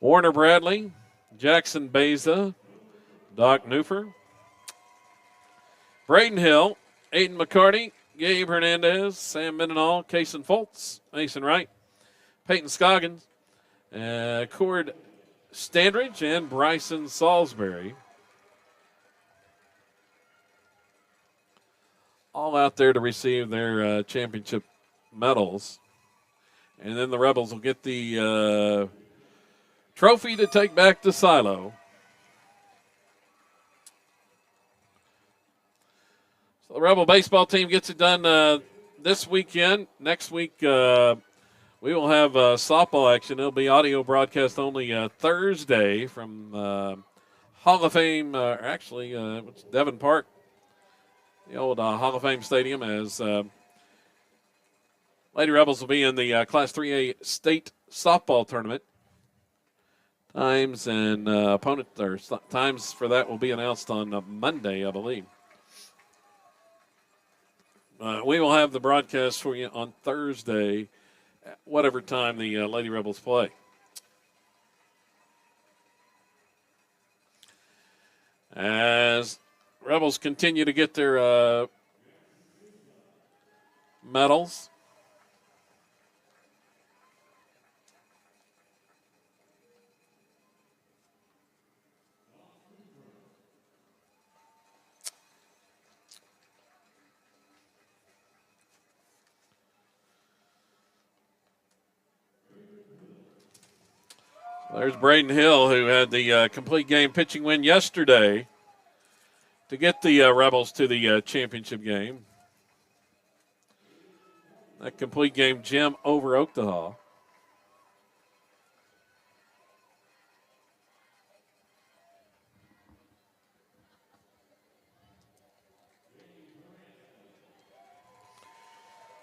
Warner Bradley, Jackson Beza, Doc Newfer, Braden Hill, Aiden McCarty, Gabe Hernandez, Sam Mendenhall, Kason Foltz, Mason Wright, Peyton Scoggins, Cord Standridge, and Bryson Salisbury. All out there to receive their championship medals. And then the Rebels will get the trophy to take back to Silo. So the Rebel baseball team gets it done this weekend. Next week, we will have softball action. It'll be audio broadcast only Thursday from Hall of Fame, it's Devon Park, the old Hall of Fame Stadium, as Lady Rebels will be in the Class 3A state softball tournament. Times and times for that will be announced on Monday, I believe. We will have the broadcast for you on Thursday, at whatever time the Lady Rebels play. As Rebels continue to get their medals. There's Braden Hill, who had the complete game pitching win yesterday to get the Rebels to the championship game. That complete game gem over Oaktaha.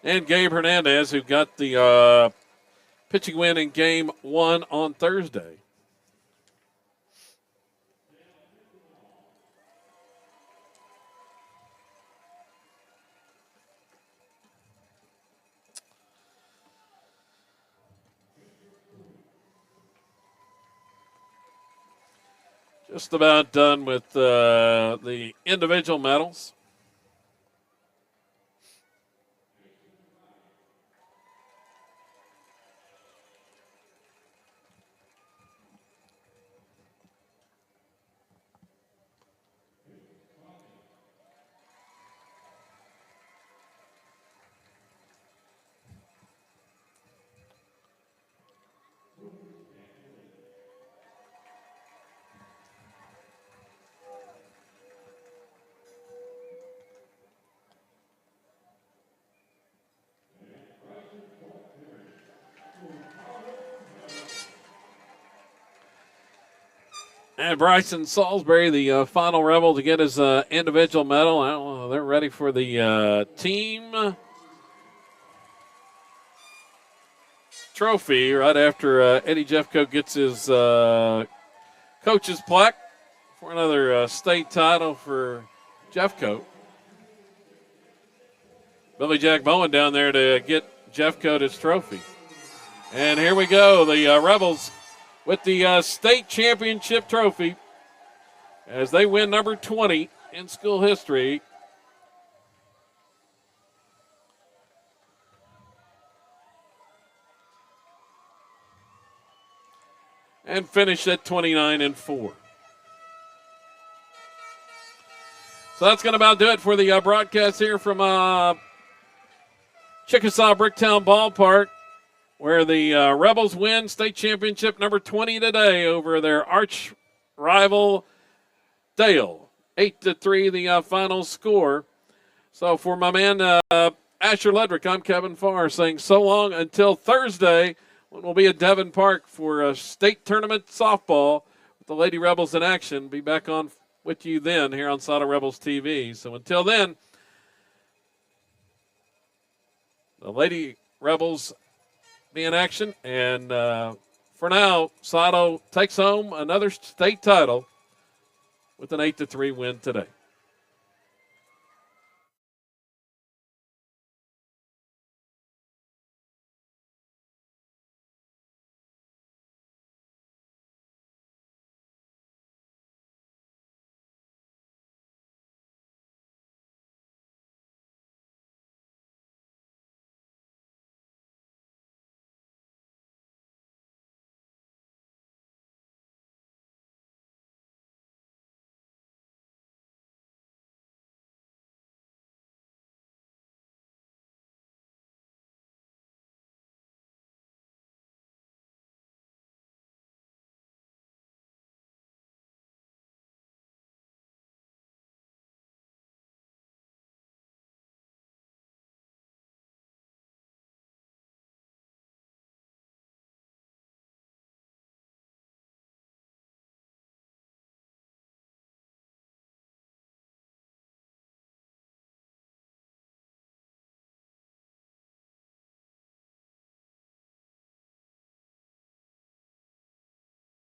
And Gabe Hernandez, who got the pitching win in game one on Thursday. Just about done with the individual medals. And Bryson Salisbury, the final Rebel to get his individual medal. I don't know, they're ready for the team trophy right after Eddie Jeffcoat gets his coach's plaque for another state title for Jeffcoat. Billy Jack Bowen down there to get Jeffcoat his trophy. And here we go, the Rebels with the state championship trophy as they win number 20 in school history. And finish at 29-4. So that's going to about do it for the broadcast here from Chickasaw Bricktown Ballpark, where the Rebels win state championship number 20 today over their arch rival Dale. 8-3 the final score. So for my man Asher Ledrick, I'm Kevin Farr saying so long until Thursday, when we'll be at Devon Park for a state tournament softball with the Lady Rebels in action. Be back on with you then here on Sada Rebels TV. So until then, the Lady Rebels be in action. And for now, Sato takes home another state title with an 8-3 win today.